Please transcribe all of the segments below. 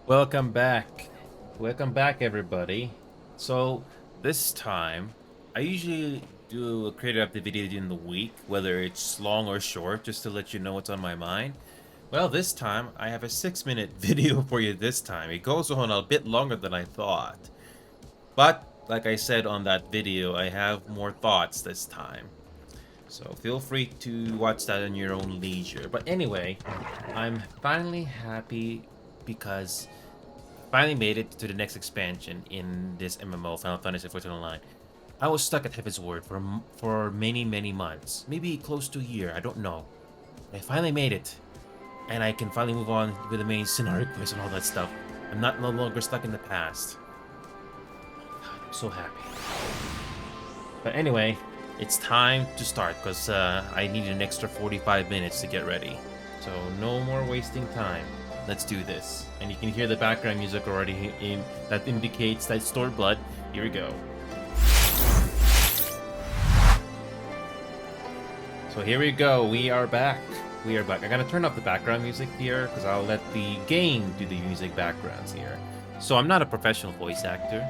Welcome back. Welcome back, everybody. So, this time, I usually do a creator update video during the week, whether it's long or short, just to let you know what's on my mind. Well, this time, I have a 6-minute video for you this time. It goes on a bit longer than I thought. But, like I said on that video, I have more thoughts this time. So feel free to watch that in your own leisure. But anyway, I'm finally happy because finally made it to the next expansion in this MMO, Final Fantasy XIV Online. I was stuck at Heaven's Word for many months, maybe close to a year, I don't know. I finally made it, and I can finally move on with the main scenario quest and all that stuff. I'm no longer stuck in the past. I'm so happy. But anyway, it's time to start because I need an extra 45 minutes to get ready. So no more wasting time. Let's do this. And you can hear the background music already that indicates that Stormblood. Here we go. So here we go. We are back. We are back. I'm gonna turn off the background music here because I'll let the game do the music backgrounds here. So I'm not a professional voice actor,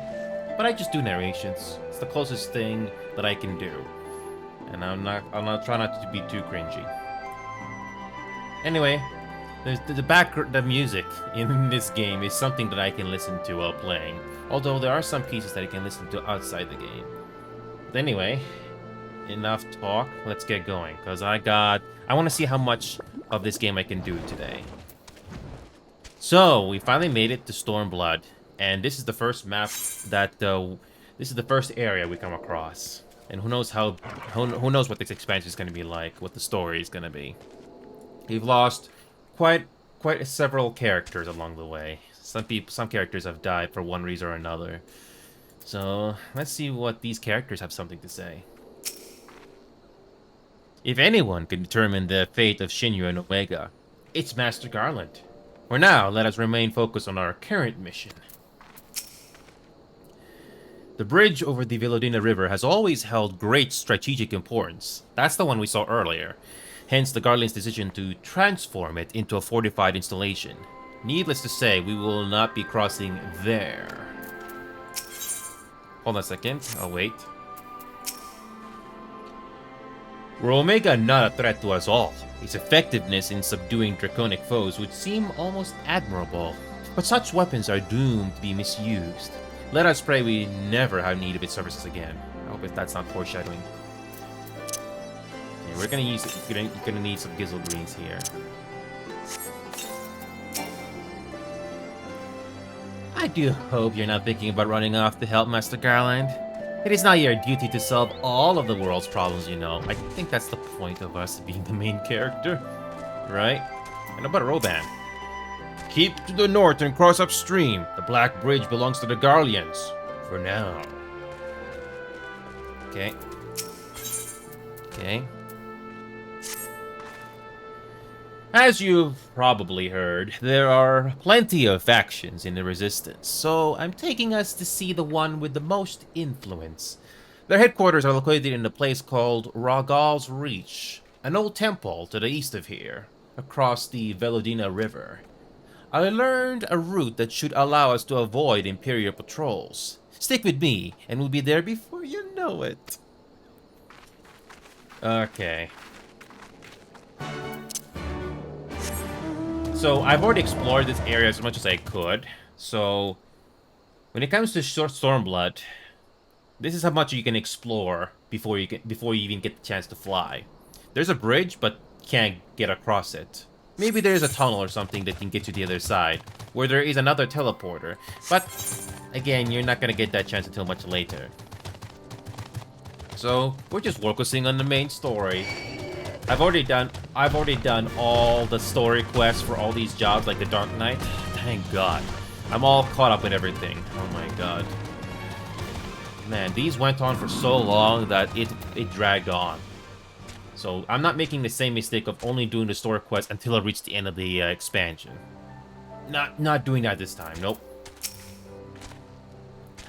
but I just do narrations. It's the closest thing that I can do. And I'll try not to be too cringy. Anyway, the music in this game is something that I can listen to while playing. Although there are some pieces that I can listen to outside the game. But anyway, enough talk. Let's get going, because I want to see how much of this game I can do today. So we finally made it to Stormblood, and this is the first map that this is the first area we come across. And who knows who knows what this expansion is going to be like, what the story is going to be. We've lost quite several characters along the way. Some characters have died for one reason or another. So let's see what these characters have something to say. If anyone can determine the fate of Shinju and Omega, it's Master Garland. For now, let us remain focused on our current mission. The bridge over the Velodina River has always held great strategic importance. That's the one we saw earlier. Hence the Guardian's decision to transform it into a fortified installation. Needless to say, we will not be crossing there. Hold on a second, I'll wait. Were Omega not a threat to us all, its effectiveness in subduing draconic foes would seem almost admirable. But such weapons are doomed to be misused. Let us pray we never have need of its services again. I hope that's not foreshadowing. Okay, we're gonna need some Gizzle Greens here. I do hope you're not thinking about running off to help Master Garland. It is not your duty to solve all of the world's problems, you know. I think that's the point of us being the main character, right? And about Roban. Keep to the north and cross upstream. The Black Bridge belongs to the Garleans. For now. Okay. Okay. As you've probably heard, there are plenty of factions in the Resistance, so I'm taking us to see the one with the most influence. Their headquarters are located in a place called Ragal's Reach, an old temple to the east of here, across the Velodina River. I learned a route that should allow us to avoid Imperial patrols. Stick with me, and we'll be there before you know it. Okay. So, I've already explored this area as much as I could. So, when it comes to Stormblood, this is how much you can explore before you even get the chance to fly. There's a bridge, but can't get across it. Maybe there's a tunnel or something that can get you to the other side, where there is another teleporter. But, again, you're not gonna get that chance until much later. So, we're just focusing on the main story. I've already done all the story quests for all these jobs, like the Dark Knight. Thank God. I'm all caught up with everything. Oh my God. Man, these went on for so long that it dragged on. So I'm not making the same mistake of only doing the story quest until I reach the end of the expansion. Not doing that this time, nope.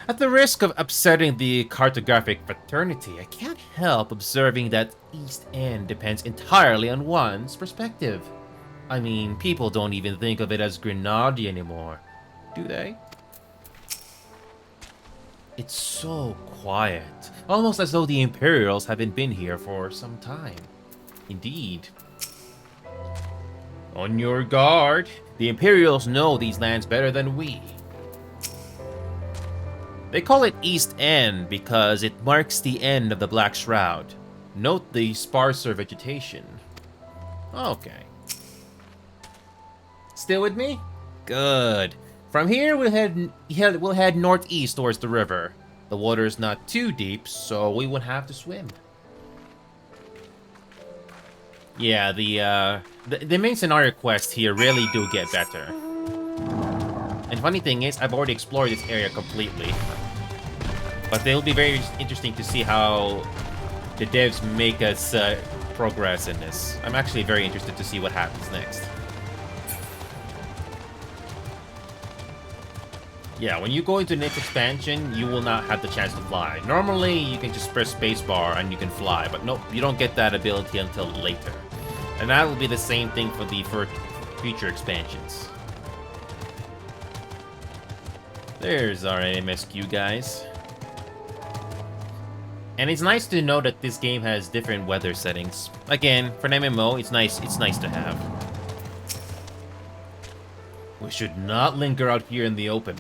At the risk of upsetting the cartographic fraternity, I can't help observing that East End depends entirely on one's perspective. I mean, people don't even think of it as Grenada anymore. do they? It's so quiet. Almost as though the Imperials haven't been here for some time. Indeed. On your guard. The Imperials know these lands better than we. They call it East End because it marks the end of the Black Shroud. Note the sparser vegetation. Okay. Still with me? Good. From here, we'll head northeast towards the river. The water is not too deep, so we won't have to swim. Yeah, the main scenario quests here really do get better. And funny thing is, I've already explored this area completely. But it'll be very interesting to see how the devs make us progress in this. I'm actually very interested to see what happens next. Yeah, when you go into the next expansion, you will not have the chance to fly. Normally, you can just press spacebar and you can fly, but nope, you don't get that ability until later. And that will be the same thing for the future expansions. There's our MSQ, guys. And it's nice to know that this game has different weather settings. Again, for an MMO, it's nice to have. We should not linger out here in the open.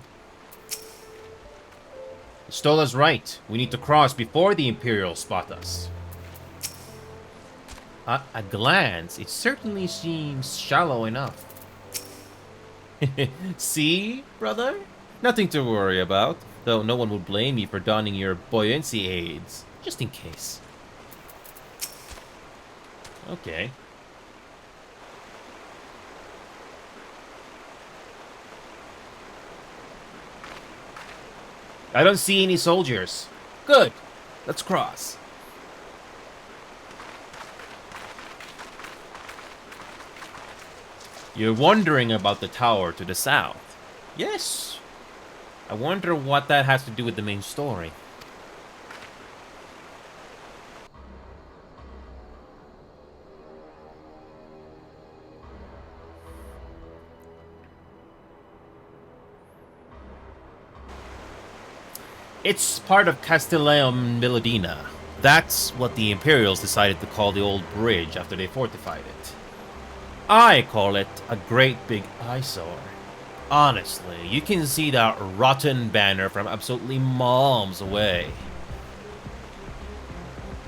Stola's right. We need to cross before the Imperials spot us. At a glance, it certainly seems shallow enough. See, brother? Nothing to worry about, though no one would blame you for donning your buoyancy aids, just in case. Okay. I don't see any soldiers. Good. Let's cross. You're wondering about the tower to the south. Yes. I wonder what that has to do with the main story. It's part of Castellum Milodina. That's what the Imperials decided to call the old bridge after they fortified it. I call it a great big eyesore. Honestly, you can see that rotten banner from absolutely miles away.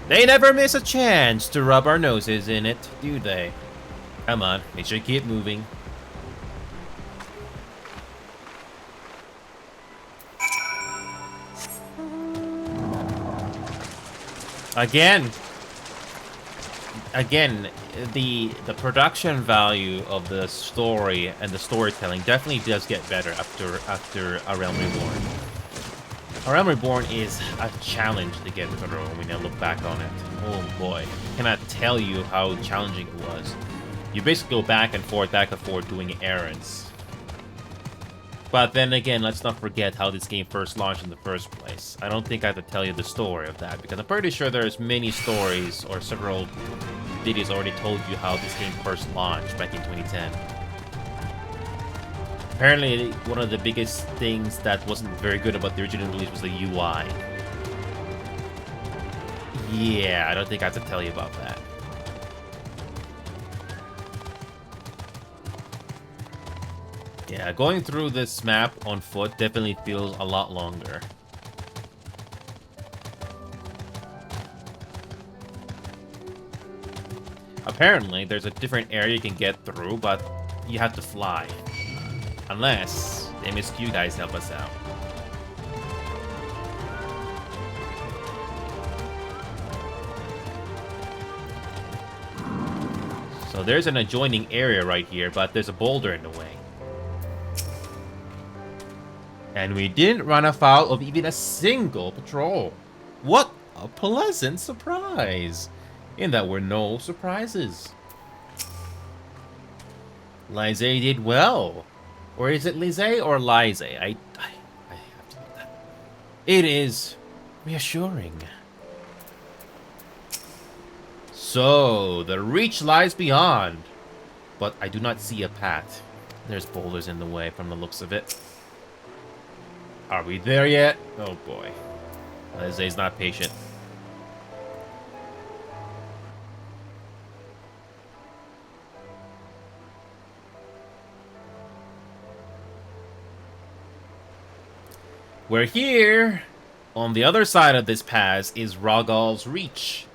They never miss a chance to rub our noses in it, do they? Come on, make sure you keep moving. Again, the production value of the story and the storytelling definitely does get better after A Realm Reborn. A Realm Reborn is a challenge to get through when I look back on it. Oh boy, I cannot tell you how challenging it was. You basically go back and forth doing errands. But then again, let's not forget how this game first launched in the first place. I don't think I have to tell you the story of that, because I'm pretty sure there's many stories or several videos already told you how this game first launched back in 2010. Apparently, one of the biggest things that wasn't very good about the original release was the UI. Yeah, I don't think I have to tell you about that. Yeah, going through this map on foot definitely feels a lot longer. Apparently, there's a different area you can get through, but you have to fly. Unless the MSQ guys help us out. So there's an adjoining area right here, but there's a boulder in the way. And we didn't run afoul of even a single patrol. What a pleasant surprise! And that were no surprises. Lize did well. Or is it Lize or Lize? I have to look that. It is reassuring. So, the reach lies beyond. But I do not see a path. There's boulders in the way from the looks of it. Are we there yet? Oh boy. Zay's not patient. We're here. On the other side of this pass is Rogal's Reach.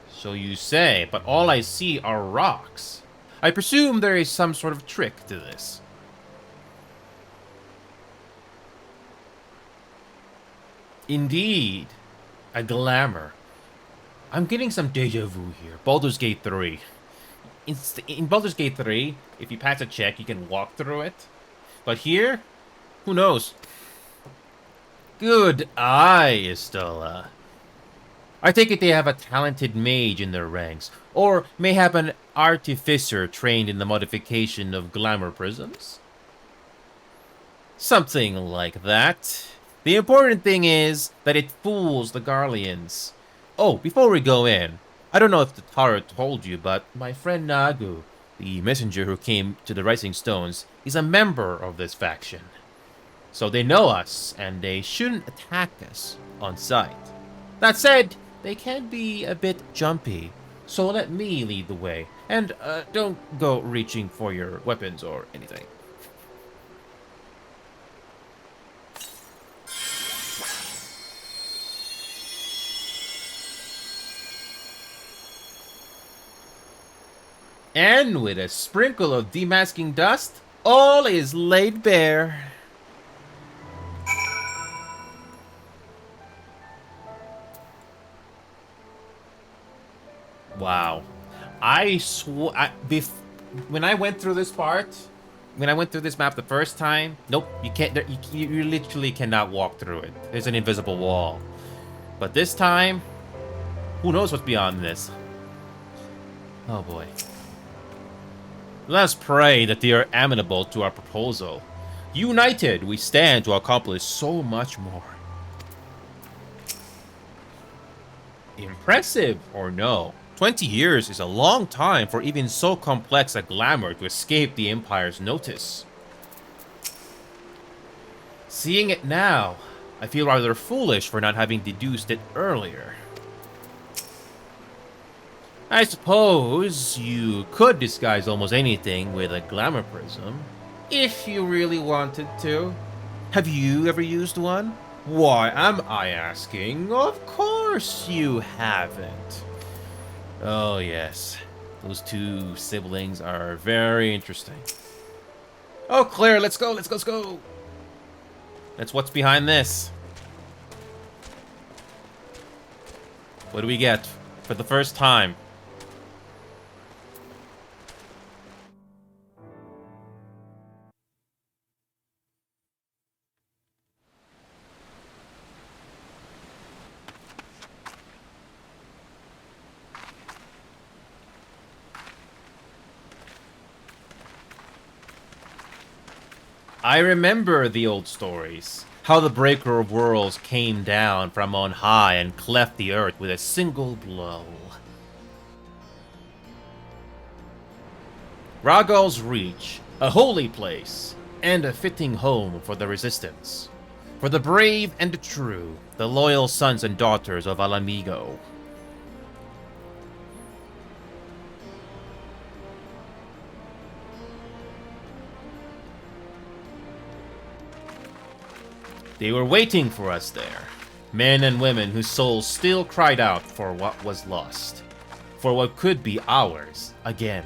So you say, but all I see are rocks. I presume there is some sort of trick to this. Indeed. A glamour. I'm getting some deja vu here. Baldur's Gate 3. In Baldur's Gate 3, if you pass a check, you can walk through it. But here, who knows? Good eye, Estella. I take it they have a talented mage in their ranks, or mayhap an artificer trained in the modification of glamour prisms? Something like that. The important thing is that it fools the Garleans. Oh, before we go in, I don't know if the Tara told you, but my friend Nagu, the messenger who came to the Rising Stones, is a member of this faction. So they know us, and they shouldn't attack us on sight. That said, they can be a bit jumpy, so let me lead the way. And don't go reaching for your weapons or anything. And with a sprinkle of demasking dust, all is laid bare. Wow. When I went through this part, when I went through this map the first time, nope, you can't, you literally cannot walk through it. There's an invisible wall. But this time, who knows what's beyond this? Oh boy. Let us pray that they are amenable to our proposal. United, we stand to accomplish so much more. Impressive or no? 20 years is a long time for even so complex a glamour to escape the Empire's notice. Seeing it now, I feel rather foolish for not having deduced it earlier. I suppose you could disguise almost anything with a glamour prism, if you really wanted to. Have you ever used one? Why am I asking? Of course you haven't. Oh yes, those two siblings are very interesting. Oh Claire, let's go, let's go. That's what's behind this. What do we get for the first time? I remember the old stories. How the Breaker of Worlds came down from on high and cleft the earth with a single blow. Ragal's Reach, a holy place, and a fitting home for the Resistance. For the brave and the true, the loyal sons and daughters of Alamigo. They were waiting for us there. Men and women whose souls still cried out for what was lost. For what could be ours again.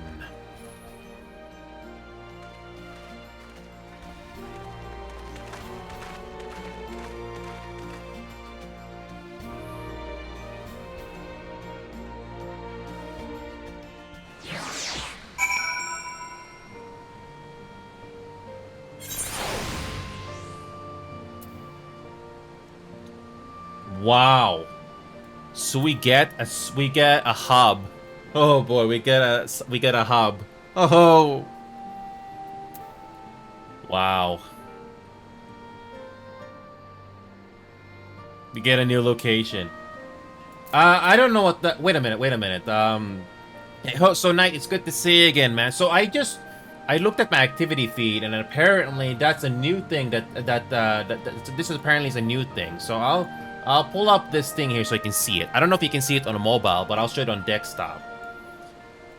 Wow. So we get a hub. Oh boy, we get a hub. Oh. Wow. We get a new location. I don't know what that. Wait a minute. So Knight, it's good to see you again, man. So I I looked at my activity feed, and apparently that's a new thing this is apparently is a new thing. So I'll pull up this thing here so you can see it. I don't know if you can see it on a mobile, but I'll show it on desktop.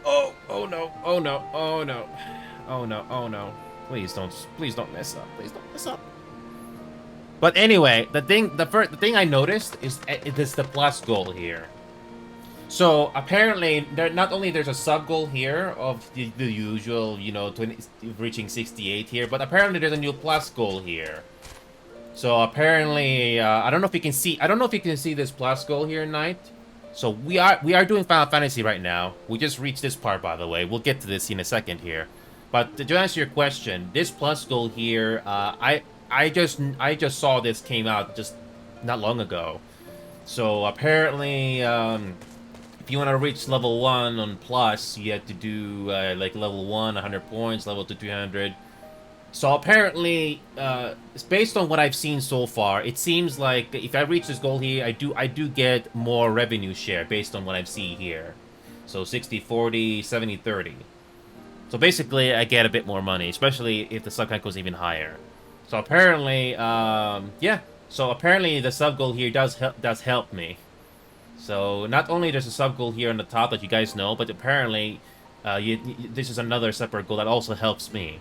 Oh no, oh no, oh no, oh no, oh no. Please don't mess up. Please don't mess up. But anyway, the thing I noticed is the plus goal here. So apparently, not only there's a sub goal here of the usual, you know, reaching 68 here, but apparently there's a new plus goal here. So apparently, I don't know if you can see. I don't know if you can see this plus goal here, Knight. So we are doing Final Fantasy right now. We just reached this part, by the way. We'll get to this in a second here. But to answer your question, this plus goal here, I just saw this came out just not long ago. So apparently, if you want to reach level 1 on plus, you have to do like level 1, 100 points, level 2, 300. So apparently, it's based on what I've seen so far, it seems like if I reach this goal here, I do get more revenue share based on what I've seen here. So 60, 40, 70, 30. So basically, I get a bit more money, especially if the sub count goes even higher. So apparently, yeah. So apparently, the sub goal here does help me. So not only there's a sub goal here on the top that you guys know, but apparently, this is another separate goal that also helps me.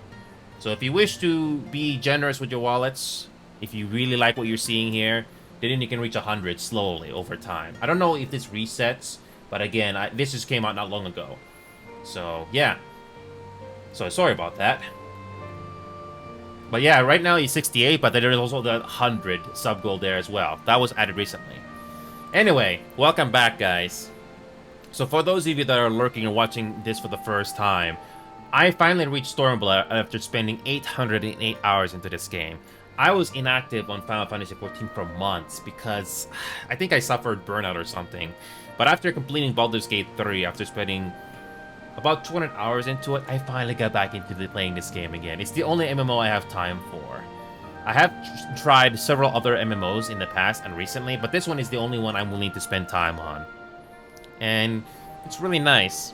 So if you wish to be generous with your wallets, if you really like what you're seeing here, then you can reach 100 slowly over time. I don't know if this resets, but again, this just came out not long ago. So yeah. So sorry about that. But yeah, right now he's 68, but there's also the 100 sub goal there as well. That was added recently. Anyway, welcome back, guys. So for those of you that are lurking and watching this for the first time, I finally reached Stormblood after spending 808 hours into this game. I was inactive on Final Fantasy XIV for months because I think I suffered burnout or something. But after completing Baldur's Gate 3, after spending about 200 hours into it, I finally got back into playing this game again. It's the only MMO I have time for. I have tried several other MMOs in the past and recently, but this one is the only one I'm willing to spend time on. And it's really nice.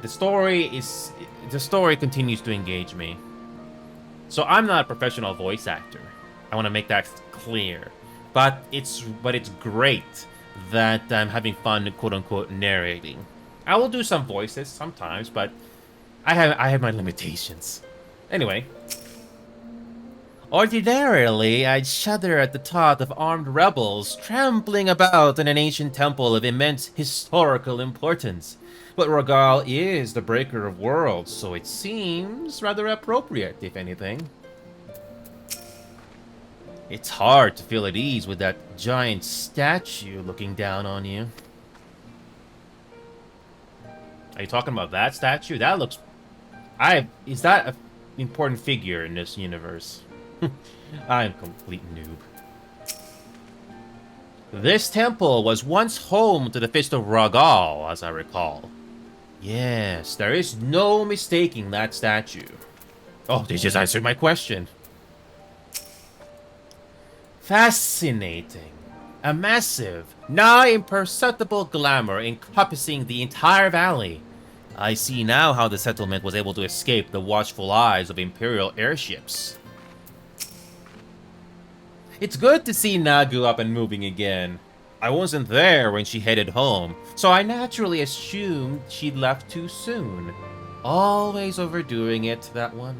The story continues to engage me. So I'm not a professional voice actor. I want to make that clear. But it's great that I'm having fun, quote unquote, narrating. I will do some voices sometimes, but I have my limitations. Anyway, ordinarily I'd shudder at the thought of armed rebels trampling about in an ancient temple of immense historical importance. But Rogal is the breaker of worlds, so it seems rather appropriate, if anything. It's hard to feel at ease with that giant statue looking down on you. Are you talking about that statue? That looks... Is that an important figure in this universe? I'm a complete noob. This temple was once home to the Fist of Rogal, as I recall. Yes, there is no mistaking that statue. Oh, they just answered my question. Fascinating. A massive, nigh imperceptible glamour encompassing the entire valley. I see now how the settlement was able to escape the watchful eyes of Imperial airships. It's good to see Nagu up and moving again. I wasn't there when she headed home, so I naturally assumed she'd left too soon. Always overdoing it, that one.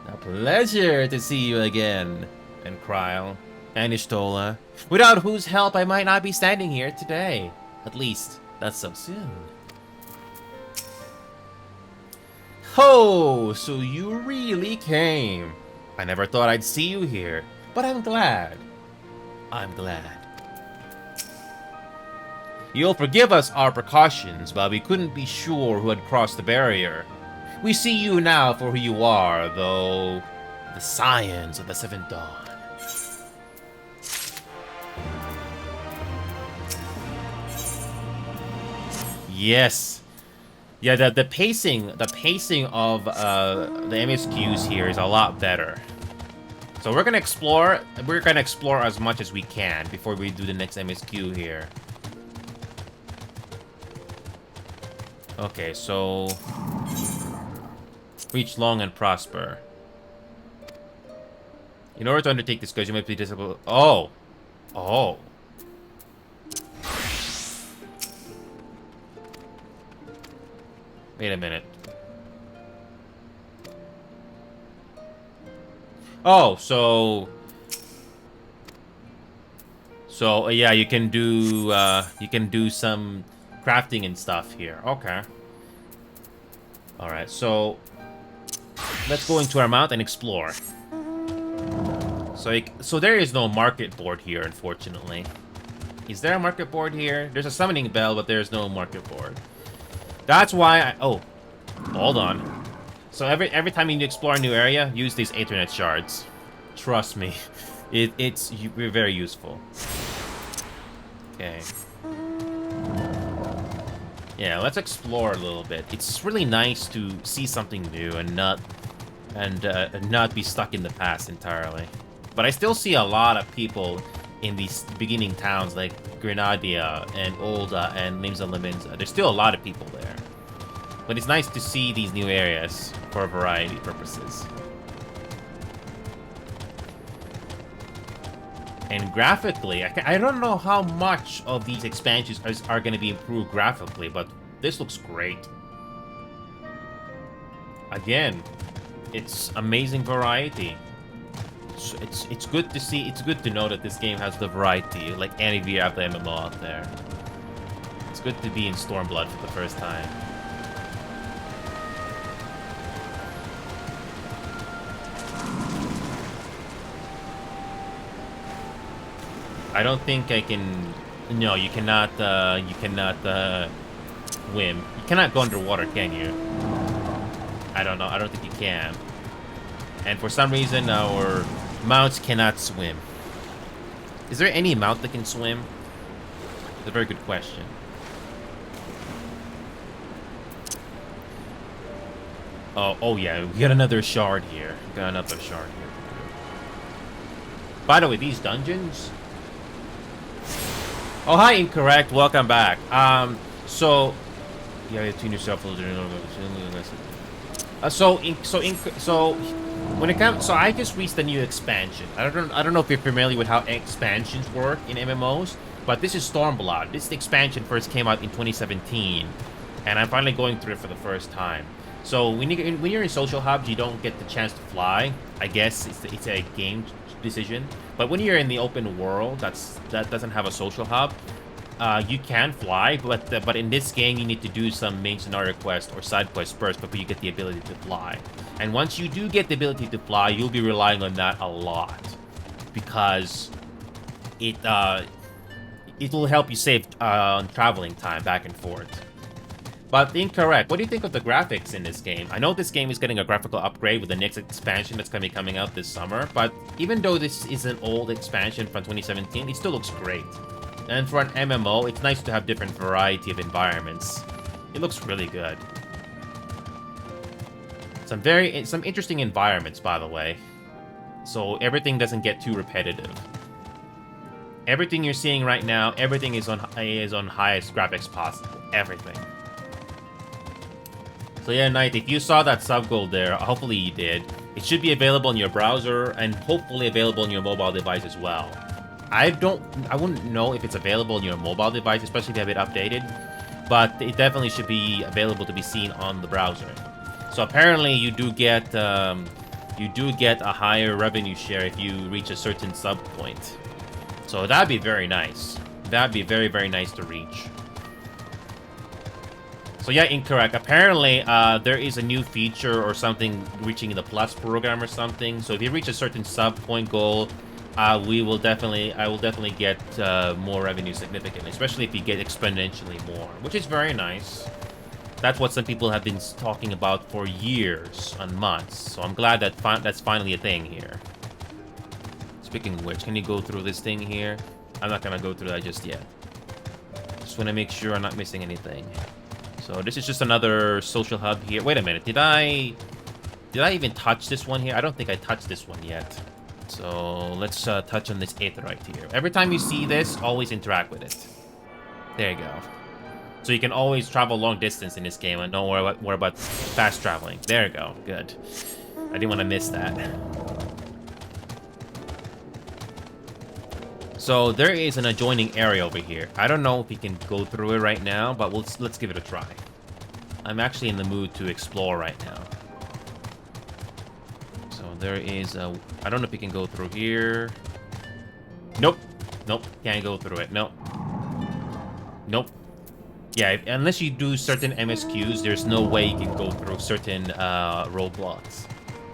A pleasure to see you again, and Kryl, and Ishtola, without whose help I might not be standing here today. At least, that's so soon. Ho! So you really came. I never thought I'd see you here, but I'm glad. I'm glad. You'll forgive us our precautions, but we couldn't be sure who had crossed the barrier. We see you now for who you are, though. The Scions of the Seventh Dawn. Yes. Yeah, the pacing of the MSQs here is a lot better. So we're gonna explore as much as we can before we do the next MSQ here. Okay, so... Reach long and prosper. In order to undertake this quest, you might be disabled. Oh! Oh. Wait a minute. Oh, so... So, yeah, you can do some crafting and stuff here. Okay. Alright, so... Let's go into our mount and explore. So there is no market board here, unfortunately. Is there a market board here? There's a summoning bell, but there's no market board. That's why I... Oh. Hold on. So every time you explore a new area, use these Ethernet shards. Trust me. It's very useful. Okay. Yeah, let's explore a little bit. It's really nice to see something new and not be stuck in the past entirely. But I still see a lot of people in these beginning towns like Grenadia and Olda and Limsa Liminza. There's still a lot of people there. But it's nice to see these new areas for a variety of purposes. And graphically, I don't know how much of these expansions are going to be improved graphically, but this looks great. Again, it's amazing variety. It's good to see. It's good to know that this game has the variety, like any VR MMO out there. It's good to be in Stormblood for the first time. I don't think I can. No, you cannot. You cannot swim. You cannot go underwater, can you? I don't know. I don't think you can. And for some reason, our mounts cannot swim. Is there any mount that can swim? It's a very good question. Oh yeah, we got another shard here. We got another shard here. By the way, these dungeons... Oh, hi, Incorrect. Welcome back. So... Yeah, tune yourself a little... When it comes... So I just reached the new expansion. I don't know if you're familiar with how expansions work in MMOs, but this is Stormblood. This expansion first came out in 2017, and I'm finally going through it for the first time. So when you're in social hubs, you don't get the chance to fly. I guess it's a game decision. But when you're in the open world, that doesn't have a social hub, you can fly. But in this game, you need to do some main scenario quest or side quest first before you get the ability to fly. And once you do get the ability to fly, you'll be relying on that a lot, because it will help you save on traveling time back and forth. But Incorrect, what do you think of the graphics in this game? I know this game is getting a graphical upgrade with the next expansion that's going to be coming out this summer, but even though this is an old expansion from 2017, it still looks great. And for an MMO, it's nice to have different variety of environments. It looks really good. Some interesting environments, by the way. So everything doesn't get too repetitive. Everything you're seeing right now, everything is on highest graphics possible. Everything. So yeah, Knight, if you saw that sub goal there, hopefully you did. It should be available in your browser and hopefully available on your mobile device as well. I wouldn't know if it's available on your mobile device, especially if you have it updated, but it definitely should be available to be seen on the browser. So apparently you do get a higher revenue share if you reach a certain sub point. So that'd be very nice. That'd be very, very nice to reach. So yeah, Incorrect. Apparently, there is a new feature or something reaching the Plus program or something. So if you reach a certain sub point goal, I will definitely get more revenue significantly, especially if you get exponentially more, which is very nice. That's what some people have been talking about for years and months. So I'm glad that that's finally a thing here. Speaking of which, can you go through this thing here? I'm not gonna go through that just yet. Just want to make sure I'm not missing anything. So this is just another social hub here. Wait a minute, did I even touch this one here? I don't think I touched this one yet. So let's touch on this aetheryte here. Every time you see this, always interact with it. There you go. So you can always travel long distance in this game and don't worry about fast traveling. There you go. Good. I didn't want to miss that. So there is an adjoining area over here. I don't know if we can go through it right now, but let's give it a try. I'm actually in the mood to explore right now. So there is a... I don't know if we can go through here. Nope. Nope. Can't go through it. Nope. Nope. Yeah, unless you do certain MSQs, there's no way you can go through certain roadblocks.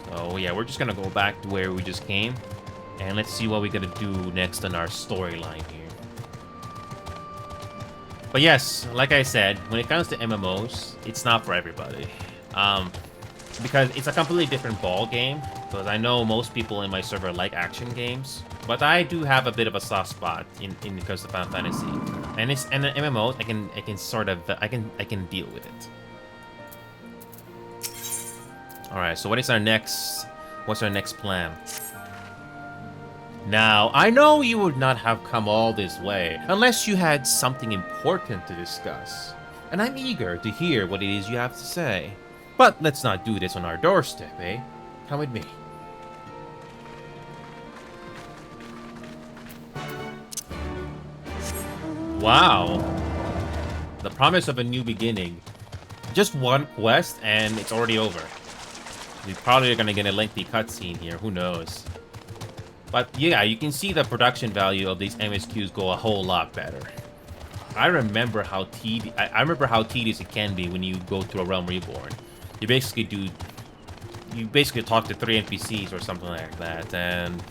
So yeah, we're just gonna go back to where we just came. And let's see what we're gonna do next on our storyline here. But yes, like I said, when it comes to MMOs, it's not for everybody. Because it's a completely different ball game. Because I know most people in my server like action games, but I do have a bit of a soft spot in because of Final Fantasy, and an MMO. I can deal with it. All right, so what's our next plan? Now, I know you would not have come all this way unless you had something important to discuss, and I'm eager to hear what it is you have to say. But let's not do this on our doorstep, eh? Come with me. Wow. The promise of a new beginning. Just one quest and it's already over. We probably are going to get a lengthy cutscene here. Who knows? But yeah, you can see the production value of these MSQs go a whole lot better. I remember how tedious it can be when you go to a Realm Reborn. You basically talk to 3 NPCs or something like that, and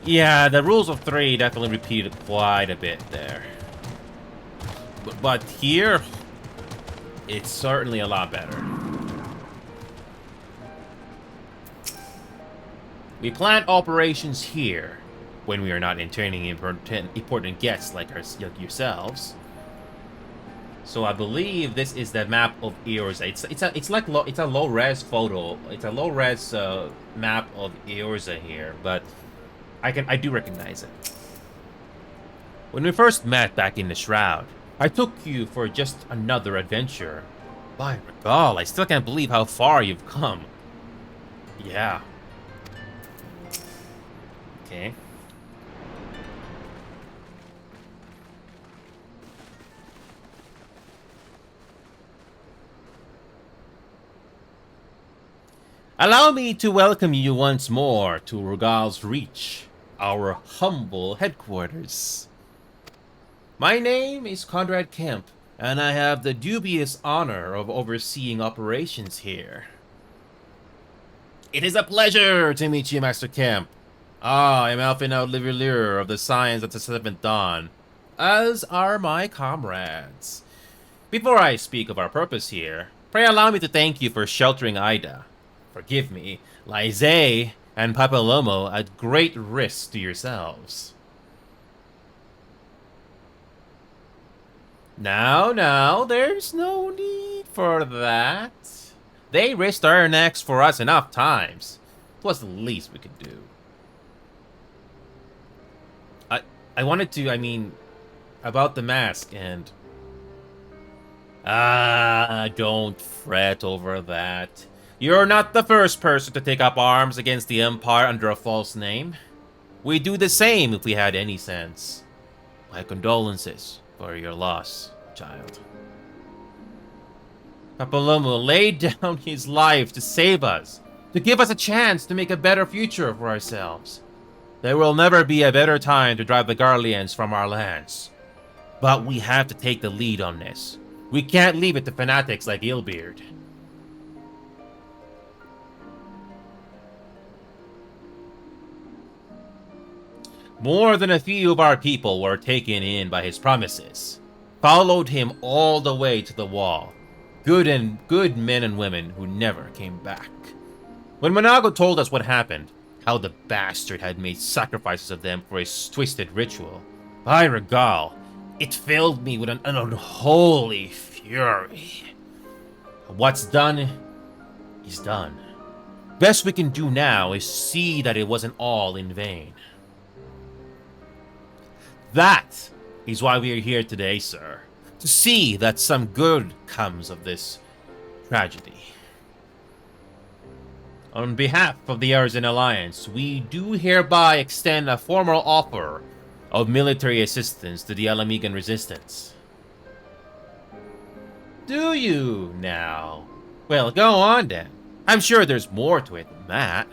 yeah, the rules of 3 definitely repeated quite a bit there. But here, it's certainly a lot better. We plan operations here when we are not entertaining important guests like yourselves. So I believe this is the map of Eorza. It's a low res photo. It's a low res map of Eorza here, but I do recognize it. When we first met back in the Shroud, I took you for just another adventure. By Regal, I still can't believe how far you've come. Yeah. Okay. Allow me to welcome you once more to Regal's Reach, our humble headquarters. My name is Conrad Kemp, and I have the dubious honor of overseeing operations here. It is a pleasure to meet you, Master Kemp. I am Alpha Livelier of the Science of the Seventh Dawn, as are my comrades. Before I speak of our purpose here, pray allow me to thank you for sheltering Ida. Forgive me, Lize and Papalomo at great risk to yourselves. Now, there's no need for that. They risked their necks for us enough times. It was the least we could do. I wanted to, about the mask and... don't fret over that. You're not the first person to take up arms against the Empire under a false name. We'd do the same if we had any sense. My condolences for your loss, child. Papalomo laid down his life to save us, to give us a chance to make a better future for ourselves. There will never be a better time to drive the Garleans from our lands. But we have to take the lead on this. We can't leave it to fanatics like Ilbeard. More than a few of our people were taken in by his promises, followed him all the way to the wall. Good men and women who never came back. When Monago told us what happened, how the bastard had made sacrifices of them for his twisted ritual, by Regal, it filled me with an unholy fury. What's done is done. Best we can do now is see that it wasn't all in vain. That is why we are here today, sir. to see that some good comes of this tragedy. On behalf of the Arisen Alliance, we do hereby extend a formal offer of military assistance to the Alamigan resistance. Do you now? Well, go on then. I'm sure there's more to it than that.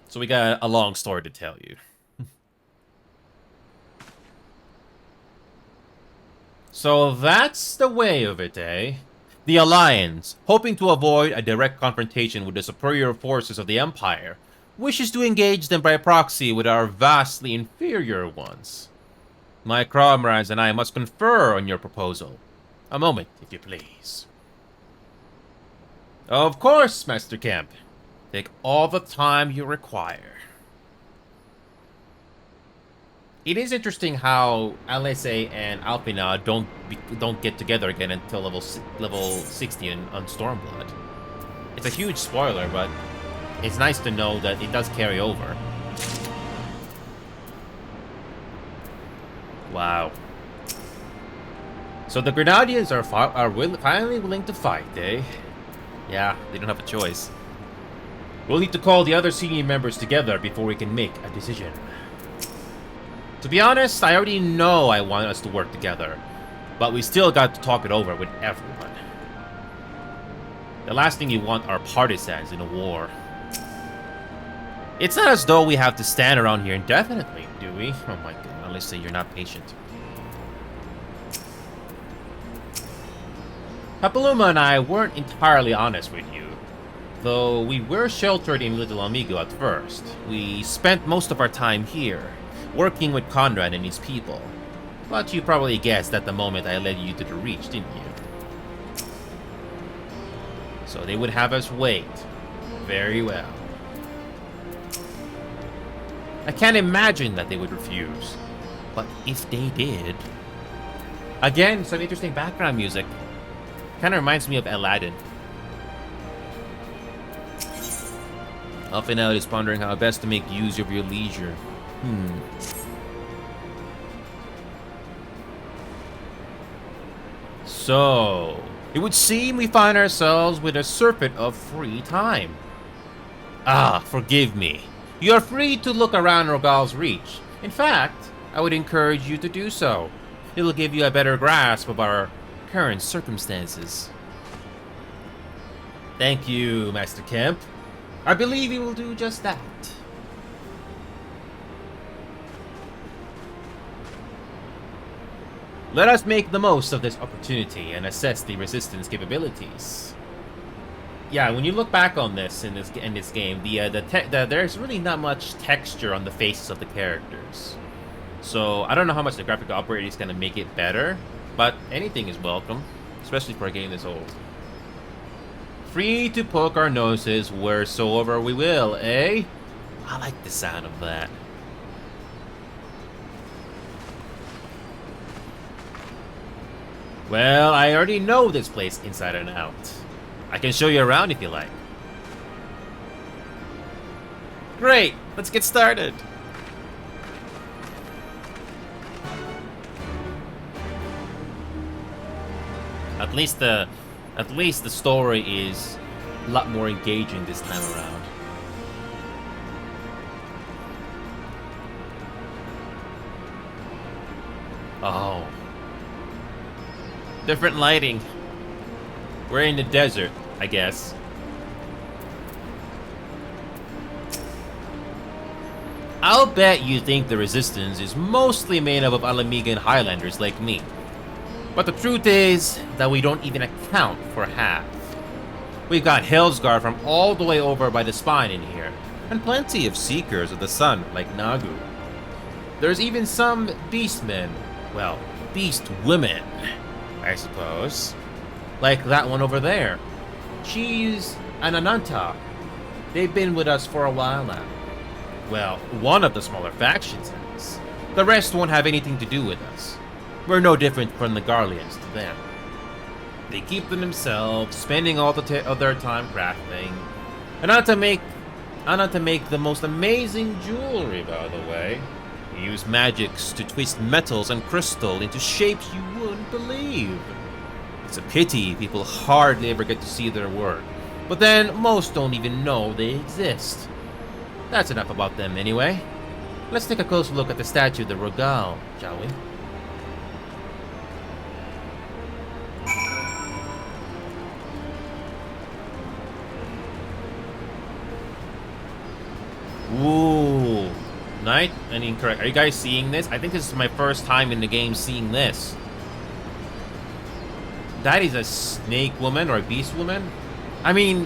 So we got a long story to tell you. So that's the way of it, eh? The Alliance, hoping to avoid a direct confrontation with the superior forces of the Empire, wishes to engage them by proxy with our vastly inferior ones. My comrades and I must confer on your proposal. A moment, if you please. Of course, Master Kemp. Take all the time you require. It is interesting how LSA and Alpina don't get together again until level 60 on Stormblood. It's a huge spoiler, but it's nice to know that it does carry over. Wow. So the Grenadiers are finally willing to fight, eh? Yeah, they don't have a choice. We'll need to call the other senior members together before we can make a decision. To be honest, I already know I want us to work together, but we still got to talk it over with everyone. The last thing you want are partisans in a war. It's not as though we have to stand around here indefinitely, do we? Oh my god, Alyssa, you're not patient. Papaluma and I weren't entirely honest with you. Though we were sheltered in Little Amigo at first, we spent most of our time here, working with Conrad and his people. But you probably guessed at the moment I led you to the Reach, didn't you? So they would have us wait. Very well. I can't imagine that they would refuse. But if they did... Again, some interesting background music. Kind of reminds me of Aladdin. Often out is pondering how best to make use of your leisure. So, it would seem we find ourselves with a surfeit of free time. Ah, forgive me. You are free to look around Rogal's Reach. In fact, I would encourage you to do so. It will give you a better grasp of our current circumstances. Thank you, Master Kemp. I believe he will do just that. Let us make the most of this opportunity and assess the resistance capabilities. Yeah, when you look back on this in this game, there's really not much texture on the faces of the characters. So I don't know how much the graphical operator is gonna make it better, but anything is welcome, especially for a game this old. Free to poke our noses wheresoever we will, eh? I like the sound of that. Well, I already know this place inside and out. I can show you around if you like. Great, let's get started. At least the story is a lot more engaging this time around. Oh. Different lighting. We're in the desert, I guess. I'll bet you think the Resistance is mostly made up of Alamigan Highlanders like me. But the truth is that we don't even account for half. We've got Hellsguard from all the way over by the spine in here, and plenty of Seekers of the Sun like Nagu. There's even some Beastmen, well, Beast Women, I suppose. Like that one over there. She's an Ananta. They've been with us for a while now. Well, one of the smaller factions has. The rest won't have anything to do with us. We're no different from the Garleans to them. They keep them themselves, spending all of their time crafting. And not to make the most amazing jewelry, by the way. They use magics to twist metals and crystal into shapes you wouldn't believe. It's a pity people hardly ever get to see their work. But then, most don't even know they exist. That's enough about them anyway. Let's take a close look at the statue of the Rogal, shall we? Ooh. Night and incorrect. Are you guys seeing this? I think this is my first time in the game seeing this. That is a snake woman or a beast woman? I mean,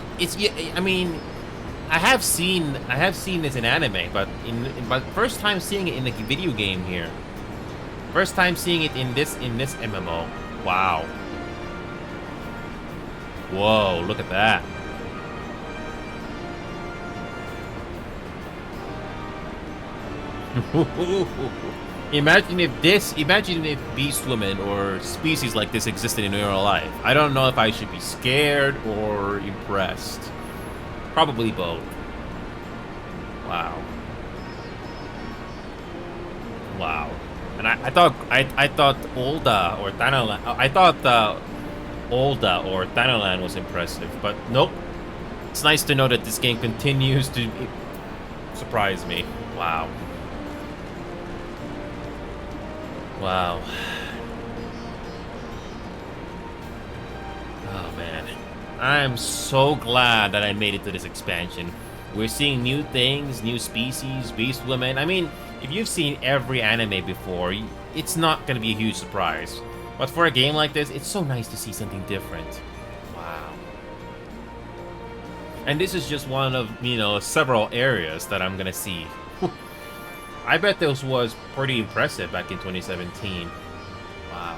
I have seen this in anime, but first time seeing it in the video game here. First time seeing it in this MMO. Wow. Whoa, look at that. Imagine if beast women or species like this existed in real life. I don't know if I should be scared or impressed. Probably both. Wow. Wow. And I thought Olda or Thanalan. I thought Olda or Thanalan was impressive, but nope. It's nice to know that this game continues to surprise me. Wow. Wow. Oh man. I'm so glad that I made it to this expansion. We're seeing new things, new species, beast women. I mean, if you've seen every anime before, it's not going to be a huge surprise. But for a game like this, it's so nice to see something different. Wow. And this is just one of, several areas that I'm going to see. I bet this was pretty impressive back in 2017. Wow.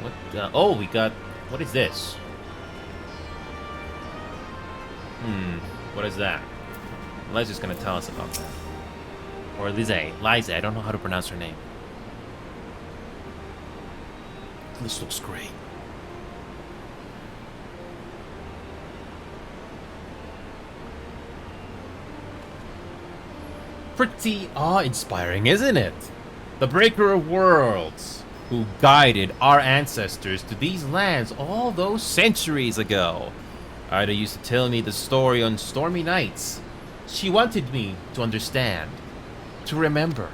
What? Oh, we got... What is this? What is that? Liza's gonna tell us about that. Or Liza, I don't know how to pronounce her name. This looks great. Pretty awe-inspiring, isn't it? The Breaker of Worlds, who guided our ancestors to these lands all those centuries ago. Ida used to tell me the story on stormy nights. She wanted me to understand, to remember.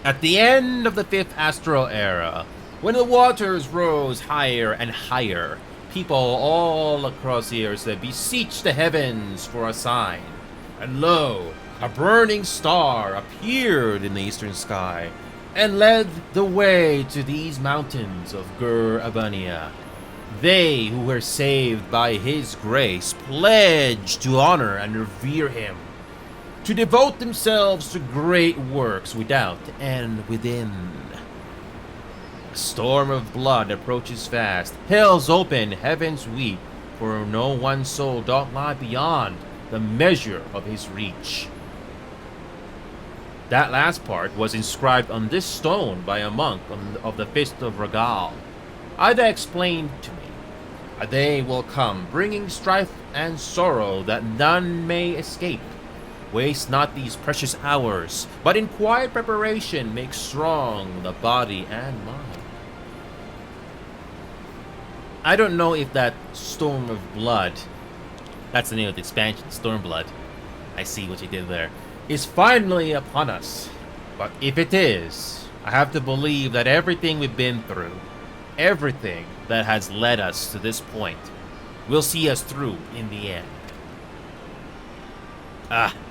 At the end of the 5th Astral Era, when the waters rose higher and higher, people all across the Ursa beseeched the heavens for a sign. And lo, a burning star appeared in the eastern sky and led the way to these mountains of Gur Abania. They who were saved by his grace pledged to honor and revere him, to devote themselves to great works without and within. A storm of blood approaches fast, hell's open, heavens weep, for no one soul doth lie beyond the measure of his reach. That last part was inscribed on this stone by a monk of the Fist of Rogal. Ida explained to me, a day will come, bringing strife and sorrow that none may escape. Waste not these precious hours, but in quiet preparation make strong the body and mind. I don't know if that Storm of Blood, that's the name of the expansion, Stormblood, I see what you did there, is finally upon us. But if it is, I have to believe that everything we've been through, everything that has led us to this point, will see us through in the end.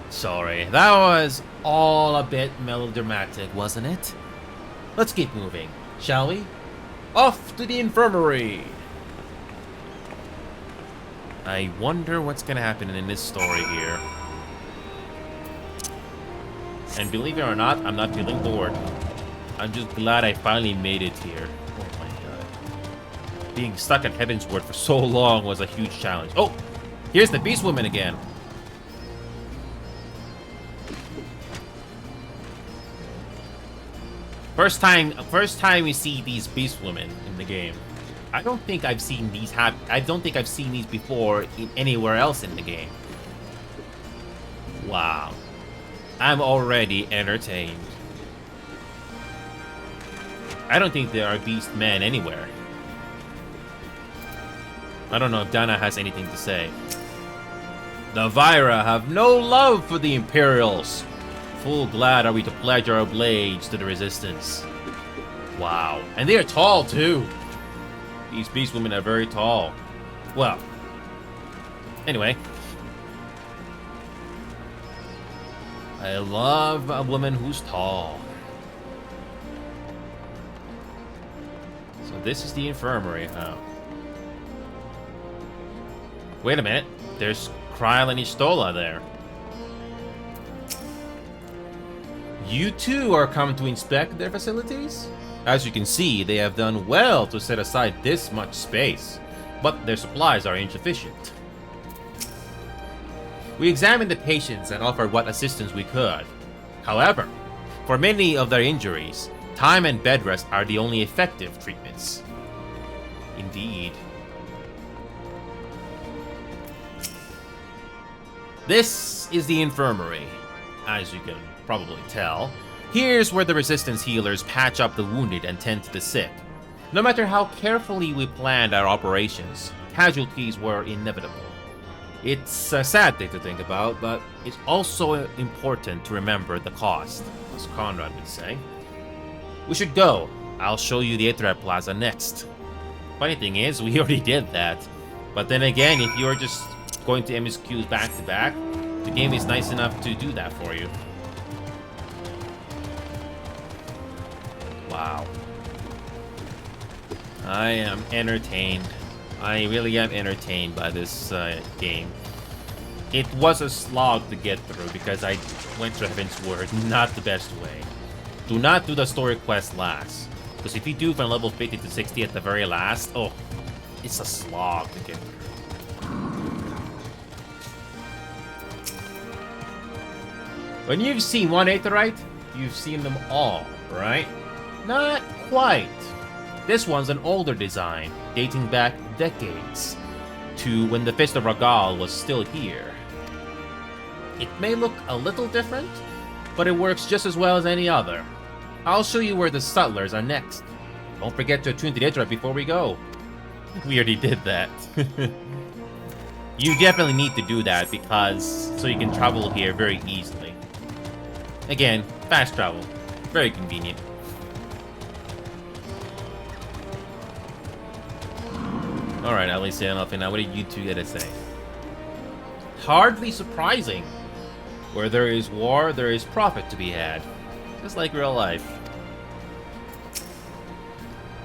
Sorry, that was all a bit melodramatic, wasn't it? Let's keep moving, shall we? Off to the infirmary! I wonder what's gonna happen in this story here. And believe it or not, I'm not feeling bored. I'm just glad I finally made it here. Oh my god. Being stuck at Heavensward for so long was a huge challenge. Oh! Here's the Beast Woman again. First time we see these Beast Women in the game. I don't think I've seen these before in anywhere else in the game. Wow. I'm already entertained. I don't think there are beast men anywhere. I don't know if Dana has anything to say. The Vyra have no love for the Imperials. Full glad are we to pledge our blades to the Resistance. Wow. And they are tall, too. These beast women are very tall. Well. Anyway. I love a woman who's tall. So this is the infirmary, huh? Wait a minute. There's Kryl and Istola there. You too are come to inspect their facilities? As you can see, they have done well to set aside this much space, but their supplies are insufficient. We examined the patients and offered what assistance we could. However, for many of their injuries, time and bed rest are the only effective treatments. Indeed. This is the infirmary. As you can probably tell, here's where the Resistance healers patch up the wounded and tend to the sick. No matter how carefully we planned our operations, casualties were inevitable. It's a sad thing to think about, but it's also important to remember the cost, as Conrad would say. We should go. I'll show you the Aetherite Plaza next. Funny thing is, we already did that. But then again, if you're just going to MSQs back to back, the game is nice enough to do that for you. Wow. I am entertained. I really am entertained by this game. It was a slog to get through because I went to Heaven's Word not the best way. Do not do the story quest last. Because if you do from level 50 to 60 at the very last, oh, it's a slog to get through. When you've seen one Aetherite, you've seen them all, right? Not quite. This one's an older design, dating back decades, to when the Fist of Ragal was still here. It may look a little different, but it works just as well as any other. I'll show you where the Sutlers are next. Don't forget to attune to the Aetherite before we go. We already did that. You definitely need to do that because so you can travel here very easily. Again, fast travel. Very convenient. Alright, at least say nothing now. What did you two get to say? Hardly surprising. Where there is war, there is profit to be had. Just like real life.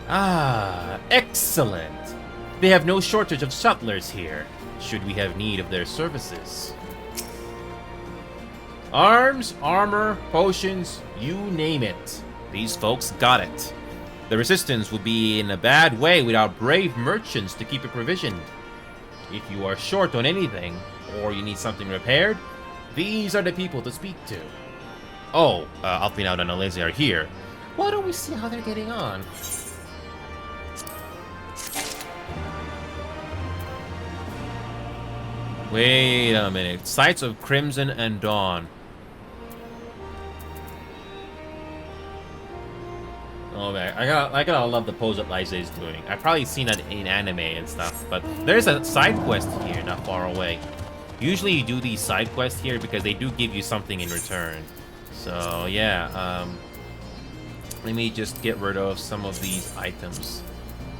Ah, excellent. They have no shortage of sutlers here, should we have need of their services. Arms, armor, potions, you name it. These folks got it. The Resistance would be in a bad way without brave merchants to keep it provisioned. If you are short on anything, or you need something repaired, these are the people to speak to. Oh, Alpinaud and Alize are here. Why don't we see how they're getting on? Wait a minute. Sights of Crimson and Dawn. Oh man, I gotta love the pose that Liza is doing. I've probably seen that in anime and stuff, but there's a side quest here not far away. Usually you do these side quests here because they do give you something in return. So yeah, let me just get rid of some of these items.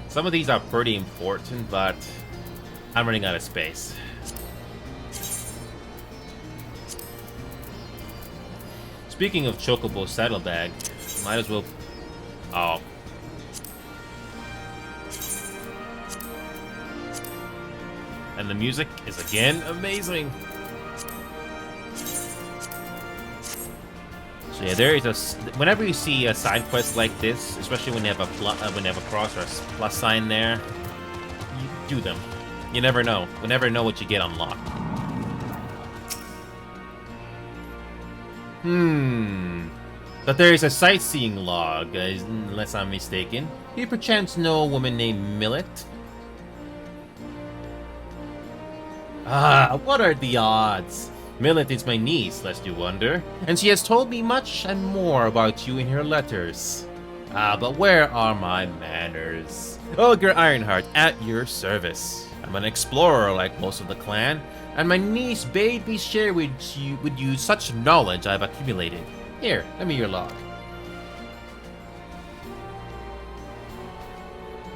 Some of these are pretty important, but I'm running out of space. Speaking of Chocobo Saddlebag, might as well... Oh. And the music is again amazing. So yeah, there is a... Whenever you see a side quest like this, especially when you have a cross or a plus sign there, you do them. You never know. You never know what you get unlocked. But there is a sightseeing log, unless I'm mistaken. Do you perchance know a woman named Millet? Ah, what are the odds? Millet is my niece, lest you wonder, and she has told me much and more about you in her letters. But where are my manners? Ogre Ironheart, at your service. I'm an explorer like most of the clan, and my niece bade me share with you such knowledge I've accumulated. Here, lend me your log.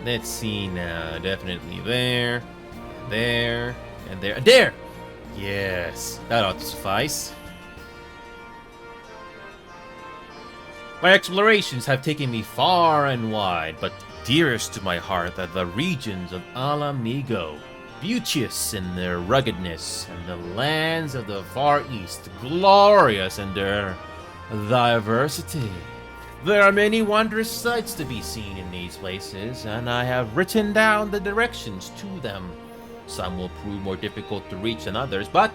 Let's see now. Definitely there, there, and there. There! Yes, that ought to suffice. My explorations have taken me far and wide, but dearest to my heart are the regions of Alamigo, beauteous in their ruggedness, and the lands of the Far East, glorious in their diversity. There are many wondrous sights to be seen in these places, and I have written down the directions to them. Some will prove more difficult to reach than others, but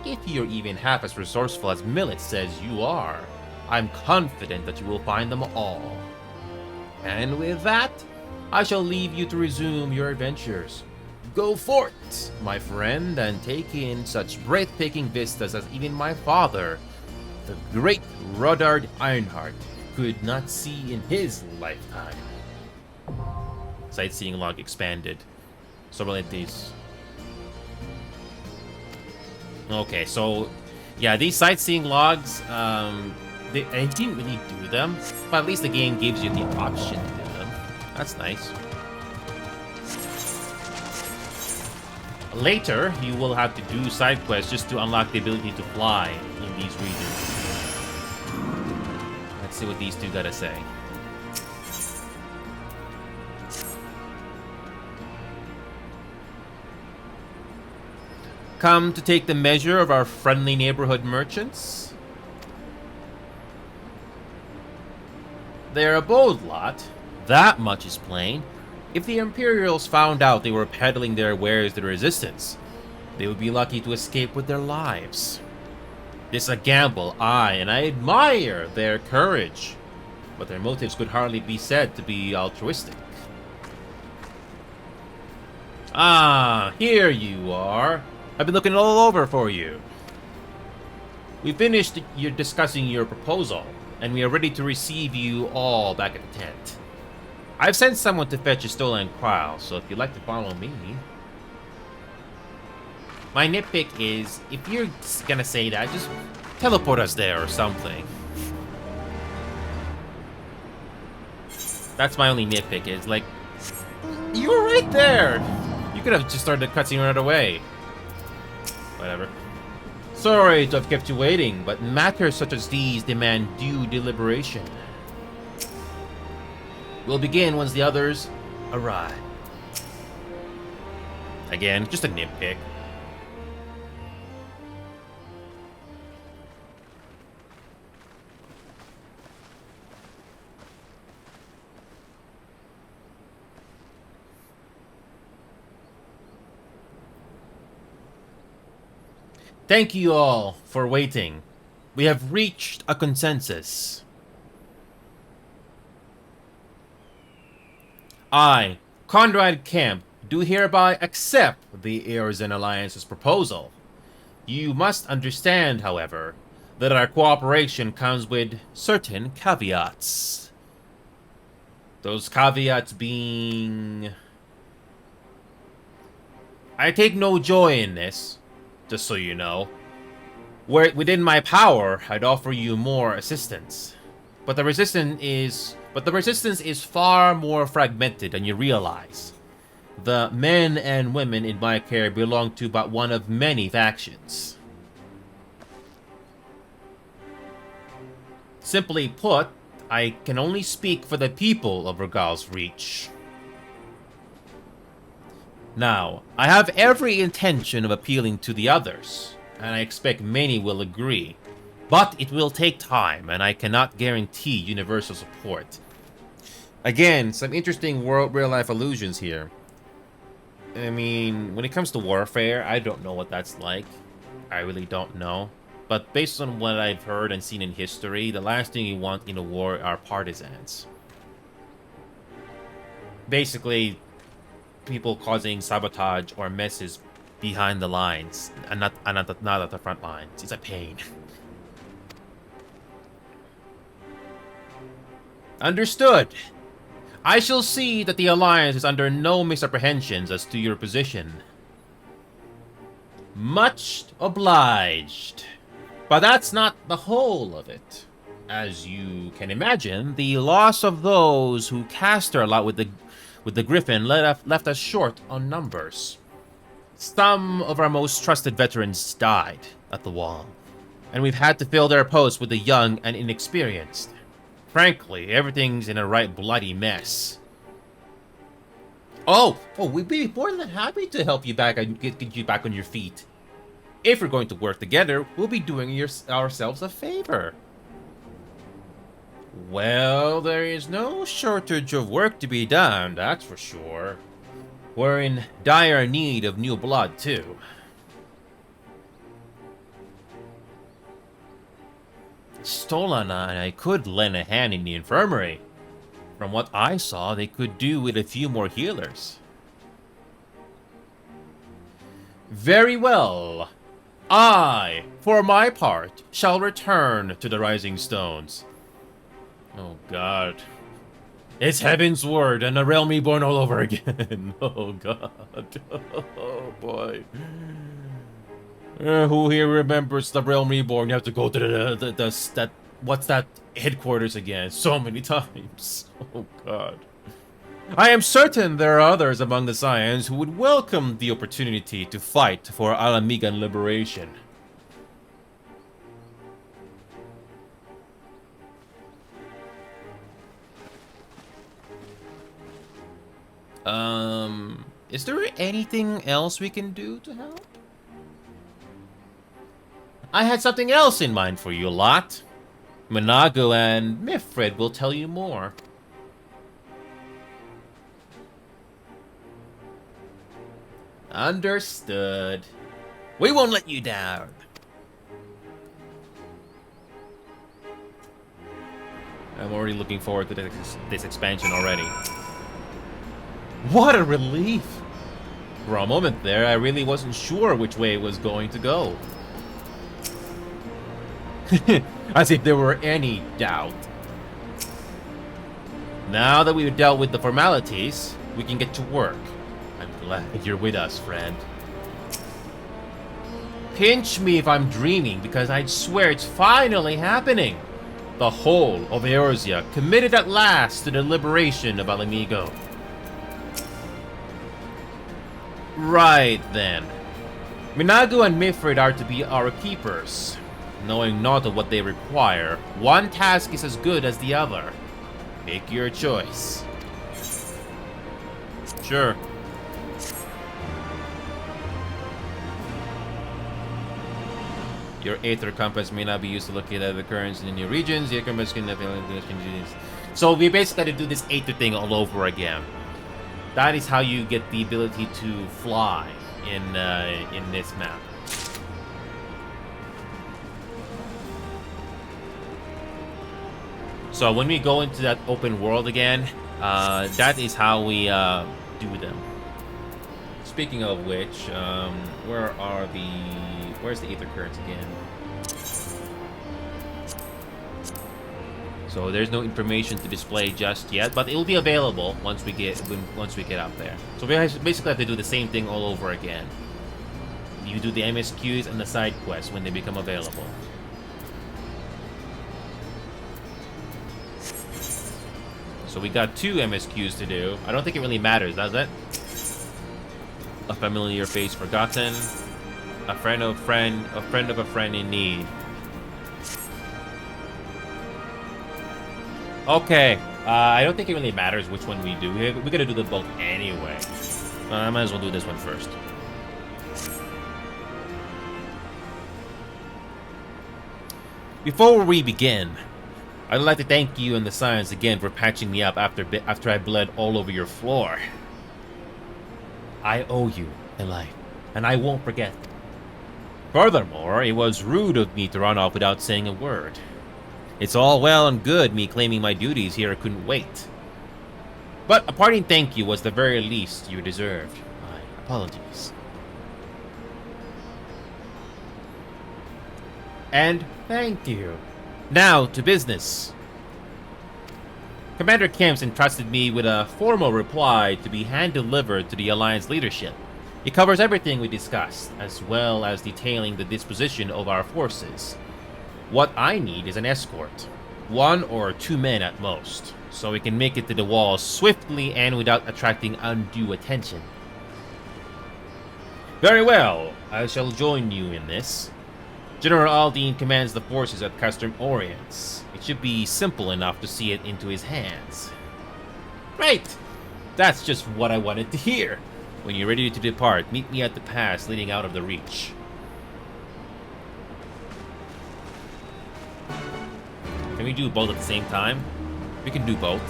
if you're even half as resourceful as Millet says you are, I'm confident that you will find them all. And with that, I shall leave you to resume your adventures. Go forth, my friend, and take in such breathtaking vistas as even my father, the great Rodard Ironheart, could not see in his lifetime. Sightseeing log expanded. So like these. Okay, so yeah, these sightseeing logs, I didn't really do them, but at least the game gives you the option to do them. That's nice. Later, you will have to do side quests just to unlock the ability to fly in these regions. Let's see what these two gotta say. Come to take the measure of our friendly neighborhood merchants? They're a bold lot. That much is plain. If the Imperials found out they were peddling their wares to the Resistance, they would be lucky to escape with their lives. This is a gamble, aye, and I admire their courage. But their motives could hardly be said to be altruistic. Ah, here you are. I've been looking all over for you. We finished discussing your proposal, and we are ready to receive you all back at the tent. I've sent someone to fetch a stolen quail, so if you'd like to follow me... My nitpick is, if you're gonna say that, just teleport us there or something. That's my only nitpick, is like... You were right there! You could have just started the cutscene right away. Whatever. Sorry to have kept you waiting, but matters such as these demand due deliberation. We'll begin once the others arrive. Again, just a nitpick. Thank you all for waiting. We have reached a consensus. I, Conrad Kemp, do hereby accept the Heirs and Alliance's proposal. You must understand, however, that our cooperation comes with certain caveats. Those caveats being... I take no joy in this, just so you know. Were it within my power, I'd offer you more assistance. But the resistance is far more fragmented than you realize. The men and women in my care belong to but one of many factions. Simply put, I can only speak for the people of Regal's Reach. Now, I have every intention of appealing to the others, and I expect many will agree. But it will take time, and I cannot guarantee universal support. Again, some interesting real-life allusions here. I mean, when it comes to warfare, I don't know what that's like. I really don't know. But based on what I've heard and seen in history, the last thing you want in a war are partisans. Basically, people causing sabotage or messes behind the lines, and not at the front lines. It's a pain. Understood. I shall see that the Alliance is under no misapprehensions as to your position. Much obliged. But that's not the whole of it. As you can imagine, the loss of those who cast our lot with the Griffin left us short on numbers. Some of our most trusted veterans died at the wall, and we've had to fill their posts with the young and inexperienced. Frankly, everything's in a right bloody mess. Oh, we'd be more than happy to help you back and get you back on your feet. If we're going to work together, we'll be doing ourselves a favor. Well, there is no shortage of work to be done, that's for sure. We're in dire need of new blood, too. Stola and I could lend a hand in the infirmary. From what I saw, they could do with a few more healers. Very well. I, for my part, shall return to the Rising Stones. Oh god. It's Heaven's Word and a Realm Reborn all over again. Oh god. Oh boy. Who here remembers the Realm Reborn? You have to go to what's that headquarters again? So many times. Oh god. I am certain there are others among the Scions who would welcome the opportunity to fight for Alamigan liberation. Is there anything else we can do to help? I had something else in mind for you lot. Minago and Mifred will tell you more. Understood. We won't let you down. I'm already looking forward to this expansion already. What a relief! For a moment there, I really wasn't sure which way it was going to go. As if there were any doubt. Now that we've dealt with the formalities, we can get to work. I'm glad you're with us, friend. Pinch me if I'm dreaming, because I'd swear it's finally happening. The whole of Eorzea committed at last to the liberation of Alamigo. Right then. Minago and Mifred are to be our keepers. Knowing not of what they require, one task is as good as the other. Make your choice. Sure. Your Aether compass may not be used to locate other currents in new regions. Your compass can So we basically got to do this Aether thing all over again. That is how you get the ability to fly in this map. So when we go into that open world again, that is how we do them. Speaking of which, where's the Aether currents again? So there's no information to display just yet, but it will be available once we get out there. So we basically have to do the same thing all over again. You do the MSQs and the side quests when they become available. So we got 2 MSQs to do. I don't think it really matters, does it? A familiar face forgotten. A friend of a friend in need. Okay, I don't think it really matters which one we do. We're gonna do them both anyway. I might as well do this one first. Before we begin, I'd like to thank you and the Scions again for patching me up after I bled all over your floor. I owe you a life, and I won't forget. Furthermore, it was rude of me to run off without saying a word. It's all well and good me claiming my duties here couldn't wait. But a parting thank you was the very least you deserved. My apologies. And thank you. Now to business. Commander Kemps entrusted me with a formal reply to be hand-delivered to the Alliance leadership. It covers everything we discussed, as well as detailing the disposition of our forces. What I need is an escort. 1 or 2 men at most, so we can make it to the wall swiftly and without attracting undue attention. Very well, I shall join you in this. General Aldine commands the forces at Custom Orients. It should be simple enough to see it into his hands. Great! That's just what I wanted to hear. When you're ready to depart, meet me at the pass leading out of the Reach. Can we do both at the same time? We can do both.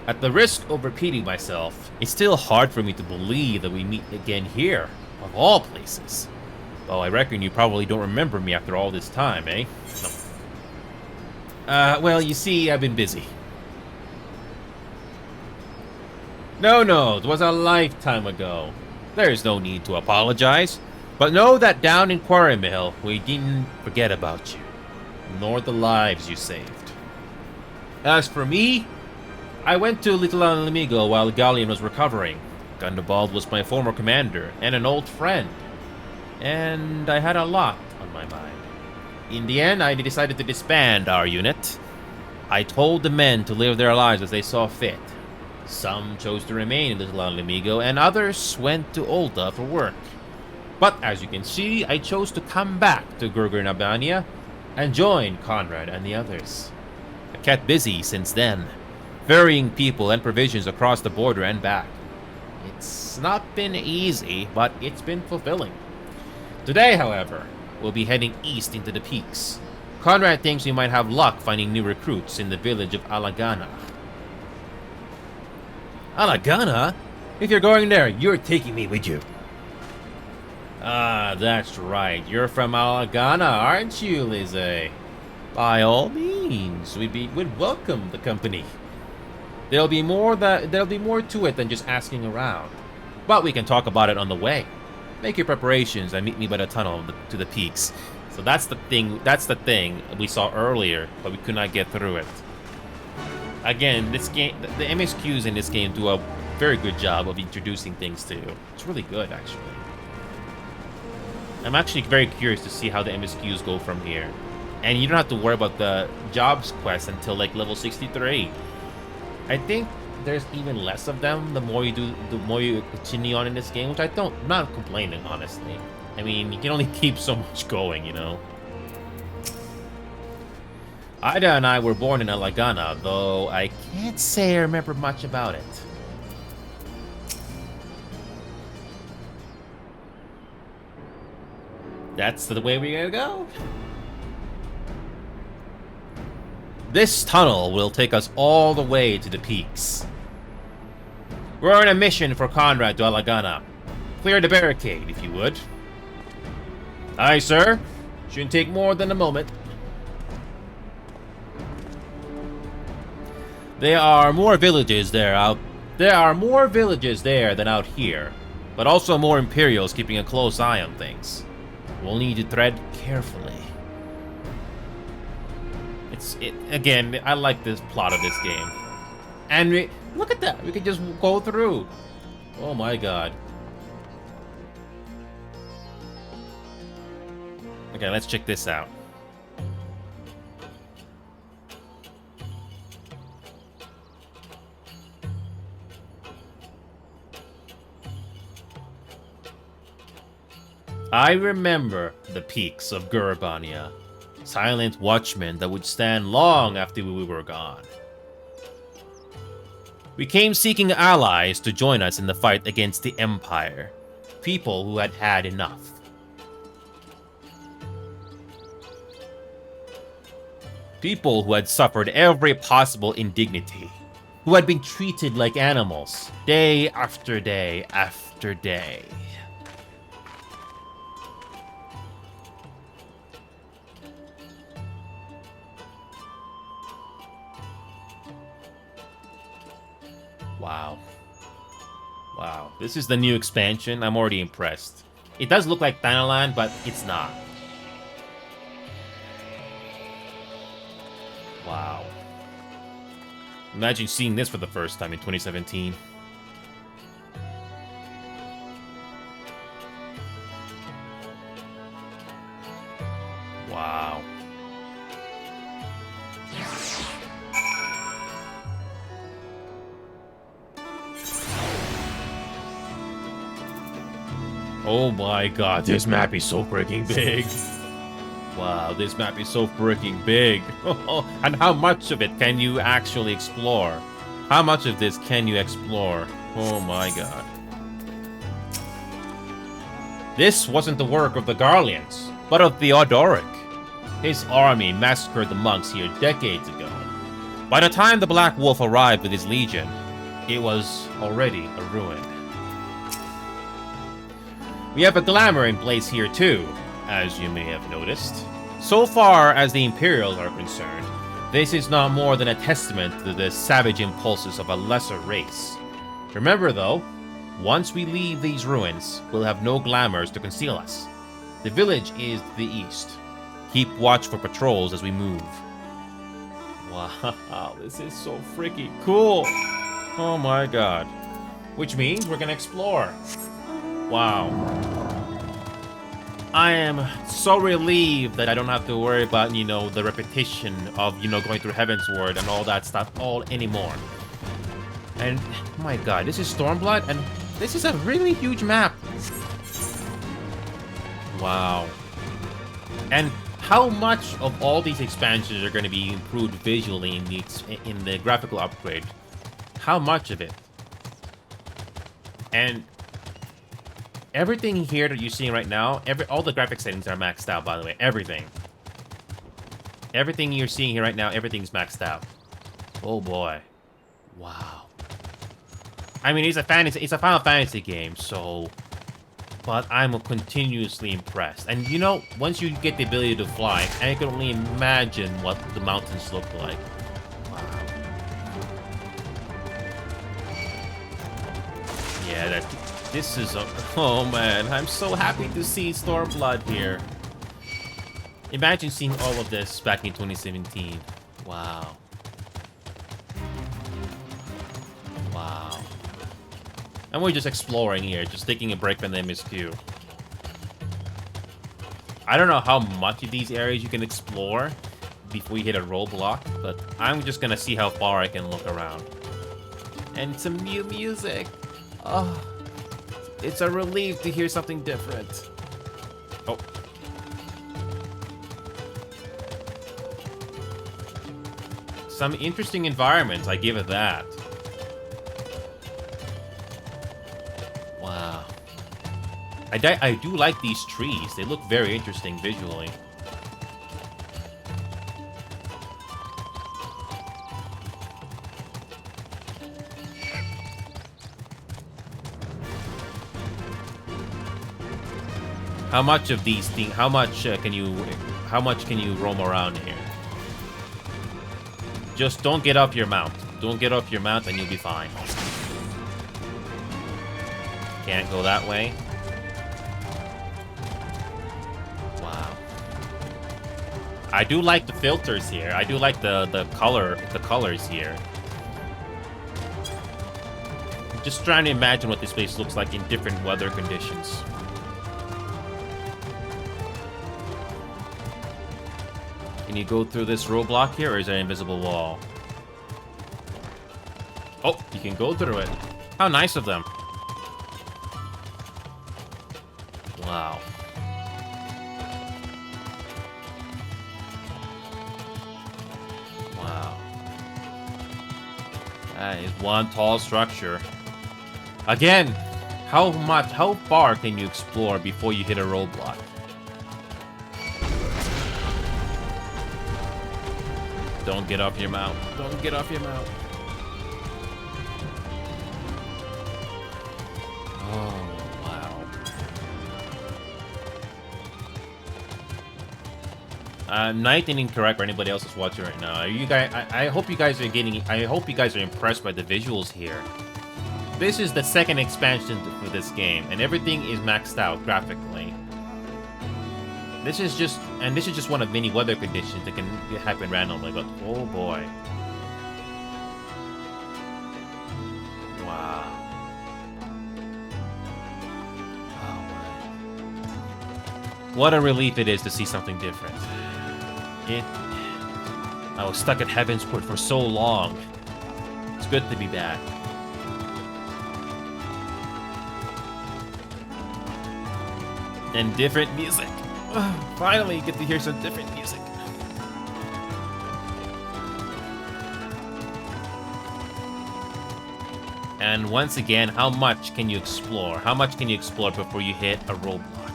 At the risk of repeating myself, it's still hard for me to believe that we meet again here, of all places. Well, I reckon you probably don't remember me after all this time, eh? No. Well, you see, I've been busy. No, it was a lifetime ago. There's no need to apologize. But know that down in Quarry Mill, we didn't forget about you. Nor the lives you saved. As for me, I went to Little Enemigo while Galleon was recovering. Gundabald was my former commander and an old friend. And I had a lot on my mind. In the end, I decided to disband our unit. I told the men to live their lives as they saw fit. Some chose to remain in Little Enemigo, and others went to Olda for work. But as you can see, I chose to come back to Gurgurnabania and join Conrad and the others. I kept busy since then, ferrying people and provisions across the border and back. It's not been easy, but it's been fulfilling. Today, however, we'll be heading east into the peaks. Conrad thinks we might have luck finding new recruits in the village of Alagana. Alagana? If you're going there, you're taking me with you. Ah, that's right. You're from Alagana, aren't you, Lizzie? By all means, we'd welcome the company. There'll be more to it than just asking around. But we can talk about it on the way. Make your preparations and meet me by the tunnel to the peaks. So that's the thing we saw earlier, but we could not get through it. Again, this game, the MSQs in this game do a very good job of introducing things to you. It's really good, actually. I'm actually very curious to see how the MSQs go from here. And you don't have to worry about the jobs quest until like level 63. I think there's even less of them the more you continue on in this game, which I'm not complaining, honestly. I mean, you can only keep so much going, you know? Ida and I were born in Alagana, though I can't say I remember much about it. That's the way we're gonna go. This tunnel will take us all the way to the peaks. We're on a mission for Conrad to Alagana. Clear the barricade, if you would. Aye, sir. Shouldn't take more than a moment. There are more villages there than out here, but also more Imperials keeping a close eye on things. We'll need to tread carefully. Again, I like this plot of this game. And look at that, we can just go through. Oh my god. Okay, let's check this out. I remember the peaks of Gurabania, silent watchmen that would stand long after we were gone. We came seeking allies to join us in the fight against the Empire, people who had had enough. People who had suffered every possible indignity, who had been treated like animals, day after day after day. Wow, this is the new expansion. I'm already impressed. It does look like Thailand, but it's not. Wow. Imagine seeing this for the first time in 2017. Wow. Oh my god, this map is so freaking big. Wow, this map is so freaking big. And how much of it can you actually explore? How much of this can you explore? Oh my god. This wasn't the work of the Garleans, but of Theodoric. His army massacred the monks here decades ago. By the time the Black Wolf arrived with his legion, it was already a ruin. We have a glamour in place here too, as you may have noticed. So far as the Imperials are concerned, this is not more than a testament to the savage impulses of a lesser race. Remember though, once we leave these ruins, we'll have no glamours to conceal us. The village is to the east. Keep watch for patrols as we move. Wow, this is so freaking cool. Oh my god. Which means we're gonna explore. Wow. I am so relieved that I don't have to worry about, you know, the repetition of, you know, going through Heavensward and all that stuff all anymore. And, oh my god, this is Stormblood, and this is a really huge map. Wow. And how much of all these expansions are going to be improved visually in the graphical upgrade? How much of it? And everything here that you're seeing right now, all the graphic settings are maxed out, by the way. Everything. Everything you're seeing here right now, everything's maxed out. Oh boy. Wow. I mean, it's a Final Fantasy game, so... But I'm continuously impressed. And you know, once you get the ability to fly, I can only imagine what the mountains look like. Wow. Yeah, this is a... Oh man, I'm so happy to see Stormblood here. Imagine seeing all of this back in 2017. Wow. Wow. And we're just exploring here, just taking a break from the MSQ. I don't know how much of these areas you can explore before you hit a roadblock, but I'm just gonna see how far I can look around. And some new music. Oh, it's a relief to hear something different. Oh. Some interesting environments, I give it that. Wow. I do like these trees. They look very interesting visually. How much of these things? How much can you roam around here? Just don't get off your mount. Don't get off your mount, and you'll be fine. Can't go that way. Wow. I do like the filters here. I do like the colors here. I'm just trying to imagine what this place looks like in different weather conditions. Can you go through this roadblock here, or is there an invisible wall? Oh, you can go through it. How nice of them. Wow. Wow. That is one tall structure. Again, how far can you explore before you hit a roadblock? Don't get off your mount. Don't get off your mount. Oh, wow. Night and incorrect for anybody else that's watching right now. You guys, I hope you guys are getting. I hope you guys are impressed by the visuals here. this is the second expansion for this game, and everything is maxed out graphically. This is just one of many weather conditions that can happen randomly, but oh boy. Wow. Oh my. What a relief it is to see something different. I was stuck at Heaven's Court for so long. It's good to be back. And different music. Finally, you get to hear some different music. And once again, how much can you explore? How much can you explore before you hit a roadblock?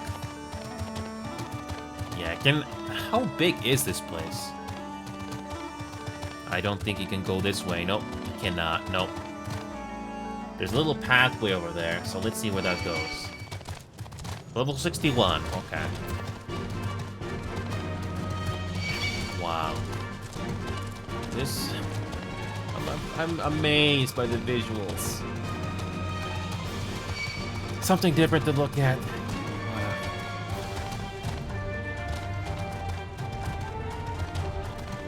Yeah, how big is this place? I don't think you can go this way. Nope, you cannot. Nope. There's a little pathway over there, so let's see where that goes. Level 61, okay. Wow. I'm amazed by the visuals. Something different to look at.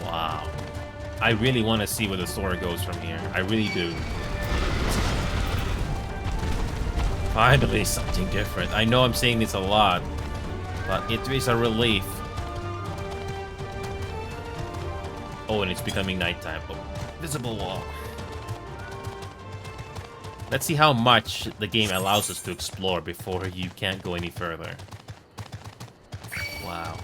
Wow. I really want to see where the story goes from here. I really do. Finally, something different. I know I'm saying this a lot, but it is a relief. Oh, and it's becoming nighttime. Oh, visible wall. Let's see how much the game allows us to explore before you can't go any further. Wow.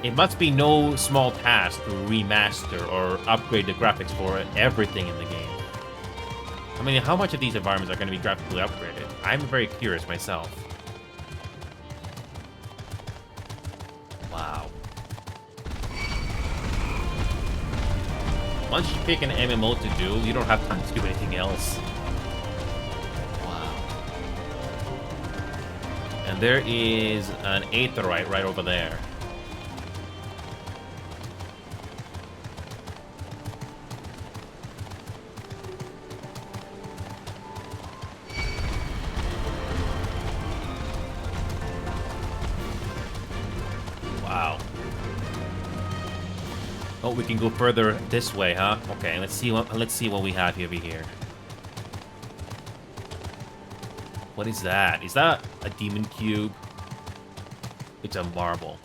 It must be no small task to remaster or upgrade the graphics for everything in the game. I mean, how much of these environments are going to be graphically upgraded? I'm very curious myself. Wow. Once you pick an MMO to do, you don't have time to do anything else. Wow. And there is an aetheryte right over there. Wow. Oh, we can go further this way, huh? Okay, let's see what we have over here. What is that? Is that a demon cube? It's a marble.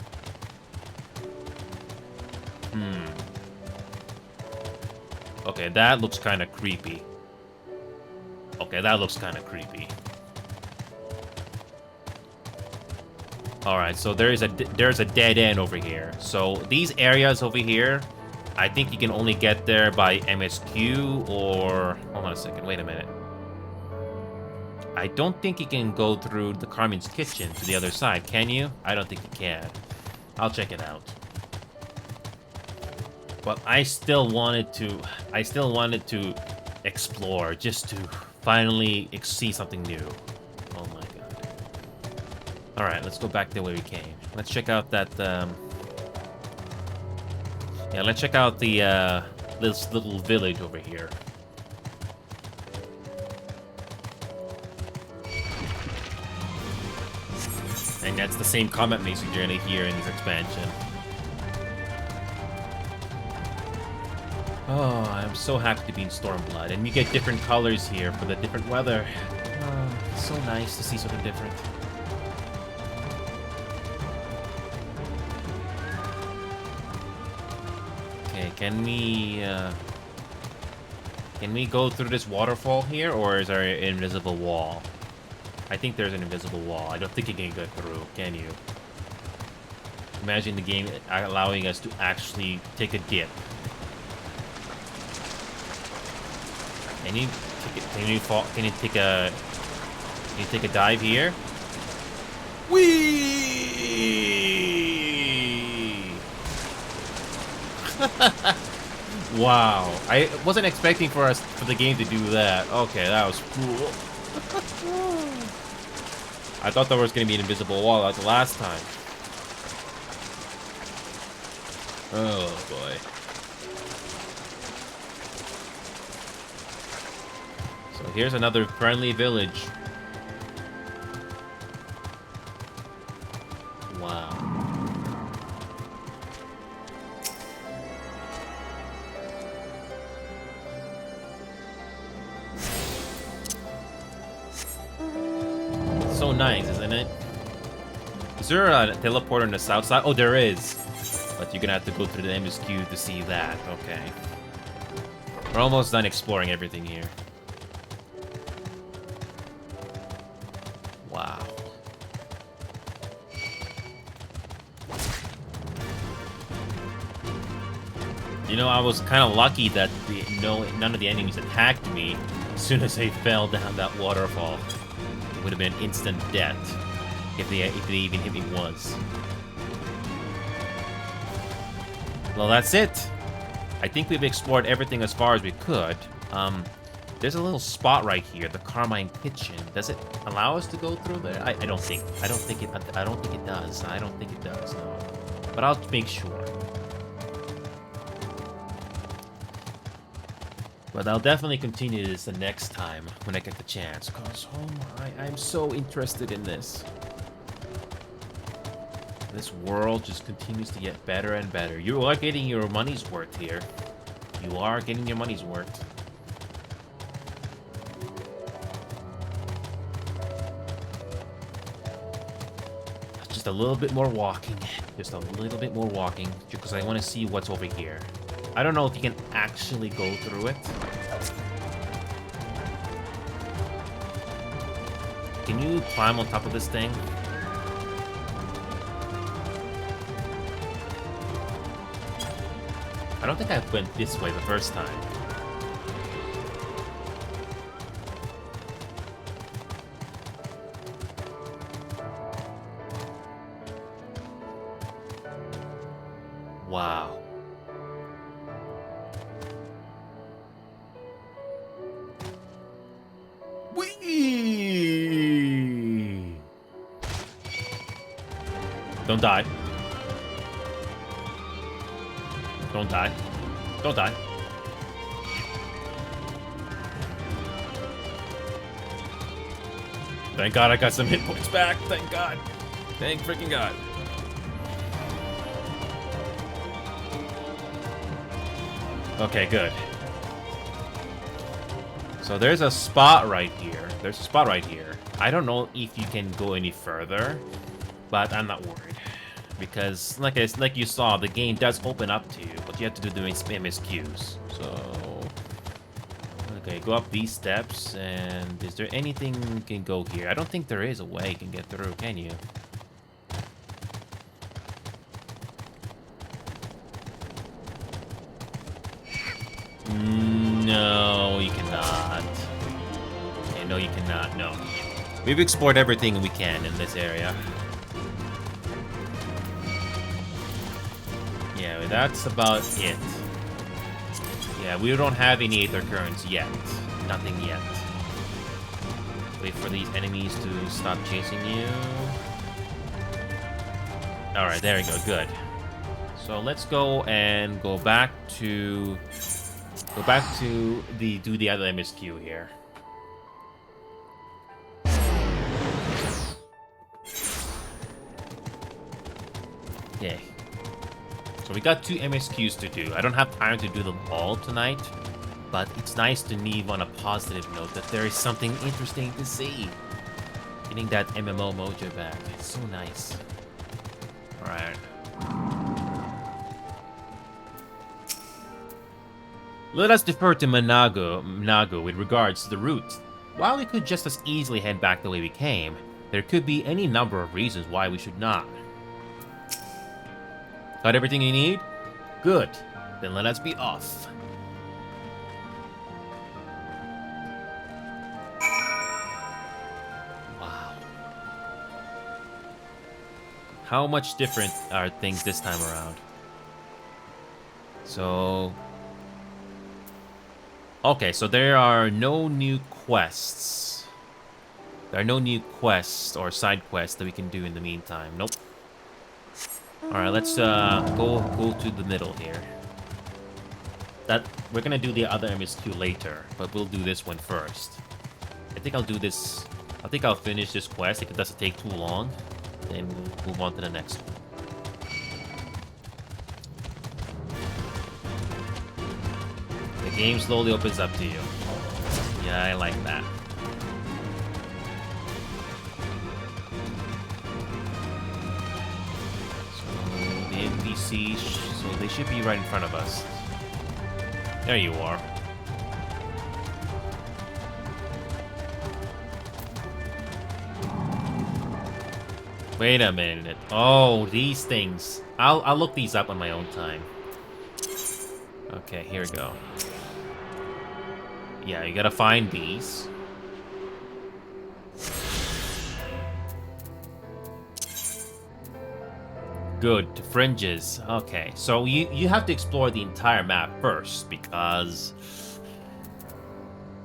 Okay, that looks kind of creepy. Okay, that looks kind of creepy. Alright, so there's a dead end over here. So these areas over here, I think you can only get there by MSQ or... Hold on a second, wait a minute. I don't think you can go through the Carmen's Kitchen to the other side, can you? I don't think you can. I'll check it out. But I still wanted to explore just to finally see something new. Oh my god. Alright, let's go back the way we came. Let's check out that, yeah, let's check out the, this little village over here. And that's the same combat maze you're gonna hear in this expansion. Oh, I'm so happy to be in Stormblood. And you get different colors here for the different weather. Oh, it's so nice to see something different. Can we go through this waterfall here, or is there an invisible wall? I think there's an invisible wall. I don't think you can get through, can you? Imagine the game allowing us to actually take a dip. Can you take a dive here? Whee! Wow, I wasn't expecting for the game to do that. Okay, that was cool. I thought there was going to be an invisible wall like the last time. Oh boy. here's another friendly village. Wow. So nice, isn't it? Is there a teleporter on the south side? Oh, there is. But you're gonna have to go through the MSQ to see that. Okay. We're almost done exploring everything here. Wow. You know, I was kind of lucky that none of the enemies attacked me as soon as I fell down that waterfall. It would have been instant death if they even hit me once. Well, that's it. I think we've explored everything as far as we could. There's a little spot right here, the Carmine Kitchen. Does it allow us to go through there? I don't think it does. I don't think it does. No. But I'll make sure. But I'll definitely continue this the next time when I get the chance. Because, oh my, I'm so interested in this. This world just continues to get better and better. You are getting your money's worth here. You are getting your money's worth. Just a little bit more walking. Just a little bit more walking. Because I want to see what's over here. I don't know if you can actually go through it. Can you climb on top of this thing? I don't think I went this way the first time. Wow. Whee! Don't die. Don't die. Don't die. Thank God I got some hit points back. Thank God. Thank freaking God. Okay, good. So there's a spot right here. There's a spot right here. I don't know if you can go any further, but I'm not worried. Because, like you saw, the game does open up to you, but you have to do the MSQs. So, okay, go up these steps, and is there anything you can go here? I don't think there is a way you can get through, can you? No, you cannot. Okay, no, you cannot. No. We've explored everything we can in this area. Yeah, that's about it. Yeah, we don't have any Aether Currents yet. Nothing yet. Wait for these enemies to stop chasing you. Alright, there we go. Good. So let's go and go back to do the other MSQ here. Okay. So we got 2 MSQs to do. I don't have time to do them all tonight, but it's nice to leave on a positive note that there is something interesting to see. Getting that MMO mojo back. It's so nice. Alright. Let us defer to Manago with regards to the route. While we could just as easily head back the way we came, there could be any number of reasons why we should not. Got everything you need? Good. Then let us be off. Wow. How much different are things this time around? So... okay, so there are no new quests. There are no new quests or side quests that we can do in the meantime. Nope. Alright, let's go to the middle here. We're gonna do the other MSQ later, but we'll do this one first. I think I'll do this. I think I'll finish this quest if it doesn't take too long. Then we'll move on to the next one. The game slowly opens up to you. Yeah, I like that. So the NPCs, so they should be right in front of us. There you are. Wait a minute. Oh, these things. I'll look these up on my own time. Okay, here we go. Yeah, you gotta find these. Good, fringes. Okay, so you have to explore the entire map first, because...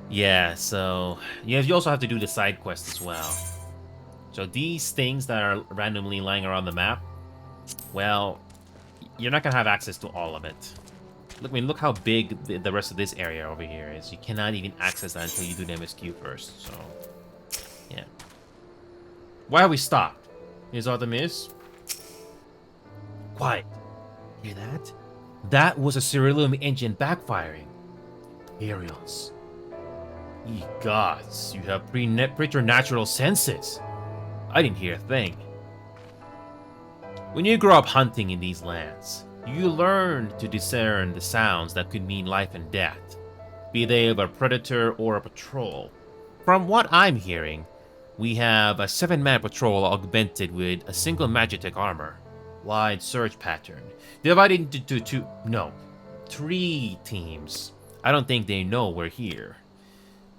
Yeah, so... Yeah, you also have to do the side quest as well. So these things that are randomly lying around the map, well, you're not gonna have access to all of it. Look, I mean, look how big the rest of this area over here is. You cannot even access that until you do the MSQ first, so... Yeah. Why are we stopped? Is Artemis? Quiet. Hear that? That was a Cerulean engine backfiring. Imperials. Ye gods, you have preternatural senses. I didn't hear a thing. When you grow up hunting in these lands, you learn to discern the sounds that could mean life and death, be they of a predator or a patrol. From what I'm hearing, we have a 7-man patrol augmented with a single Magitech armor, wide search pattern, divided into 3 teams. I don't think they know we're here.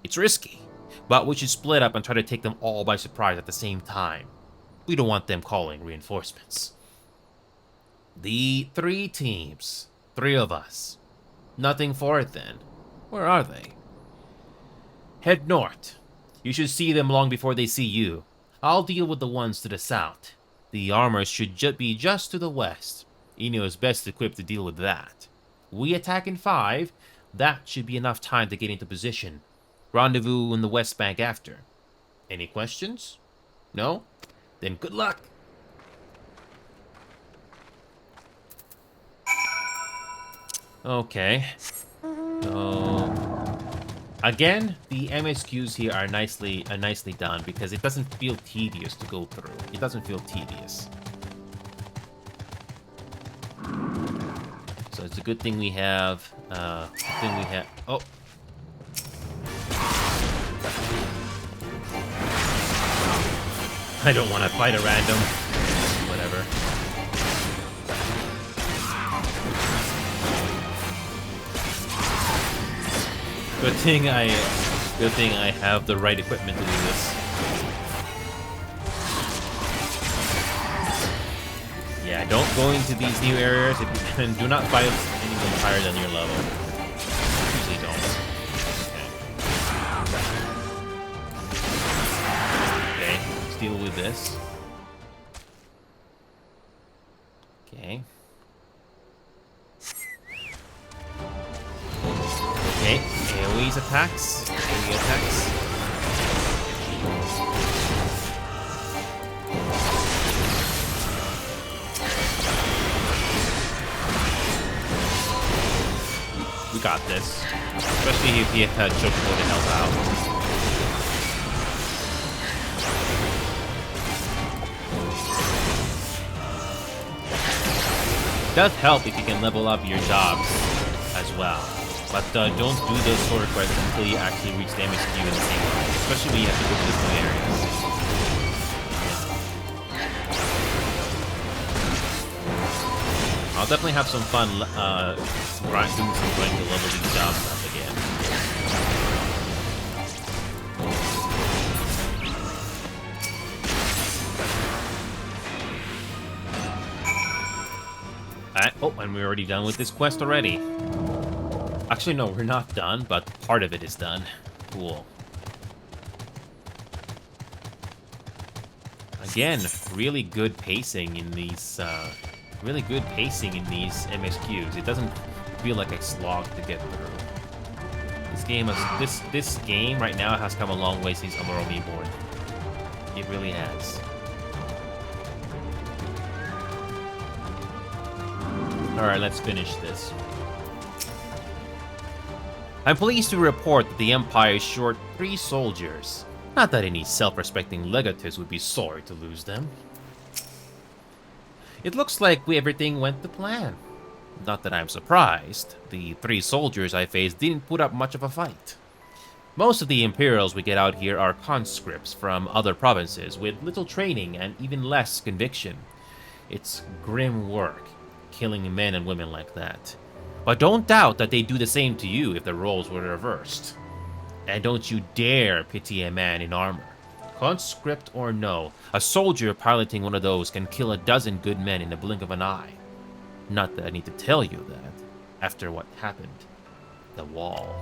It's risky, but we should split up and try to take them all by surprise at the same time. We don't want them calling reinforcements. The 3 teams. 3 of us. Nothing for it then. Where are they? Head north. You should see them long before they see you. I'll deal with the ones to the south. The armors should be just to the west. Eno is best equipped to deal with that. We attack in 5. That should be enough time to get into position. Rendezvous in the West Bank after. Any questions? No? Then good luck. Okay. So again, the MSQs here are nicely done because it doesn't feel tedious to go through. It doesn't feel tedious. So it's a good thing we have. Oh. I don't want to fight a random. Whatever. Good thing I have the right equipment to do this. Yeah, don't go into these new areas if you can. Do not fight anyone higher than your level. Usually don't. Okay, let's deal with this. Okay. Okay, AoE's attacks. AoE attacks. We got this. Especially if he had Chocobo to help out. It does help if you can level up your jobs as well. But don't do those sort of quests until you actually reach the MSQ in the same way. Especially when you have to go to these new areas. I'll definitely have some fun doing some grinding to level these jobs up again. Alright, oh, and we're already done with this quest already. Actually, no, we're not done, but part of it is done. Cool. Again, really good pacing in these, MSQs. It doesn't feel like a slog to get through. This game right now has come a long way since Amuro Reborn. It really has. Alright, let's finish this. I'm pleased to report that the Empire is short 3 soldiers. Not that any self-respecting legatives would be sorry to lose them. It looks like everything went to plan. Not that I'm surprised. The 3 soldiers I faced didn't put up much of a fight. Most of the Imperials we get out here are conscripts from other provinces with little training and even less conviction. It's grim work, killing men and women like that. But don't doubt that they'd do the same to you if the roles were reversed. And don't you dare pity a man in armor. Conscript or no, a soldier piloting one of those can kill a dozen good men in the blink of an eye. Not that I need to tell you that, after what happened. The wall.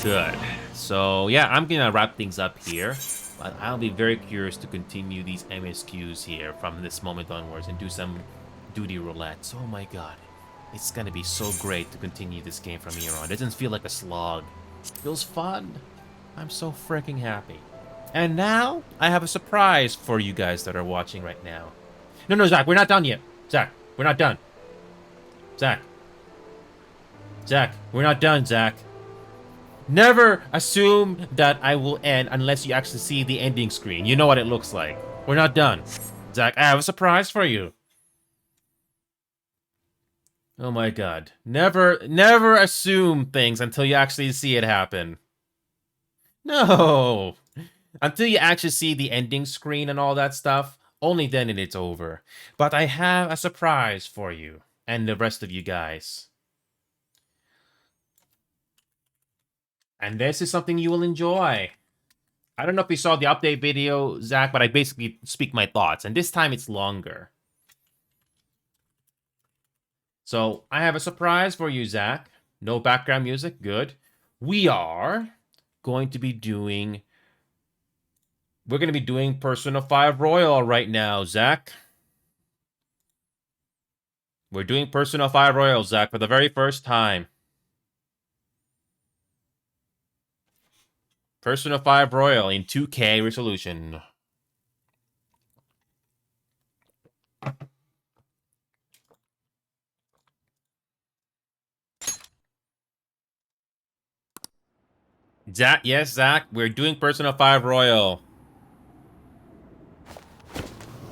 Good. So, yeah, I'm gonna wrap things up here. But I'll be very curious to continue these MSQs here from this moment onwards and do some duty roulettes. Oh my god. It's gonna be so great to continue this game from here on. It doesn't feel like a slog. It feels fun. I'm so freaking happy. And now, I have a surprise for you guys that are watching right now. No, Zach, we're not done yet. Zach, we're not done. Zach, we're not done, Zach. Never assume that I will end unless you actually see the ending screen. You know what it looks like. We're not done. Zach, I have a surprise for you. Oh my god. Never assume things until you actually see it happen. No. Until you actually see the ending screen and all that stuff, only then it's over. But I have a surprise for you and the rest of you guys. And this is something you will enjoy. I don't know if you saw the update video, Zach, but I basically speak my thoughts. And this time it's longer. So, I have a surprise for you, Zach. No background music, good. We are going to be doing... We're going to be doing Persona 5 Royal right now, Zach. We're doing Persona 5 Royal, Zach, for the very first time. Persona 5 Royal in 2K resolution. Zach, yes, Zach, we're doing Persona 5 Royal.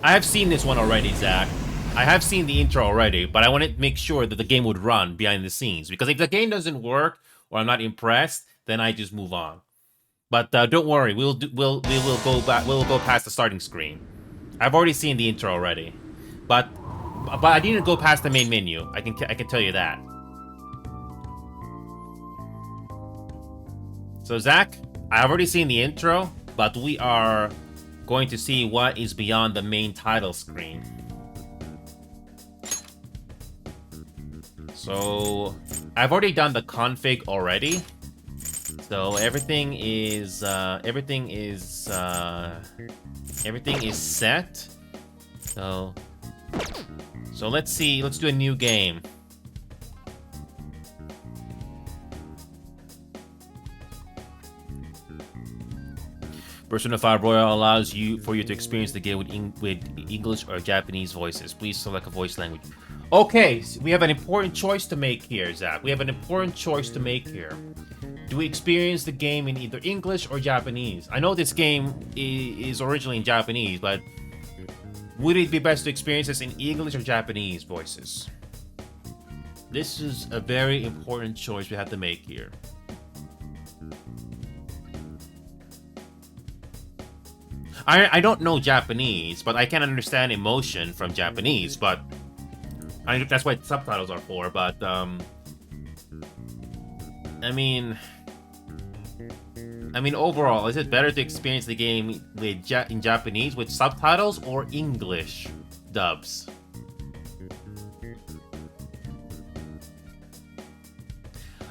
I have seen this one already, Zach. I have seen the intro already, but I wanted to make sure that the game would run behind the scenes. Because if the game doesn't work, or I'm not impressed, then I just move on. But don't worry, we'll go back. We'll go past the starting screen. I've already seen the intro already, but I didn't go past the main menu. I can tell you that. So Zach, I've already seen the intro, but we are going to see what is beyond the main title screen. So I've already done the config already. So everything is set. So let's see. Let's do a new game. Persona 5 Royal allows for you to experience the game with English or Japanese voices. Please select a voice language. Okay, so we have an important choice to make here, Zach. We have an important choice to make here. Do we experience the game in either English or Japanese? I know this game is originally in Japanese, but would it be best to experience this in English or Japanese voices? This is a very important choice we have to make here. I don't know Japanese, but I can understand emotion from Japanese, but that's what subtitles are for, but I mean overall, is it better to experience the game in Japanese with subtitles or English dubs?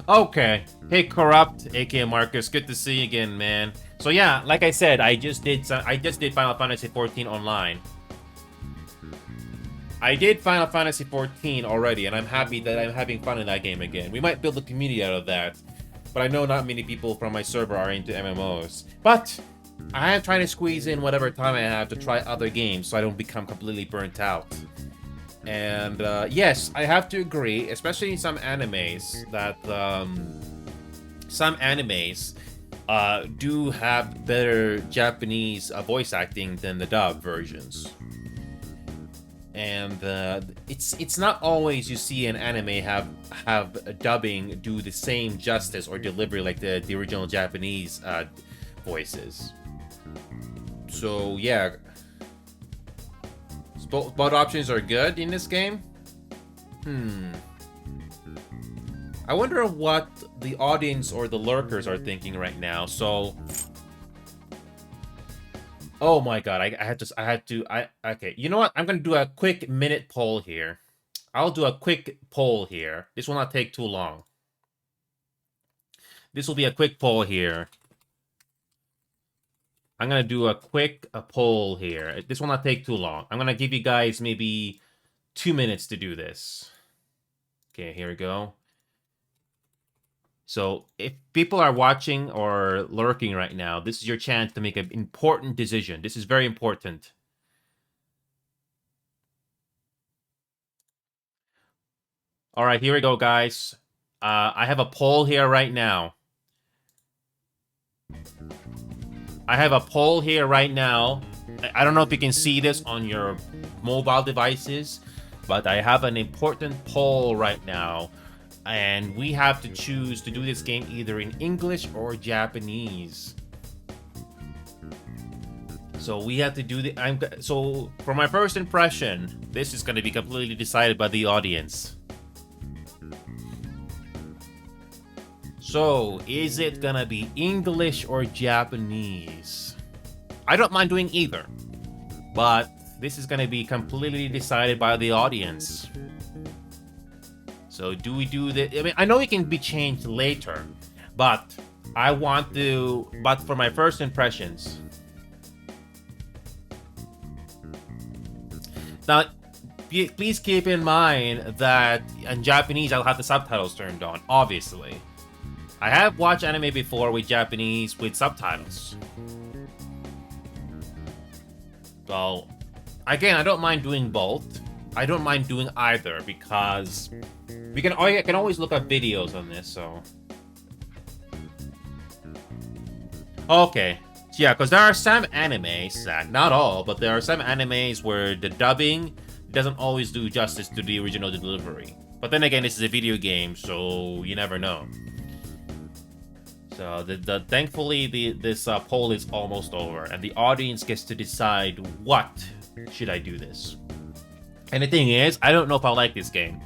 Okay. Hey, Corrupt, aka Marcus, good to see you again, man. So yeah, like I said, I just did Final Fantasy XIV online. I did Final Fantasy 14 already, and I'm happy that I'm having fun in that game again. We might build a community out of that, but I know not many people from my server are into MMOs. But I am trying to squeeze in whatever time I have to try other games so I don't become completely burnt out. And yes, I have to agree, especially in some animes, that some animes do have better Japanese voice acting than the dub versions. And it's not always you see an anime have a dubbing do the same justice or delivery like the original Japanese voices. So yeah, both options are good in this game. I wonder what the audience or the lurkers are thinking right now. So, oh my god, okay, you know what? I'm gonna do a quick minute poll here. I'll do a quick poll here. This will not take too long. This will be a quick poll here. I'm gonna do a quick poll here. This will not take too long. I'm gonna give you guys maybe 2 minutes to do this. Okay, here we go. So if people are watching or lurking right now, this is your chance to make an important decision. This is very important. All right, here we go, guys. I have a poll here right now. I have a poll here right now. I don't know if you can see this on your mobile devices, but I have an important poll right now. And we have to choose to do this game either in English or Japanese. So we have to do the... So for my first impression, this is going to be completely decided by the audience. So, is it going to be English or Japanese? I don't mind doing either. But this is going to be completely decided by the audience. So do we do the... I mean, I know it can be changed later, but I want to... But for my first impressions... Now, please keep in mind that in Japanese, I'll have the subtitles turned on, obviously. I have watched anime before with Japanese with subtitles. So, again, I don't mind doing both. I don't mind doing either because I can always look up videos on this, so. Okay. Yeah, because there are some animes, not all, but there are some animes where the dubbing doesn't always do justice to the original delivery. But then again, this is a video game, so you never know. So thankfully this poll is almost over, and the audience gets to decide what should I do this. And the thing is, I don't know if I like this game.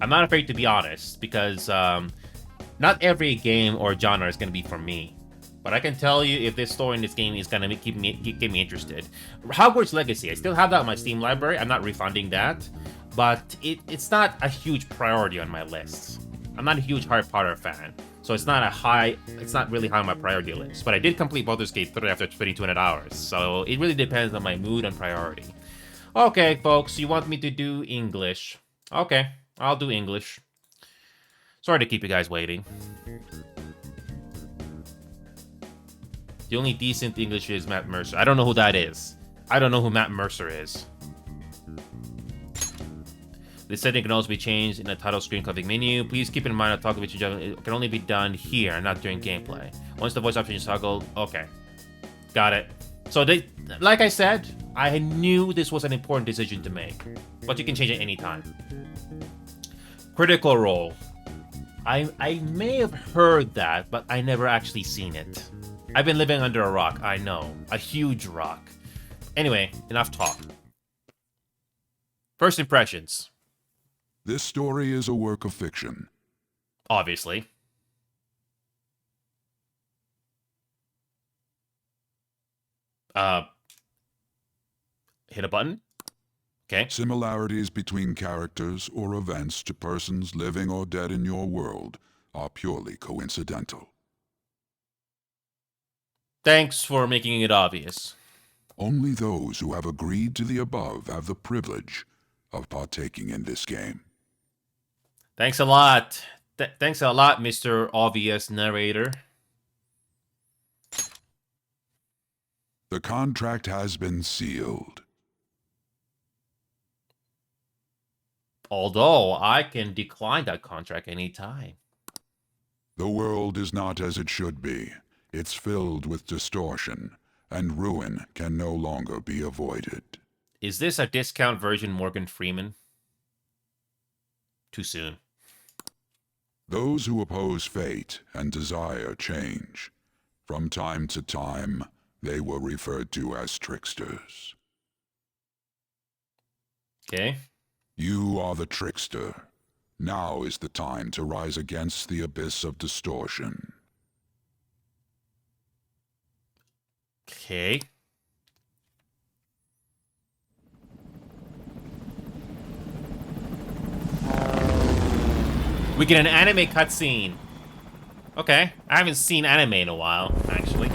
I'm not afraid to be honest, because not every game or genre is going to be for me. But I can tell you if this story in this game is going to get me interested. Hogwarts Legacy, I still have that on my Steam library. I'm not refunding that. But it's not a huge priority on my list. I'm not a huge Harry Potter fan. So it's not really high on my priority list. But I did complete Baldur's Gate 3 after 2200 hours. So it really depends on my mood and priority. Okay, folks, you want me to do English. Okay, I'll do English. Sorry to keep you guys waiting. The only decent English is Matt Mercer. I don't know who that is. I don't know who Matt Mercer is. This setting can also be changed in the title screen config menu. Please keep in mind that toggle between it can only be done here, not during gameplay. Once the voice option is toggled, okay. Got it. So like I said, I knew this was an important decision to make. But you can change it anytime. Critical Role. I may have heard that, but I never actually seen it. I've been living under a rock, I know. A huge rock. Anyway, enough talk. First impressions. This story is a work of fiction. Obviously. Hit a button. Okay. Similarities between characters or events to persons living or dead in your world are purely coincidental. Thanks for making it obvious. Only those who have agreed to the above have the privilege of partaking in this game. Thanks a lot. Thanks a lot, Mr. Obvious Narrator. The contract has been sealed. Although, I can decline that contract anytime. The world is not as it should be. It's filled with distortion, and ruin can no longer be avoided. Is this a discount version Morgan Freeman? Too soon. Those who oppose fate and desire change. From time to time, they were referred to as tricksters. Okay. You are the trickster. Now is the time to rise against the abyss of distortion. Okay. We get an anime cutscene. Okay. I haven't seen anime in a while, actually.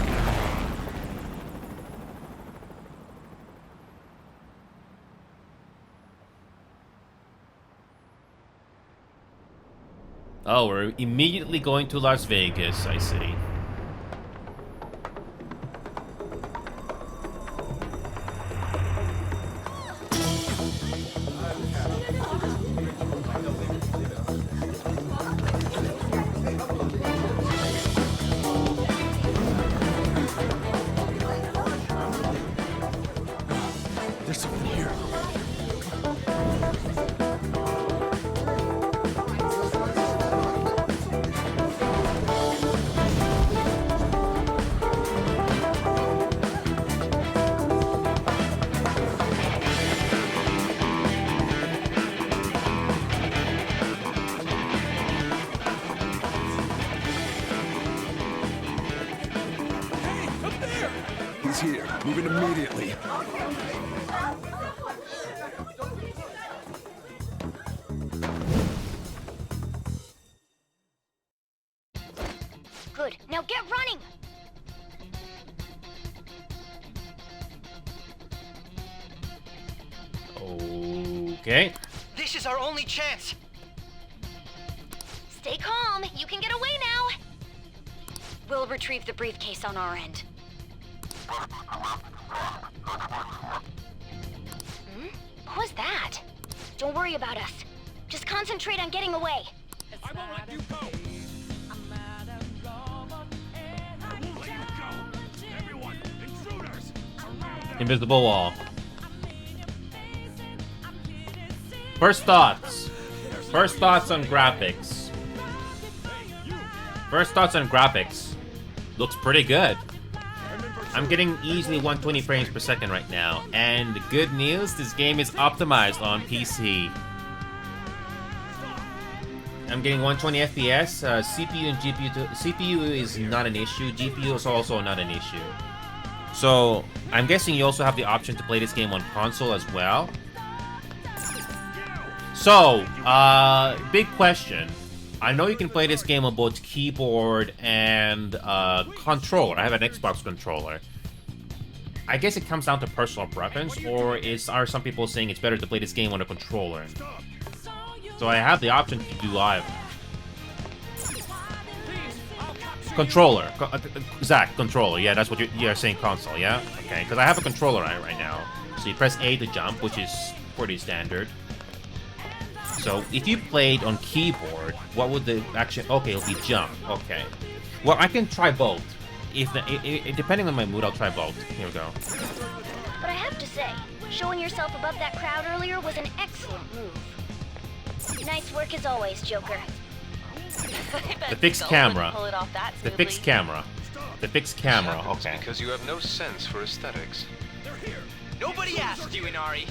Oh, we're immediately going to Las Vegas, I see. There's something here. He's here. Moving immediately. Good. Now get running! Okay. This is our only chance. Stay calm. You can get away now. We'll retrieve the briefcase on our end. What was that? Don't worry about us. Just concentrate on getting away. I won't let you go. I won't let you go. Everyone, intruders! Invisible wall. First thoughts. First thoughts on graphics. First thoughts on graphics. Looks pretty good. I'm getting easily 120 frames per second right now. And the good news, this game is optimized on PC. I'm getting 120 FPS. CPU and GPU. CPU is not an issue. GPU is also not an issue. So I'm guessing you also have the option to play this game on console as well. So, big question. I know you can play this game on both keyboard and controller. I have an Xbox controller. I guess it comes down to personal preference, or are some people saying it's better to play this game on a controller? So I have the option to do either. Controller. Zach, controller. Yeah, that's what you're saying, console, yeah? Okay, because I have a controller right now. So you press A to jump, which is pretty standard. So if you played on keyboard, what would the action... Okay, it'll be jump. Okay. Well, I can try both. Depending on my mood, I'll try both. Here we go. But I have to say, showing yourself above that crowd earlier was an excellent move. Nice work as always, Joker. The fixed camera. Pull it off that The smoothly. fixed camera. The fixed camera. Happens Okay. Because you have no sense for aesthetics. Nobody asked you, Inari.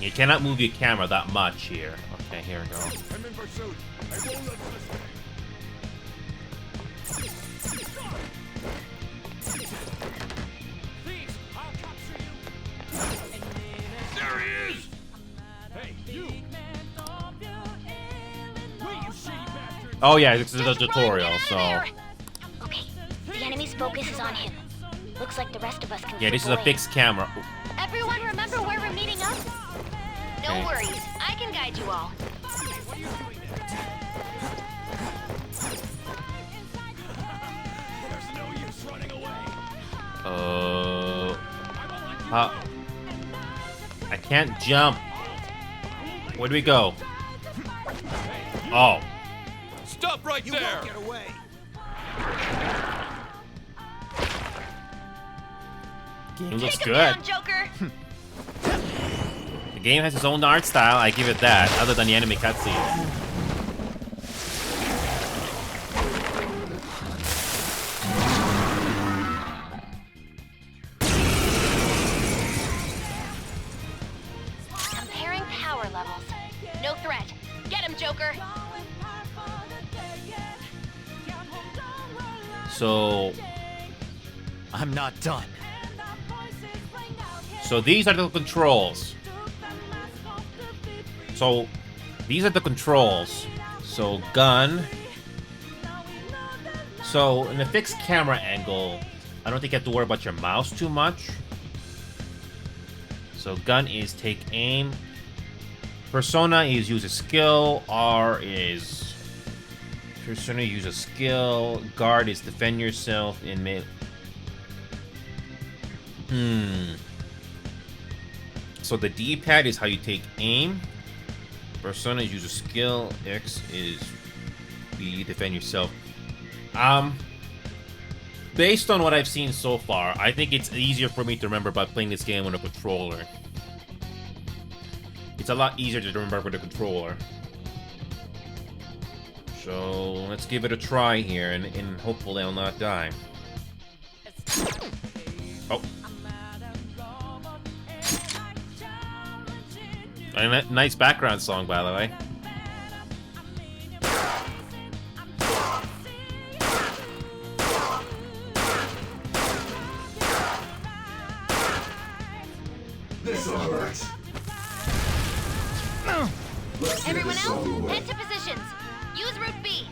You cannot move your camera that much here. Okay, here we go. I'm in pursuit. I won't let this. Thieves, I'll capture you. There he is! Hey, you! Wait, you shitty bastard! Oh yeah, this is a Just run, tutorial, get so... out of there! Okay, the enemy's focus is on him. Looks like the rest of us can Yeah, this is a slip away. fixed camera. Everyone remember where we're meeting up? No Okay. worries. I can guide you all. There's no use running away. I can't jump. Where do we go? Oh. Stop right there. Get away. Game looks Take him good. down, Joker. The game has its own art style, I give it that, other than the enemy cutscenes. Comparing power levels. No threat. Get him, Joker. So I'm not done. these are the controls. So these are the controls. So gun. So in a fixed camera angle, I don't think you have to worry about your mouse too much. So gun is take aim. Persona is use a skill. R is persona use a skill. Guard is defend yourself in mid. So the D-pad is how you take aim. Persona is use a skill. X is B, defend yourself. Based on what I've seen so far, I think it's easier for me to remember by playing this game on a controller. It's a lot easier to remember with a controller. So let's give it a try here, and hopefully I'll not die. Oh. A nice background song, by the way. This'll hurt. Let's get Everyone this else, over with. head to positions. Use route B.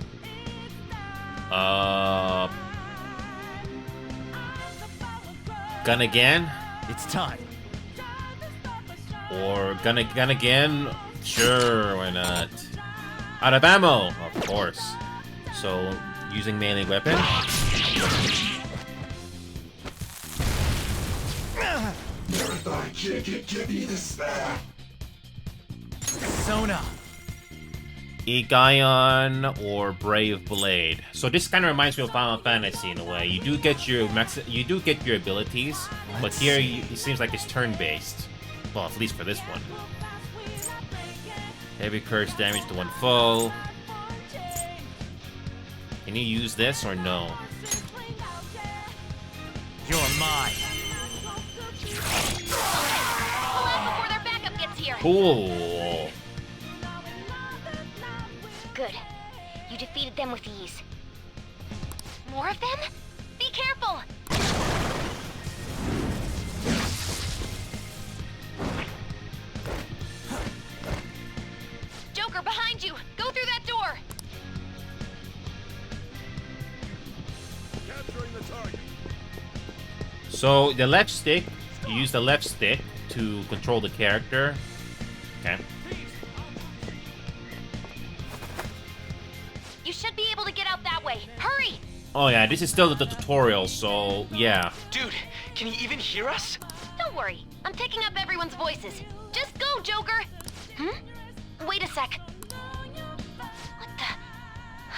Gun again? It's time. Or gun again? Sure, why not? Out of ammo, of course. So, using melee weapon. Never thought a kid could give me this bad. Sona. Aegon or Brave Blade. So this kind of reminds me of Final Fantasy in a way. You do get your abilities, but here it seems like it's turn-based. Well, at least for this one. Heavy curse damage to one foe. Can you use this or no? You're mine. Pull out before their backup gets here. Cool. Good. You defeated them with ease. More of them? Be careful! Joker, behind you! Go through that door! Capturing the target. So the left stick, you use the left stick to control the character. Okay. You should be able to get out that way. Hurry! Oh yeah, this is still the tutorial, so yeah. Dude, can you even hear us? Don't worry. I'm picking up everyone's voices. Just go, Joker! Wait a sec. What the?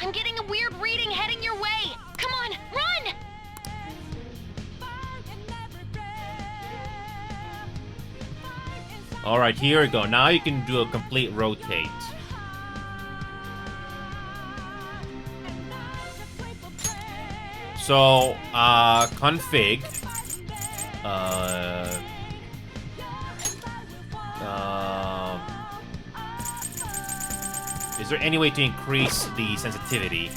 I'm getting a weird reading heading your way! Come on, run! Alright, here we go. Now you can do a complete rotate. So, config. Is there any way to increase the sensitivity?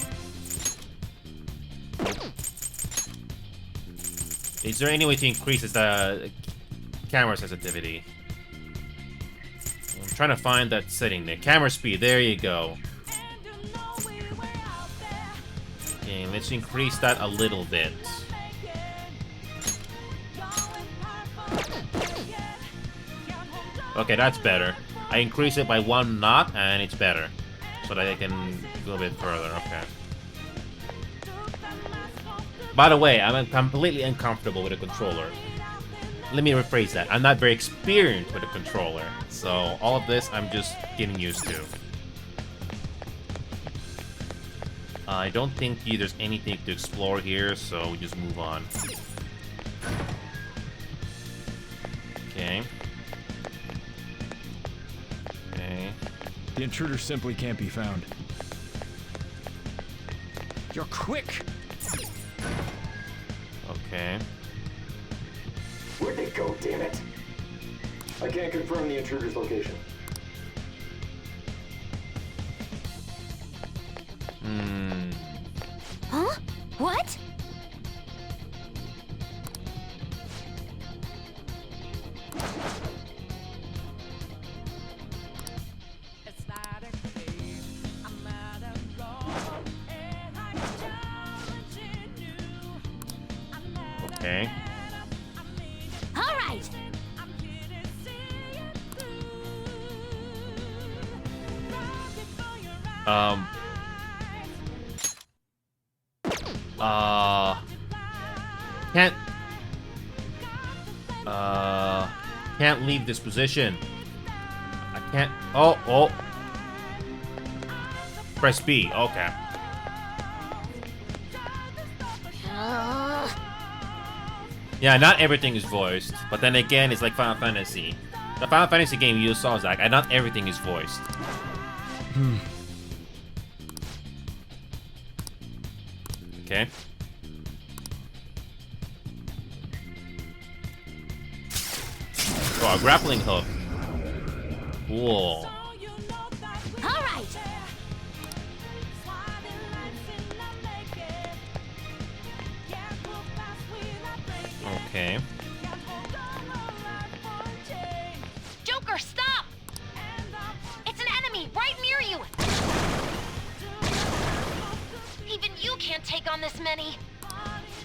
Is there any way to increase the camera sensitivity? I'm trying to find that setting there. Camera speed, there you go. Okay, let's increase that a little bit. Okay, that's better. I increase it by 1 knot, and it's better. So that I can go a bit further, okay. By the way, I'm completely uncomfortable with a controller. Let me rephrase that. I'm not very experienced with a controller. So all of this, I'm just getting used to. I don't think there's anything to explore here, so we just move on. Okay. Okay. The intruder simply can't be found. You're quick! Okay. Where'd they go, damn it? I can't confirm the intruder's location. Huh? What? Okay. All right. Can't leave this position. I can't. Oh. Press B. Okay. Yeah, not everything is voiced, but then again, it's like Final Fantasy. The Final Fantasy game you saw, Zach, and not everything is voiced. Okay. Oh, a grappling hook. Cool. All right. Okay. Joker, stop! It's an enemy right near you. Even you can't take on this many.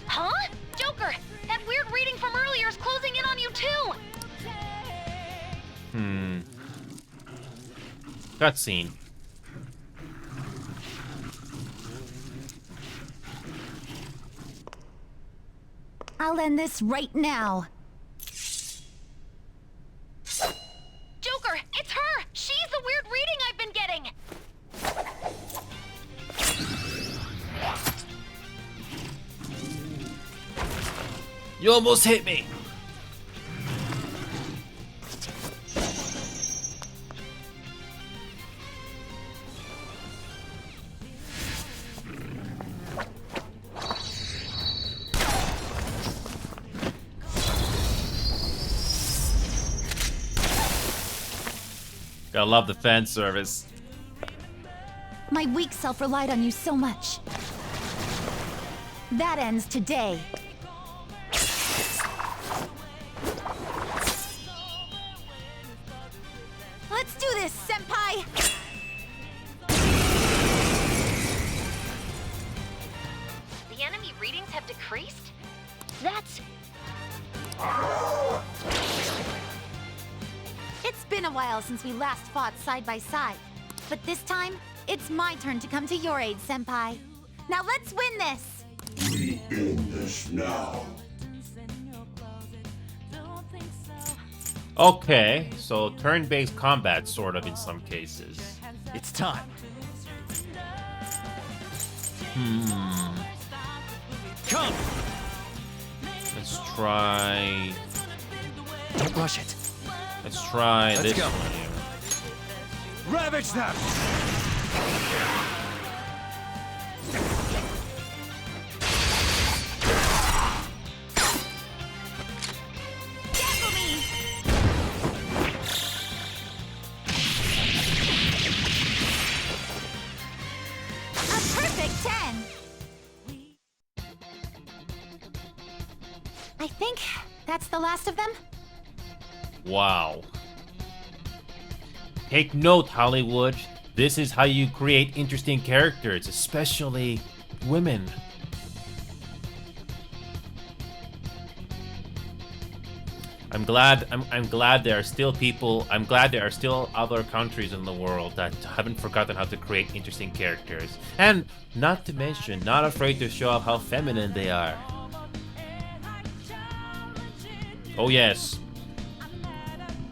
Huh? Joker, that weird reading from earlier is closing in on you too. Cutscene. I'll end this right now. Joker, it's her! She's the weird reading I've been getting! You almost hit me! Gotta love the fan service. My weak self relied on you so much. That ends today. Let's do this, Senpai! The enemy readings have decreased? That's... It's been a while since we last fought side by side. But this time, it's my turn to come to your aid, Senpai. Now let's win this! We end this now. Okay, so turn-based combat, sort of, in some cases. It's time. Come! Let's try... Don't rush it. Let's try Let's this go. one here. Ravage them! Tackle me! A perfect 10! I think that's the last of them. Wow. Take note, Hollywood. This is how you create interesting characters, especially women. I'm glad there are still people. I'm glad there are still other countries in the world that haven't forgotten how to create interesting characters, and not to mention, not afraid to show off how feminine they are. Oh yes.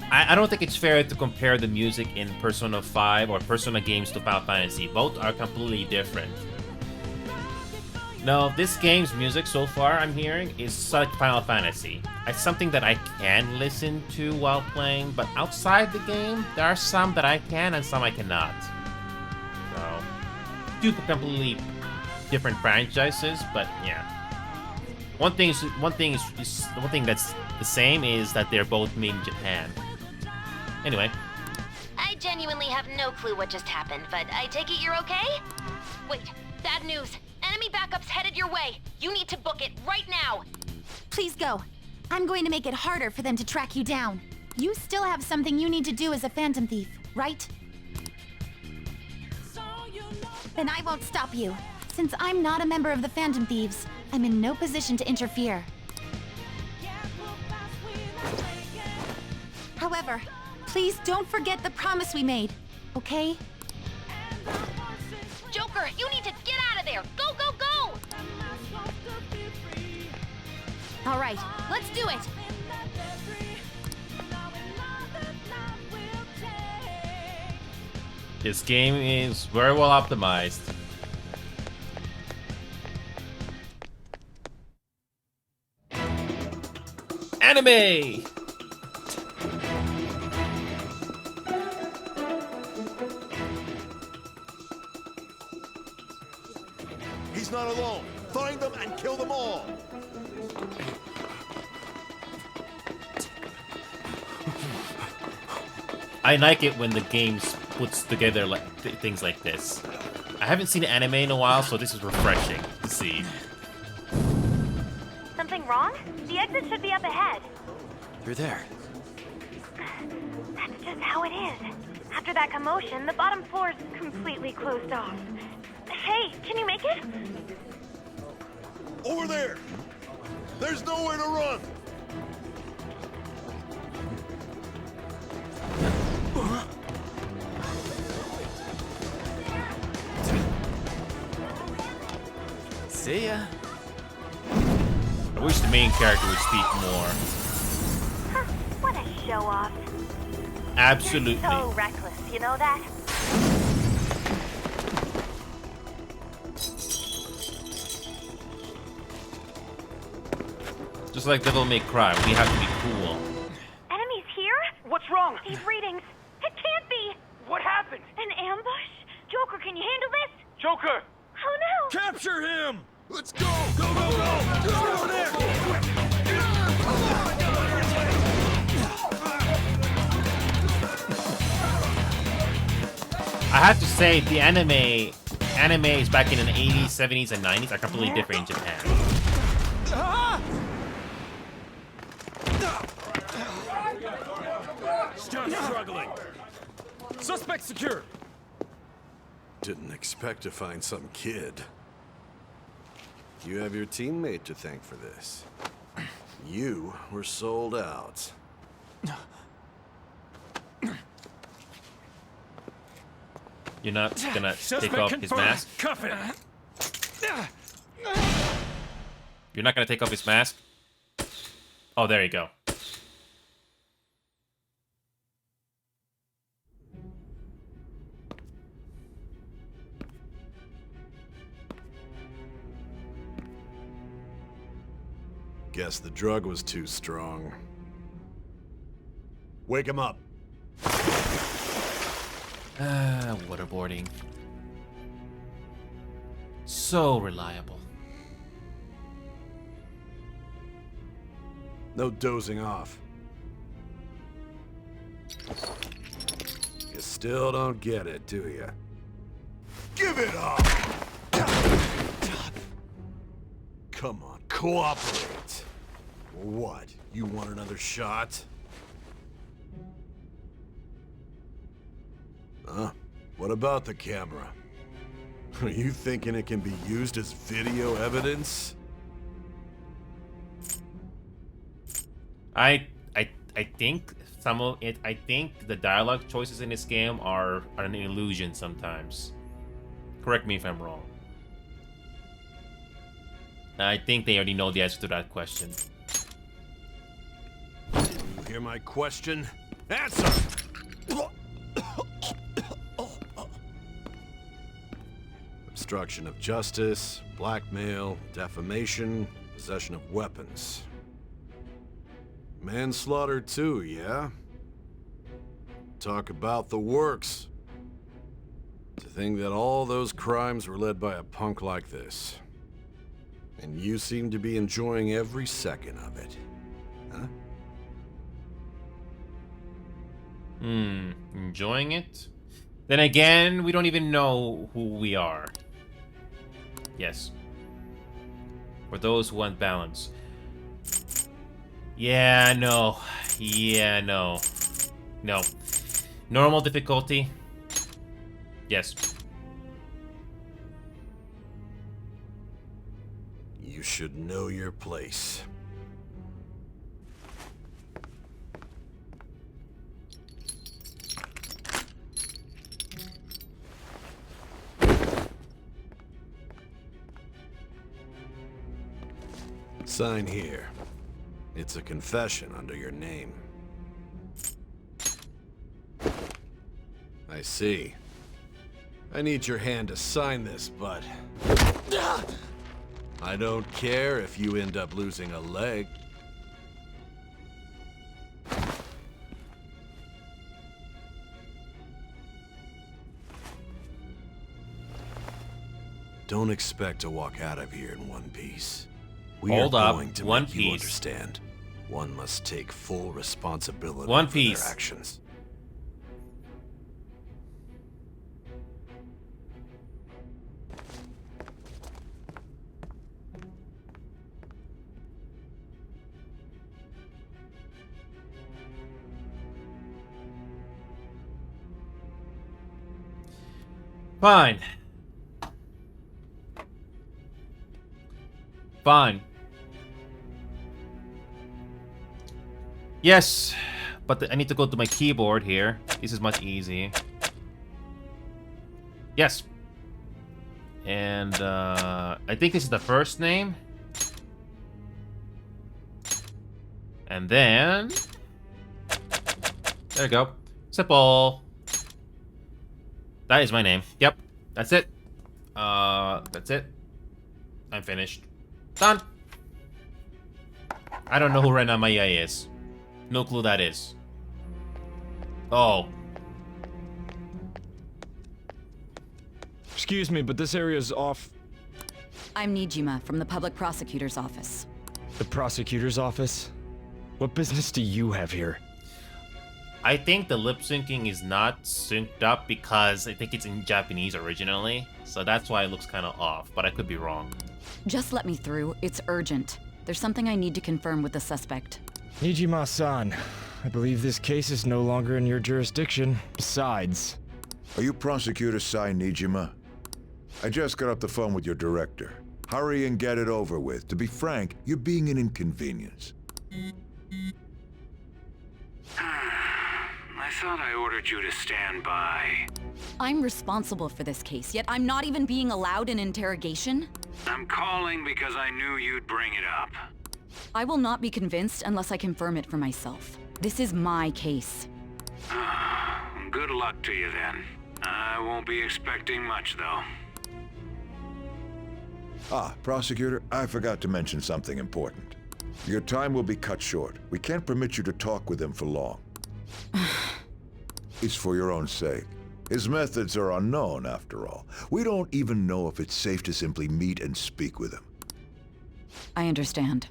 I don't think it's fair to compare the music in Persona 5 or Persona games to Final Fantasy. Both are completely different. No, this game's music so far I'm hearing is like Final Fantasy. It's something that I can listen to while playing, but outside the game, there are some that I can and some I cannot. So, two completely different franchises, but yeah. One thing that's the same is that they're both made in Japan. Anyway. I genuinely have no clue what just happened, but I take it you're okay? Wait, bad news. Enemy backup's headed your way. You need to book it right now. Please go. I'm going to make it harder for them to track you down. You still have something you need to do as a Phantom Thief, right? Then I won't stop you. Since I'm not a member of the Phantom Thieves, I'm in no position to interfere. However, please don't forget the promise we made, okay? Joker, you need to get out of there! Go, go, go! All right, let's do it! This game is very well optimized. Anime! He's not alone. Find them and kill them all. I like it when the game puts together like things like this. I haven't seen anime in a while, so this is refreshing to see. Something wrong? The exit should be up ahead. You're there. That's just how it is. After that commotion, the bottom floor's completely closed off. Hey, can you make it? Over there. There's nowhere to run. See ya. I wish the main character would speak more. Huh, what a show-off. Absolutely. You're so reckless, you know that? Just like Devil May Cry, we have to be cool. Enemies here? What's wrong? These readings. It can't be. What happened? An ambush? Joker, can you handle this? Joker! Oh no! Capture him! Let's go. Go, go, go. Just over there. I have to say, the animes back in the 80s, 70s, and 90s are completely different in Japan. Stop struggling. Suspect secure. Didn't expect to find some kid. You have your teammate to thank for this. You were sold out. You're not gonna take Suspect off his confirmed. mask? Cuff it. You're not gonna take off his mask? Oh, there you go. Guess the drug was too strong. Wake him up. Waterboarding. So reliable. No dozing off. You still don't get it, do you? Give it up! Come on, cooperate. What? You want another shot? Huh? What about the camera? Are you thinking it can be used as video evidence? I think some of it. I think the dialogue choices in this game are an illusion sometimes. Correct me if I'm wrong. I think they already know the answer to that question. You hear my question? Answer! Obstruction of justice, blackmail, defamation, possession of weapons. Manslaughter too, yeah? Talk about the works. To think that all those crimes were led by a punk like this. And you seem to be enjoying every second of it. Huh? Enjoying it? Then again, we don't even know who we are. Yes. For those who want balance. Yeah, no. Yeah, no. No. Normal difficulty? Yes. You should know your place. Sign here. It's a confession under your name. I see. I need your hand to sign this, but... I don't care if you end up losing a leg. Don't expect to walk out of here in one piece. We Hold are up, going to One make you Piece. understand. One must take full responsibility One for Piece. their actions. Fine. Fine. Yes, but I need to go to my keyboard here. This is much easier. Yes. And I think this is the first name. And then there we go. Simple. That is my name. Yep. That's it. That's it. I'm finished. Done. I don't know who Ren Amaya is. No clue that is. Oh. Excuse me, but this area's off. I'm Nijima from the public prosecutor's office. The prosecutor's office? What business do you have here? I think the lip syncing is not synced up because I think it's in Japanese originally. So that's why it looks kind of off, but I could be wrong. Just let me through. It's urgent. There's something I need to confirm with the suspect. Nijima-san, I believe this case is no longer in your jurisdiction. Besides... Are you Prosecutor Sai Nijima? I just got off the phone with your director. Hurry and get it over with. To be frank, you're being an inconvenience. I thought I ordered you to stand by. I'm responsible for this case, yet I'm not even being allowed an interrogation? I'm calling because I knew you'd bring it up. I will not be convinced unless I confirm it for myself. This is my case. Good luck to you then. I won't be expecting much, though. Ah, Prosecutor, I forgot to mention something important. Your time will be cut short. We can't permit you to talk with him for long. It's for your own sake. His methods are unknown, after all. We don't even know if it's safe to simply meet and speak with him. I understand.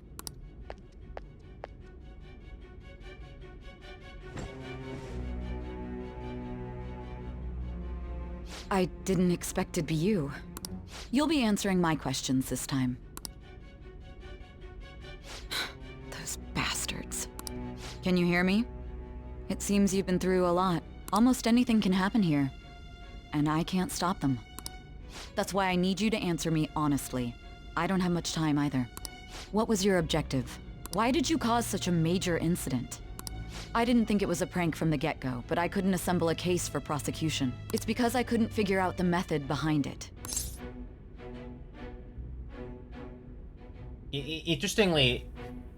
I didn't expect it'd be you. You'll be answering my questions this time. Those bastards. Can you hear me? It seems you've been through a lot. Almost anything can happen here. And I can't stop them. That's why I need you to answer me honestly. I don't have much time either. What was your objective? Why did you cause such a major incident? I didn't think it was a prank from the get-go, but I couldn't assemble a case for prosecution. It's because I couldn't figure out the method behind it. Interestingly,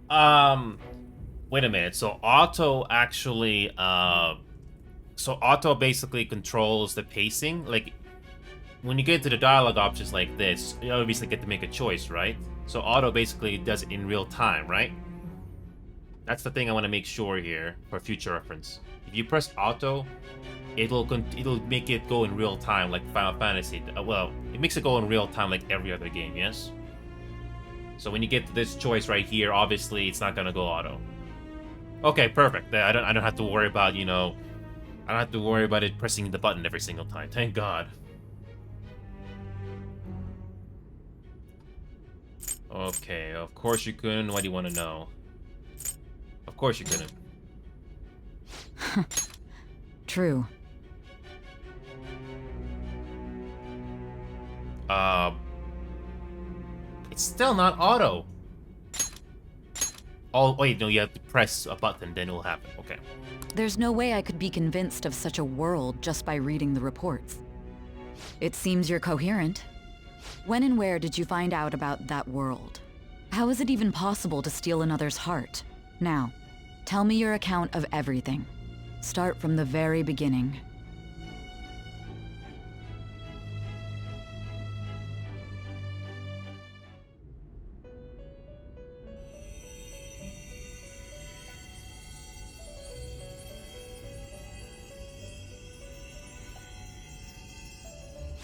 wait a minute. So Otto actually, so Otto basically controls the pacing. Like, when you get into the dialogue options like this, you obviously get to make a choice, right? So Otto basically does it in real time, right? That's the thing I want to make sure here for future reference. If you press Auto, it'll make it go in real time like Final Fantasy. Well, it makes it go in real time like every other game, yes? So when you get to this choice right here, obviously it's not gonna go auto. Okay, perfect. I don't have to worry about, you know, I don't have to worry about it pressing the button every single time. Thank God. Okay, of course you couldn't. What do you want to know? Of course you couldn't. True. It's still not auto. Oh, wait, no, you have to press a button, then it will happen. Okay. There's no way I could be convinced of such a world just by reading the reports. It seems you're coherent. When and where did you find out about that world? How is it even possible to steal another's heart? Now, tell me your account of everything. Start from the very beginning.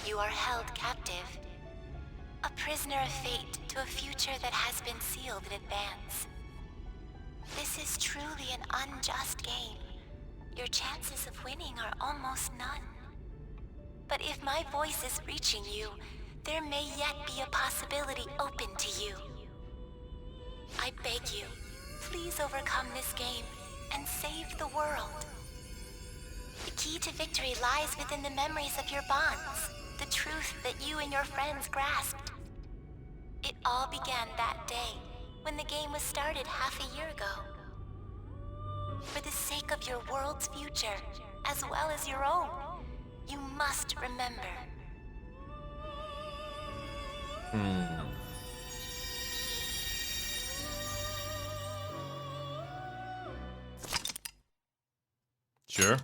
You are held captive. A prisoner of fate to a future that has been sealed in advance. This is truly an unjust game. Your chances of winning are almost none. But if my voice is reaching you, there may yet be a possibility open to you. I beg you, please overcome this game and save the world. The key to victory lies within the memories of your bonds, the truth that you and your friends grasped. It all began that day, when the game was started half a year ago. For the sake of your world's future, as well as your own, you must remember. Sure.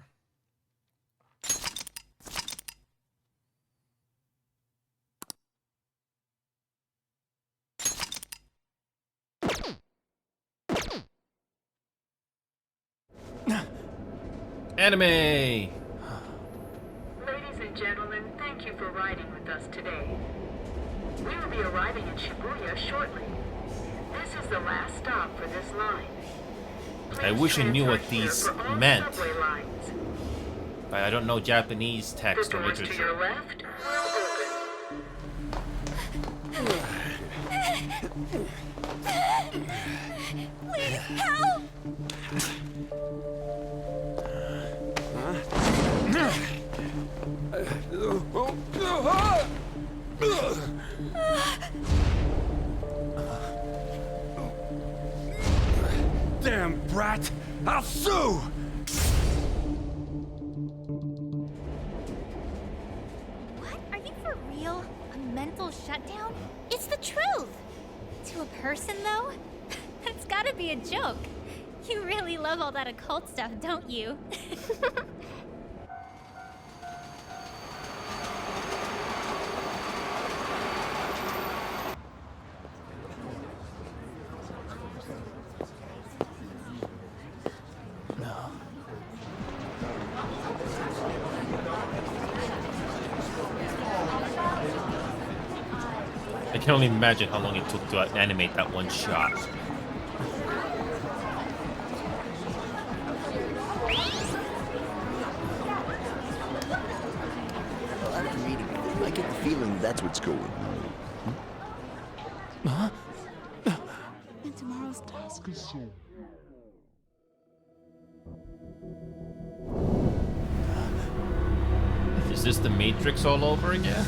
Anime! Ladies and gentlemen, thank you for riding with us today. We will be arriving in Shibuya shortly. This is the last stop for this line. I wish I knew what these meant. Subway lines. But I don't know Japanese text The or doors to literature. your left will open. Please help! Damn brat! I'll sue! What? Are you for real? A mental shutdown? It's the truth! To a person, though? That's gotta be a joke. You really love all that occult stuff, don't you? I can only imagine how long it took to animate that one shot. Well, after meeting you, I get the feeling that's what's going on. Huh? And tomorrow's task is so... Is this the Matrix all over again?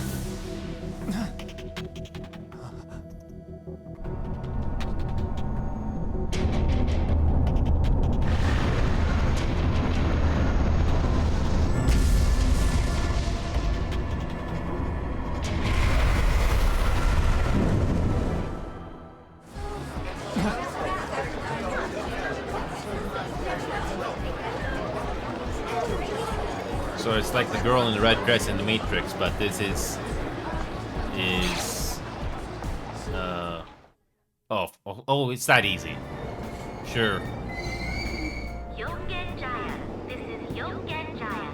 So it's like the girl in the red dress in the Matrix, but this is oh, it's that easy. Sure. Yongen Jaya. This is Yongen Jaya.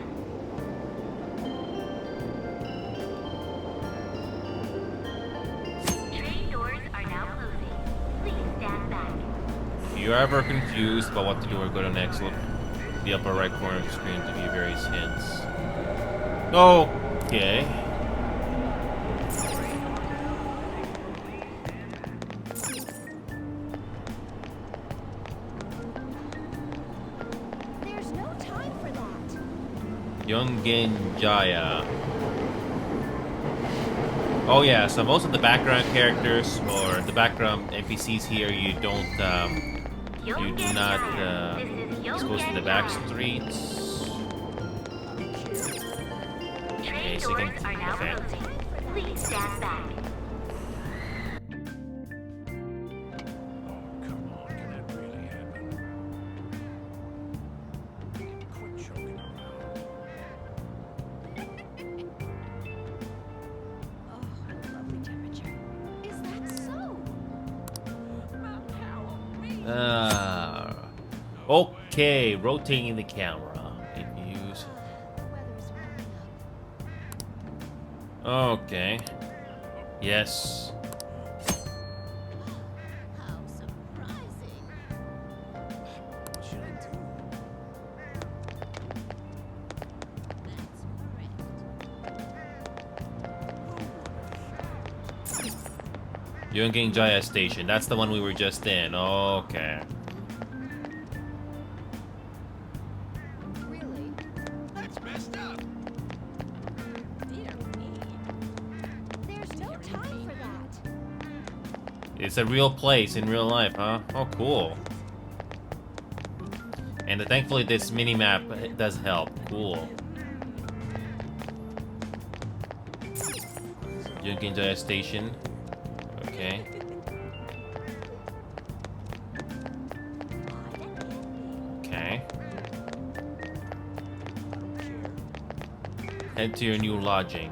Train doors are now closing. Please stand back. If you're ever confused about what to do or go to next, look the upper right corner of the screen to view various hints. Okay. There's no time for that. Yongen Jaya. Oh yeah, so most of the background characters or the background NPCs here, you do not expose to the back streets. Okay, so you can Please stand back. Okay, rotating the camera. Use. Okay. Yes. How surprising. What should I do? Yongen Jaya Station. That's the one we were just in. Okay. Really? That's messed up. Dear me. There's no time for that. It's a real place in real life, huh? Oh, cool. And thankfully this mini-map does help. Cool. Yongen Jaya Station. Okay. Okay. Head to your new lodging.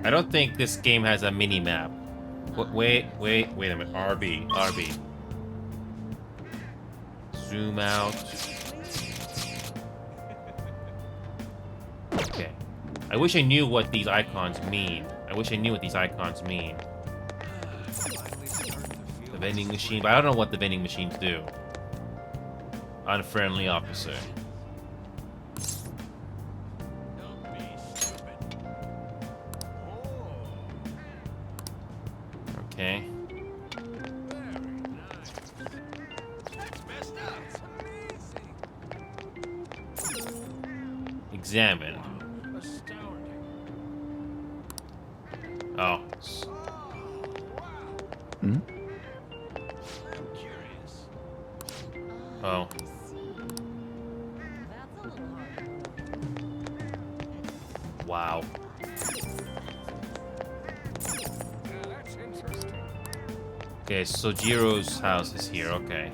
I don't think this game has a mini-map. Wait a minute. RB. Zoom out. Okay. I wish I knew what these icons mean. The vending machine, but I don't know what the vending machines do. Unfriendly officer. Okay. Examine. Oh. Hmm? Oh. Wow. Okay, so Jiro's house is here, okay.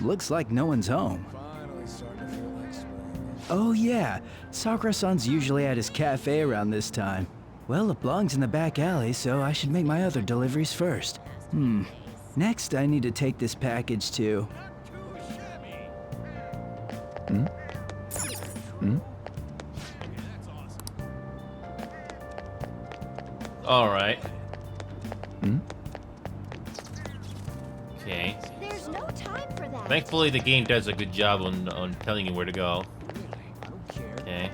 Looks like no one's home. Oh yeah, Sakura-san's usually at his cafe around this time. Well, it belongs in the back alley, so I should make my other deliveries first. Next, I need to take this package to... Alright. Okay. There's no time for that. Thankfully, the game does a good job on telling you where to go. Okay.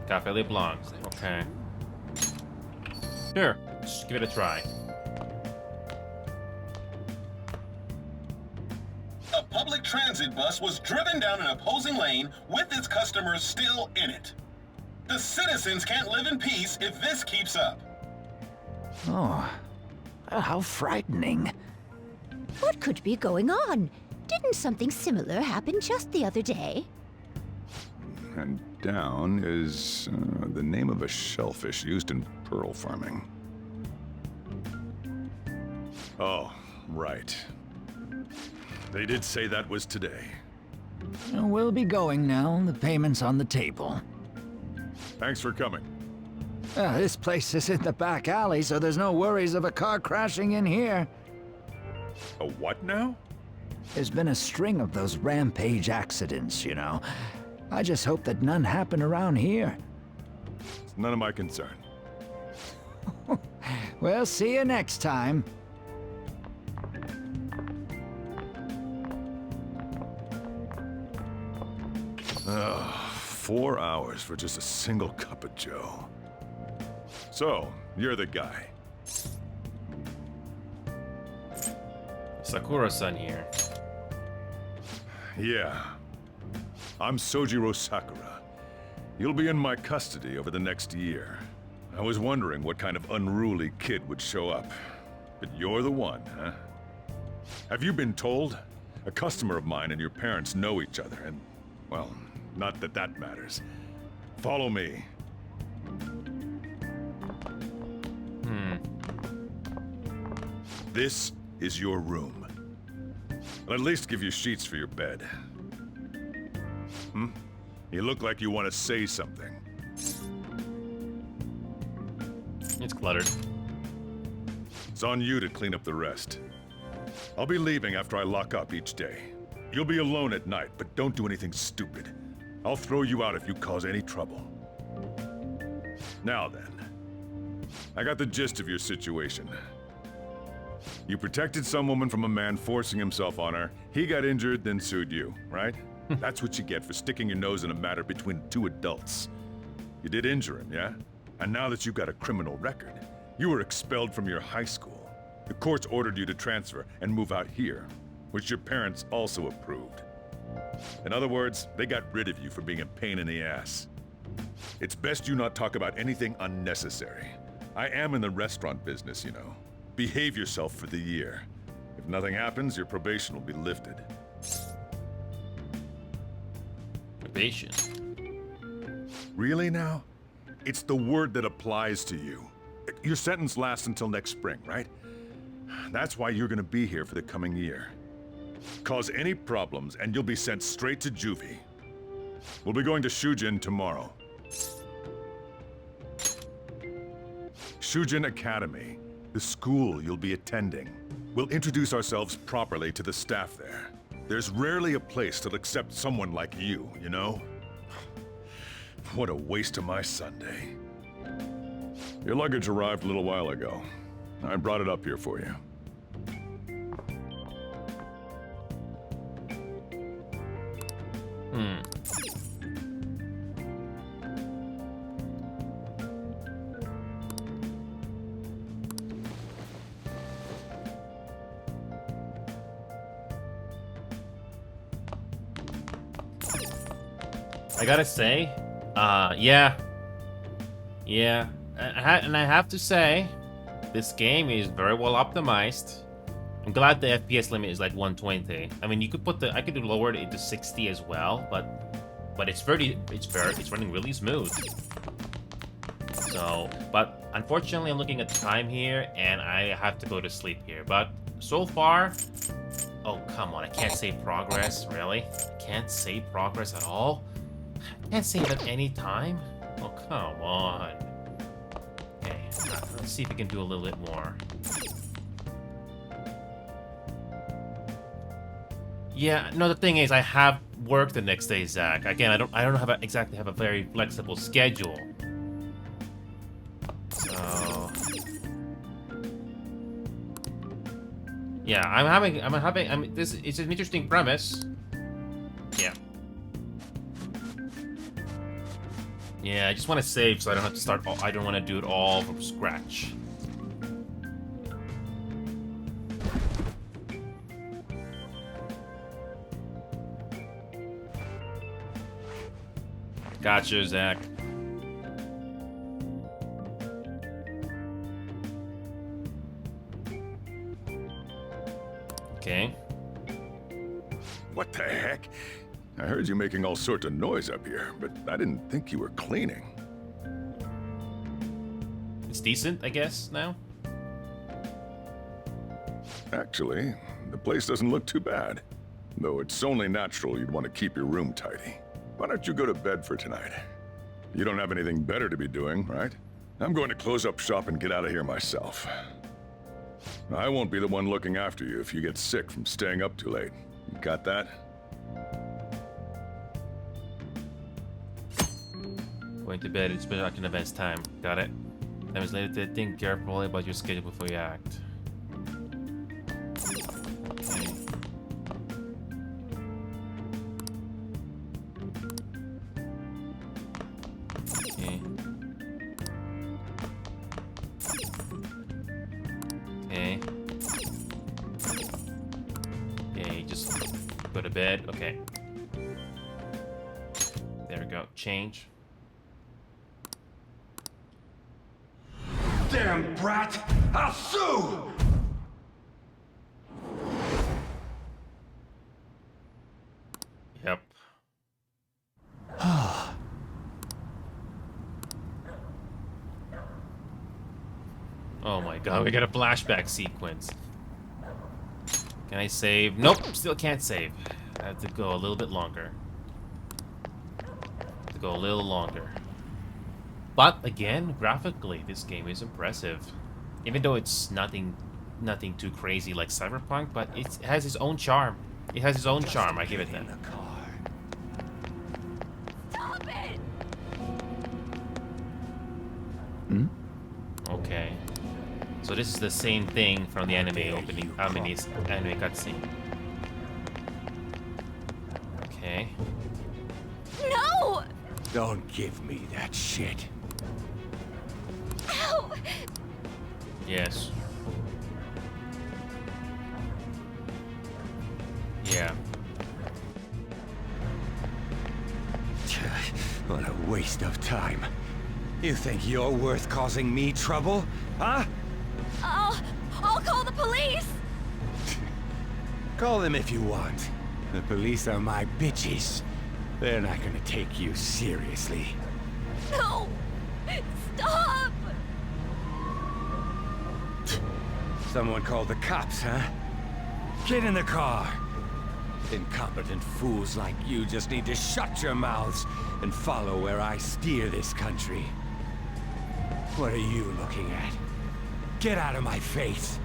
Cafe Le Blanc. Okay. Sure. Just give it a try. A public transit bus was driven down an opposing lane with its customers still in it. The citizens can't live in peace if this keeps up. Oh, how frightening. What could be going on? Didn't something similar happen just the other day? And down is the name of a shellfish used in pearl farming. Oh, right. They did say that was today. We'll be going now. The payment's on the table. Thanks for coming. This place is in the back alley, so there's no worries of a car crashing in here. A what now? There's been a string of those rampage accidents, you know. I just hope that none happen around here. It's none of my concern. We'll see you next time. Ugh, 4 hours for just a single cup of joe. So, you're the guy. Sakura-san here. Yeah. I'm Sojiro Sakura. You'll be in my custody over the next year. I was wondering what kind of unruly kid would show up. But you're the one, huh? Have you been told? A customer of mine and your parents know each other, and, well, not that that matters. Follow me. This is your room. I'll at least give you sheets for your bed. You look like you want to say something. It's cluttered. It's on you to clean up the rest. I'll be leaving after I lock up each day. You'll be alone at night, but don't do anything stupid. I'll throw you out if you cause any trouble. Now then, I got the gist of your situation. You protected some woman from a man forcing himself on her. He got injured, then sued you, right? That's what you get for sticking your nose in a matter between two adults. You did injure him, yeah? And now that you've got a criminal record, you were expelled from your high school. The courts ordered you to transfer and move out here, which your parents also approved. In other words, they got rid of you for being a pain in the ass. It's best you not talk about anything unnecessary. I am in the restaurant business, you know. Behave yourself for the year. If nothing happens, your probation will be lifted. Probation? Really now? It's the word that applies to you. Your sentence lasts until next spring, right? That's why you're gonna be here for the coming year. Cause any problems and you'll be sent straight to juvie. We'll be going to Shujin tomorrow. Shujin Academy, the school you'll be attending. We'll introduce ourselves properly to the staff there. There's rarely a place that'll accept someone like you, you know? What a waste of my Sunday. Your luggage arrived a little while ago. I brought it up here for you. I gotta say, yeah, and I have to say, this game is very well optimized. I'm glad the FPS limit is like 120. I mean, you could put I could lower it to 60 as well, but it's running really smooth. So, but unfortunately, I'm looking at the time here, and I have to go to sleep here. But so far, oh come on, I can't save progress, really? I can't save progress at all. Can't save at any time? Oh, come on. Okay, let's see if we can do a little bit more. Yeah, no, the thing is, I have work the next day, Zach. Again, I don't exactly have a very flexible schedule. So... yeah, it's an interesting premise. Yeah. Yeah, I just want to save so I don't have to start. I don't want to do it all from scratch. Gotcha, Zach. Okay. What the heck? I heard you making all sorts of noise up here, but I didn't think you were cleaning. It's decent, I guess, now? Actually, the place doesn't look too bad. Though it's only natural you'd want to keep your room tidy. Why don't you go to bed for tonight? You don't have anything better to be doing, right? I'm going to close up shop and get out of here myself. I won't be the one looking after you if you get sick from staying up too late. You got that? Going to bed, it's production events time. Got it. Time is later to think carefully about your schedule before you act. Okay. Okay. Okay, just go to bed. Okay. There we go. Change. Damn brat! I'll sue! Yep. Oh my god, we got a flashback sequence. Can I save? Nope, still can't save. I have to go a little bit longer. To go a little longer. But again, graphically, this game is impressive. Even though it's nothing too crazy like Cyberpunk, but it has its own charm. It has its own charm, I give it that. Stop it! Hmm? Okay. So this is the same thing from the anime opening, anime cutscene. Okay. No! Don't give me that shit. Ow! Yes. Yeah. What a waste of time. You think you're worth causing me trouble? Huh? I'll call the police! Call them if you want. The police are my bitches. They're not gonna take you seriously. No! Stop! Someone called the cops, huh? Get in the car. Incompetent fools like you just need to shut your mouths and follow where I steer this country. What are you looking at? Get out of my face.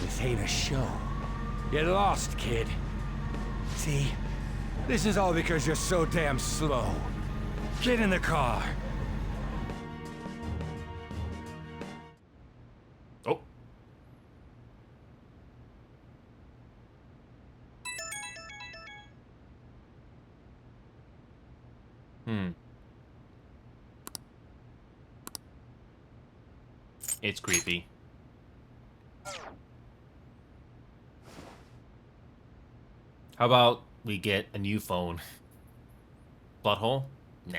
This ain't a show. Get lost, kid. See? This is all because you're so damn slow. Get in the car. Oh. It's creepy. How about we get a new phone? Butthole? Nah.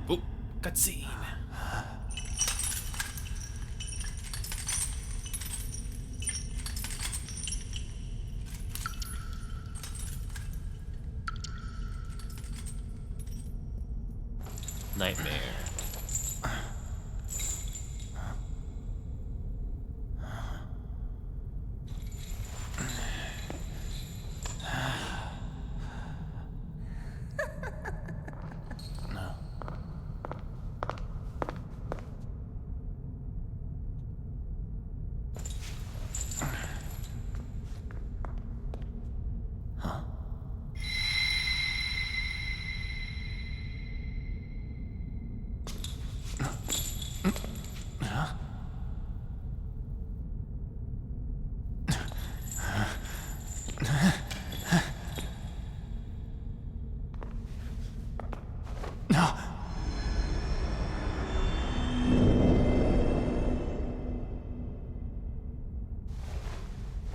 Oh, cutscene. Nightmare.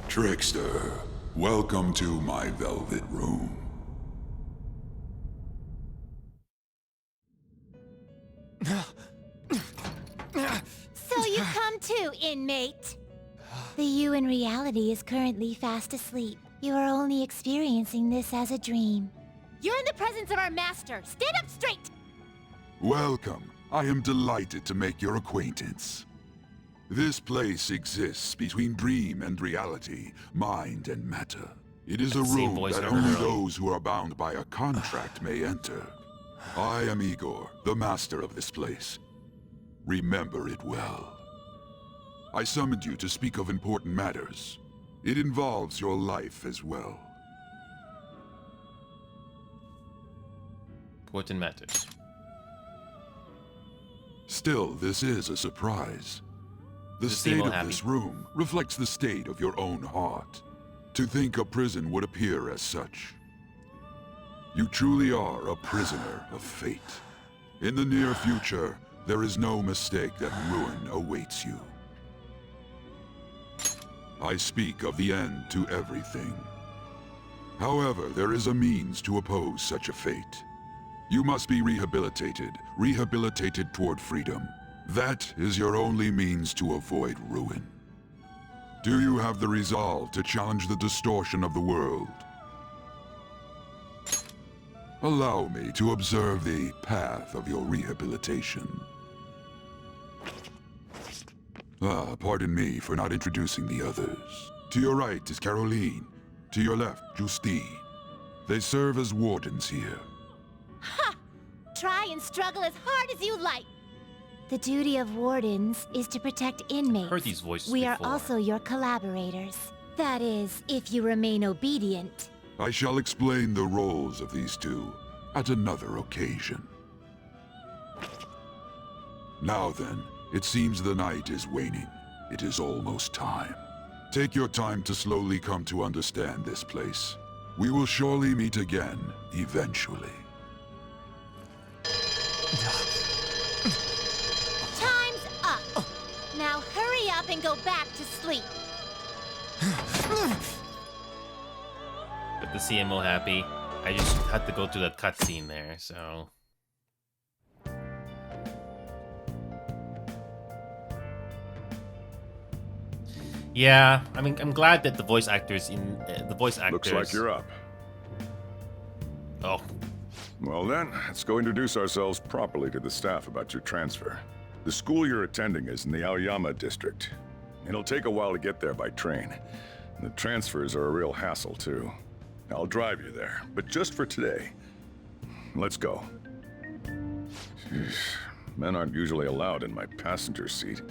Trickster, welcome to my velvet room. too, inmate. The you in reality is currently fast asleep. You are only experiencing this as a dream. You're in the presence of our master. Stand up straight! Welcome. I am delighted to make your acquaintance. This place exists between dream and reality, mind and matter. It is a room that only those who are bound by a contract may enter. I am Igor, the master of this place. Remember it well. I summoned you to speak of important matters. It involves your life as well. Important matters. Still, this is a surprise. The state of this room reflects the state of your own heart. To think a prison would appear as such. You truly are a prisoner of fate. In the near future, there is no mistake that ruin awaits you. I speak of the end to everything. However, there is a means to oppose such a fate. You must be rehabilitated toward freedom. That is your only means to avoid ruin. Do you have the resolve to challenge the distortion of the world? Allow me to observe the path of your rehabilitation. Pardon me for not introducing the others. To your right is Caroline. To your left, Justine. They serve as wardens here. Ha! Try and struggle as hard as you like. The duty of wardens is to protect inmates. Heard these voices We before. are also your collaborators. That is, if you remain obedient. I shall explain the roles of these two at another occasion. Now then, it seems the night is waning. It is almost time. Take your time to slowly come to understand this place. We will surely meet again, eventually. Time's up. Now hurry up and go back to sleep. Get the CMO happy. I just had to go through that cutscene there, so... Yeah, I mean, I'm glad that the voice actors Looks like you're up. Oh. Well then, let's go introduce ourselves properly to the staff about your transfer. The school you're attending is in the Aoyama district. It'll take a while to get there by train. The transfers are a real hassle too. I'll drive you there, but just for today. Let's go. Jeez, men aren't usually allowed in my passenger seat.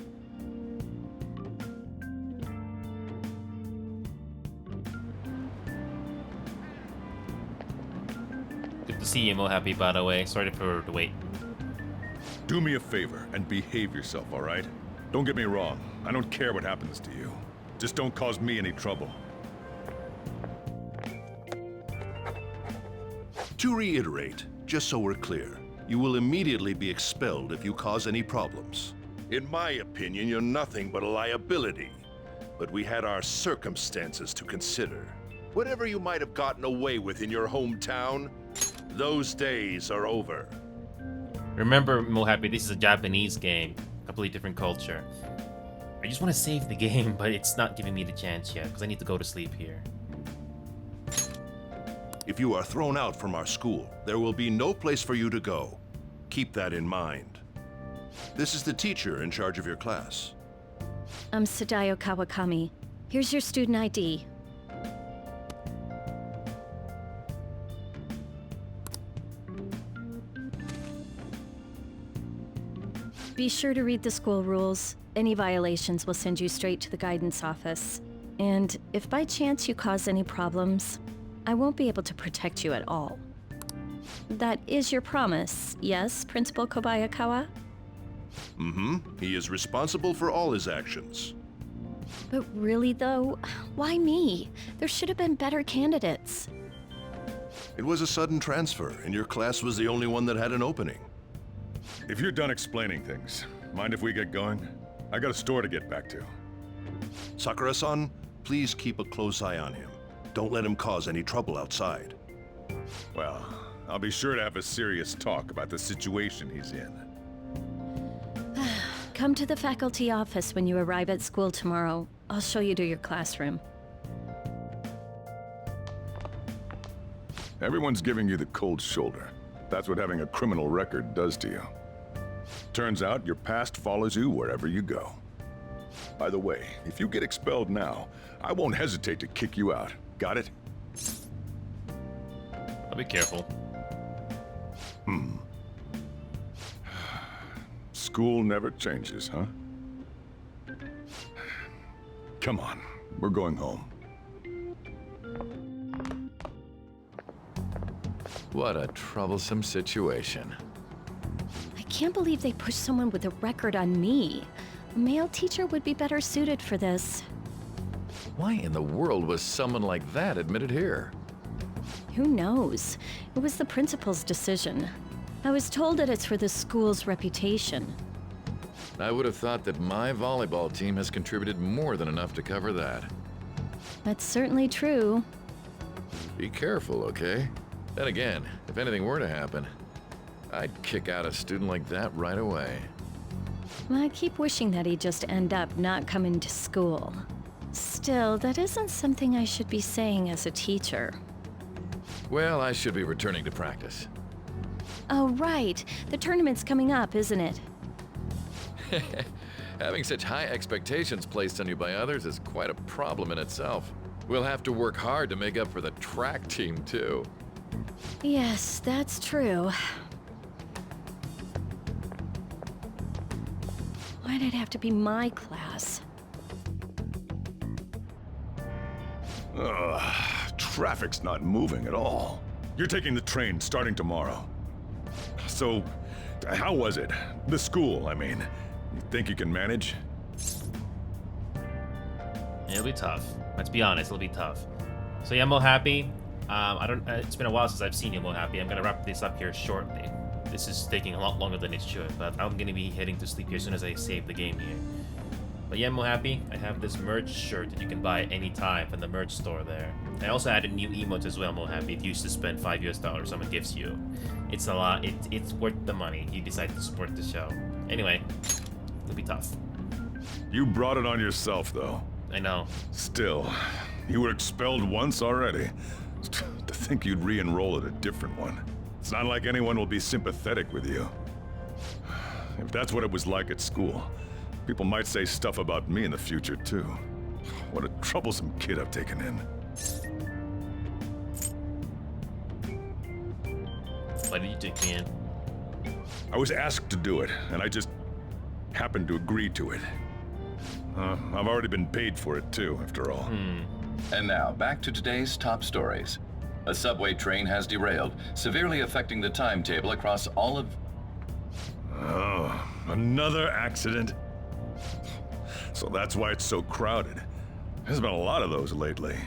Good to see Mo happy, by the way. Sorry for the wait. Do me a favor and behave yourself, all right? Don't get me wrong. I don't care what happens to you. Just don't cause me any trouble. To reiterate, just so we're clear, you will immediately be expelled if you cause any problems. In my opinion, you're nothing but a liability. But we had our circumstances to consider. Whatever you might have gotten away with in your hometown, those days are over. Remember, Mo happy, this is a Japanese game. Completely different culture. I just want to save the game, but it's not giving me the chance yet, because I need to go to sleep here. If you are thrown out from our school, there will be no place for you to go. Keep that in mind. This is the teacher in charge of your class. I'm Sadayo Kawakami. Here's your student ID. Be sure to read the school rules. Any violations will send you straight to the guidance office. And if by chance you cause any problems, I won't be able to protect you at all. That is your promise, yes, Principal Kobayakawa? Mm-hmm. He is responsible for all his actions. But really though, why me? There should have been better candidates. It was a sudden transfer, and your class was the only one that had an opening. If you're done explaining things, mind if we get going? I got a store to get back to. Sakura-san, please keep a close eye on him. Don't let him cause any trouble outside. Well, I'll be sure to have a serious talk about the situation he's in. Come to the faculty office when you arrive at school tomorrow. I'll show you to your classroom. Everyone's giving you the cold shoulder. That's what having a criminal record does to you. Turns out your past follows you wherever you go. By the way, if you get expelled now, I won't hesitate to kick you out. Got it? I'll be careful. School never changes, huh? Come on, we're going home. What a troublesome situation. I can't believe they pushed someone with a record on me. A male teacher would be better suited for this. Why in the world was someone like that admitted here? Who knows? It was the principal's decision. I was told that it's for the school's reputation. I would have thought that my volleyball team has contributed more than enough to cover that. That's certainly true. Be careful, okay? Then again, if anything were to happen, I'd kick out a student like that right away. I keep wishing that he'd just end up not coming to school. Still, that isn't something I should be saying as a teacher. Well, I should be returning to practice. Oh, right. The tournament's coming up, isn't it? Having such high expectations placed on you by others is quite a problem in itself. We'll have to work hard to make up for the track team, too. Yes, that's true. Why'd it have to be my class? Traffic's not moving at all. You're taking the train starting tomorrow. So, how was it? The school, I mean. You think you can manage? It'll be tough. Let's be honest, it'll be tough. So yeah, Mo Happy. It's been a while since I've seen you, Mo Happy. I'm gonna wrap this up here shortly. This is taking a lot longer than it should, but I'm gonna be heading to sleep here as soon as I save the game here. But yeah, Mo Happy, I have this merch shirt that you can buy any time from the merch store there. I also added new emotes as well, Mo Happy. If you used to spend $5 someone gives you. It's a lot. It's worth the money. You decide to support the show. Anyway, it'll be tough. You brought it on yourself, though. I know. Still, you were expelled once already. To think you'd re-enroll at a different one. It's not like anyone will be sympathetic with you. If that's what it was like at school, people might say stuff about me in the future, too. What a troublesome kid I've taken in. Why did you take me in? I was asked to do it, and I just happened to agree to it. I've already been paid for it, too, after all. And now, back to today's top stories. A subway train has derailed, severely affecting the timetable across all of... Oh, another accident? So that's why it's so crowded. There's been a lot of those lately.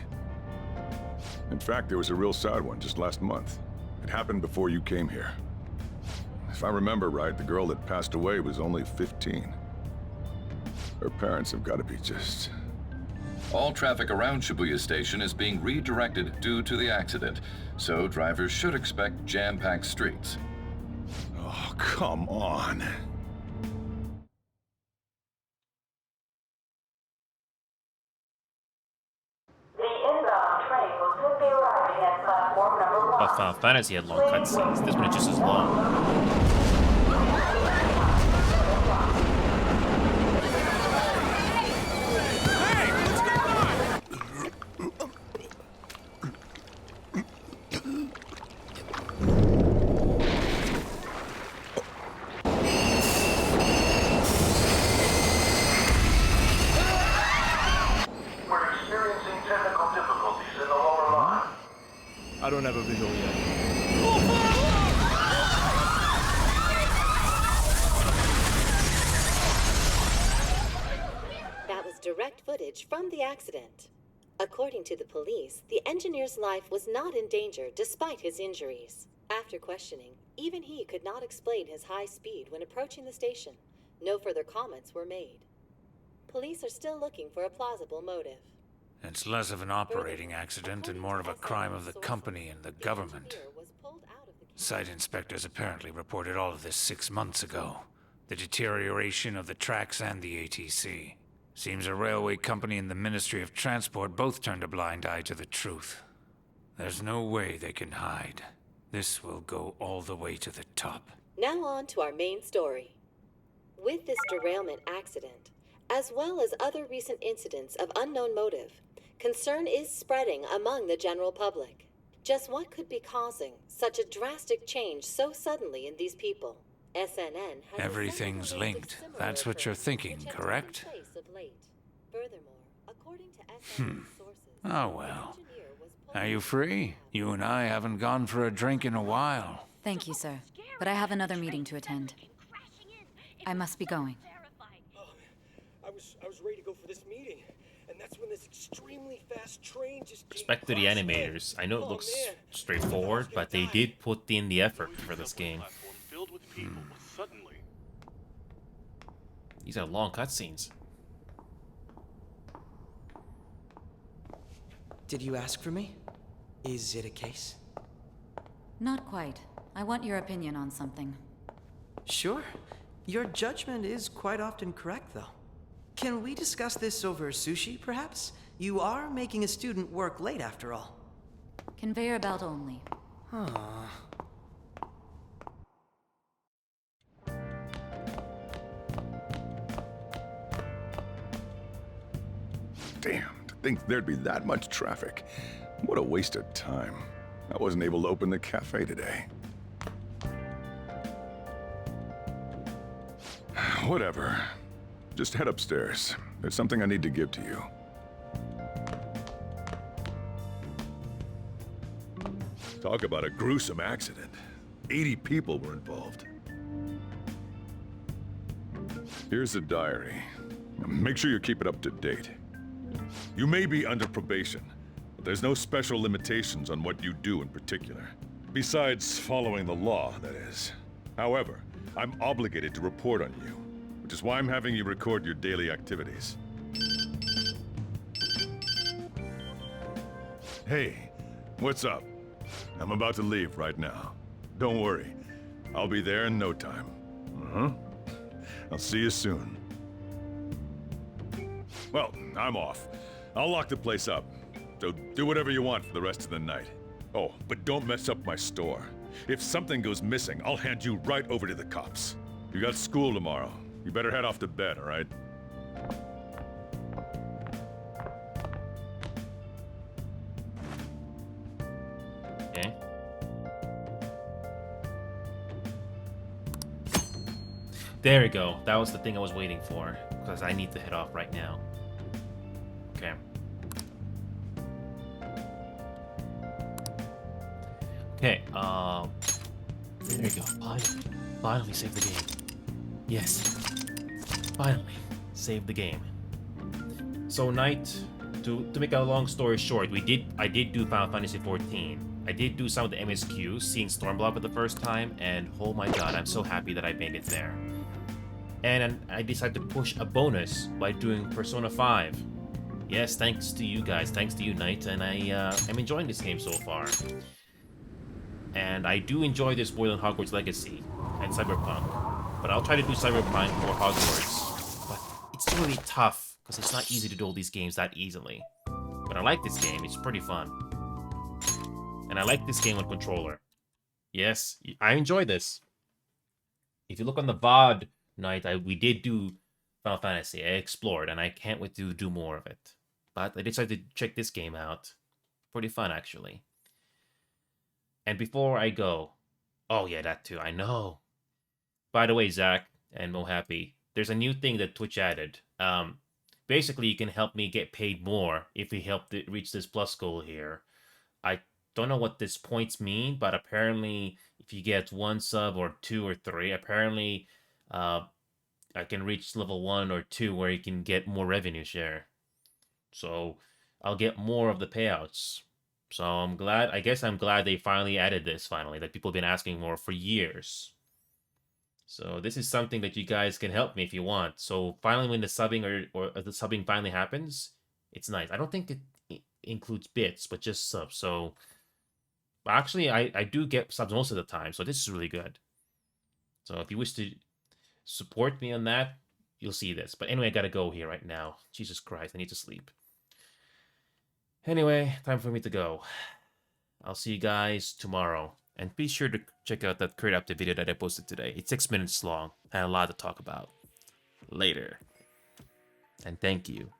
In fact, there was a real sad one just last month. It happened before you came here. If I remember right, the girl that passed away was only 15. Her parents have got to be just... All traffic around Shibuya Station is being redirected due to the accident, so drivers should expect jam-packed streets. Oh, come on. Oh, Final Fantasy had long cutscenes. This one is just as long. I don't have a visual yet. That was direct footage from the accident. According to the police, the engineer's life was not in danger despite his injuries. After questioning, even he could not explain his high speed when approaching the station. No further comments were made. Police are still looking for a plausible motive. It's less of an operating accident and more of a crime of the company and the government. Site inspectors apparently reported all of this 6 months ago. The deterioration of the tracks and the ATC. Seems a railway company and the Ministry of Transport both turned a blind eye to the truth. There's no way they can hide. This will go all the way to the top. Now on to our main story. With this derailment accident, as well as other recent incidents of unknown motive, concern is spreading among the general public. Just what could be causing such a drastic change so suddenly in these people? SNN has Everything's linked. That's what you're thinking, correct? Furthermore, according to SNN sources, Oh well. Are you free? You and I haven't gone for a drink in a while. Thank you, sir. But I have another meeting to attend. I must be going. I was ready to go for this meeting, and that's when this extremely fast train just Respect to the animators. I know it looks straightforward, but they did put in the effort for this game. These are long cutscenes. Did you ask for me? Is it a case? Not quite. I want your opinion on something. Sure. Your judgment is quite often correct, though. Can we discuss this over sushi, perhaps? You are making a student work late, after all. Conveyor belt only. Huh. Damn, to think there'd be that much traffic. What a waste of time. I wasn't able to open the cafe today. Whatever. Just head upstairs. There's something I need to give to you. Talk about a gruesome accident. 80 people were involved. Here's the diary. Make sure you keep it up to date. You may be under probation, but there's no special limitations on what you do in particular. Besides following the law, that is. However, I'm obligated to report on you, which is why I'm having you record your daily activities. Hey, what's up? I'm about to leave right now. Don't worry, I'll be there in no time. I'll see you soon. Well, I'm off. I'll lock the place up, so do whatever you want for the rest of the night. Oh, but don't mess up my store. If something goes missing, I'll hand you right over to the cops. You got school tomorrow. You better head off to bed, all right? Okay. There we go. That was the thing I was waiting for, because I need to head off right now. Okay. Okay, there we go. Finally save the game. Yes. Finally save the game. So night, to make a long story short, I did do Final Fantasy XIV. I did do some of the MSQs, seeing Stormblood for the first time, and oh my god, I'm so happy that I made it there. And I decided to push a bonus by doing Persona 5. Yes, thanks to you guys, thanks to you, Knight, and I'm enjoying this game so far. And I do enjoy this more than Hogwarts Legacy and Cyberpunk. But I'll try to do Cyberpunk or Hogwarts. But it's really tough, because it's not easy to do all these games that easily. But I like this game, it's pretty fun. And I like this game on controller. Yes, I enjoy this. If you look on the VOD night, we did do Final Fantasy. I explored, and I can't wait to do more of it. But I decided to check this game out. Pretty fun, actually. And before I go... Oh, yeah, that too. I know. By the way, Zach and Mohappy, there's a new thing that Twitch added. Basically, you can help me get paid more if we help reach this plus goal here. I don't know what these points mean, but apparently, if you get 1 sub or 2 or 3, apparently I can reach level 1 or 2 where you can get more revenue share. So I'll get more of the payouts. So I guess I'm glad they finally added this that people have been asking for years. So this is something that you guys can help me if you want. So finally when the subbing or the subbing finally happens, it's nice. I don't think it includes bits, but just subs. So actually I do get subs most of the time, so this is really good. So if you wish to support me on that, you'll see this. But anyway, I gotta go here right now. Jesus Christ, I need to sleep. Anyway, time for me to go. I'll see you guys tomorrow. And be sure to check out that Create Update video that I posted today. It's 6 minutes long. I had a lot to talk about. Later. And thank you.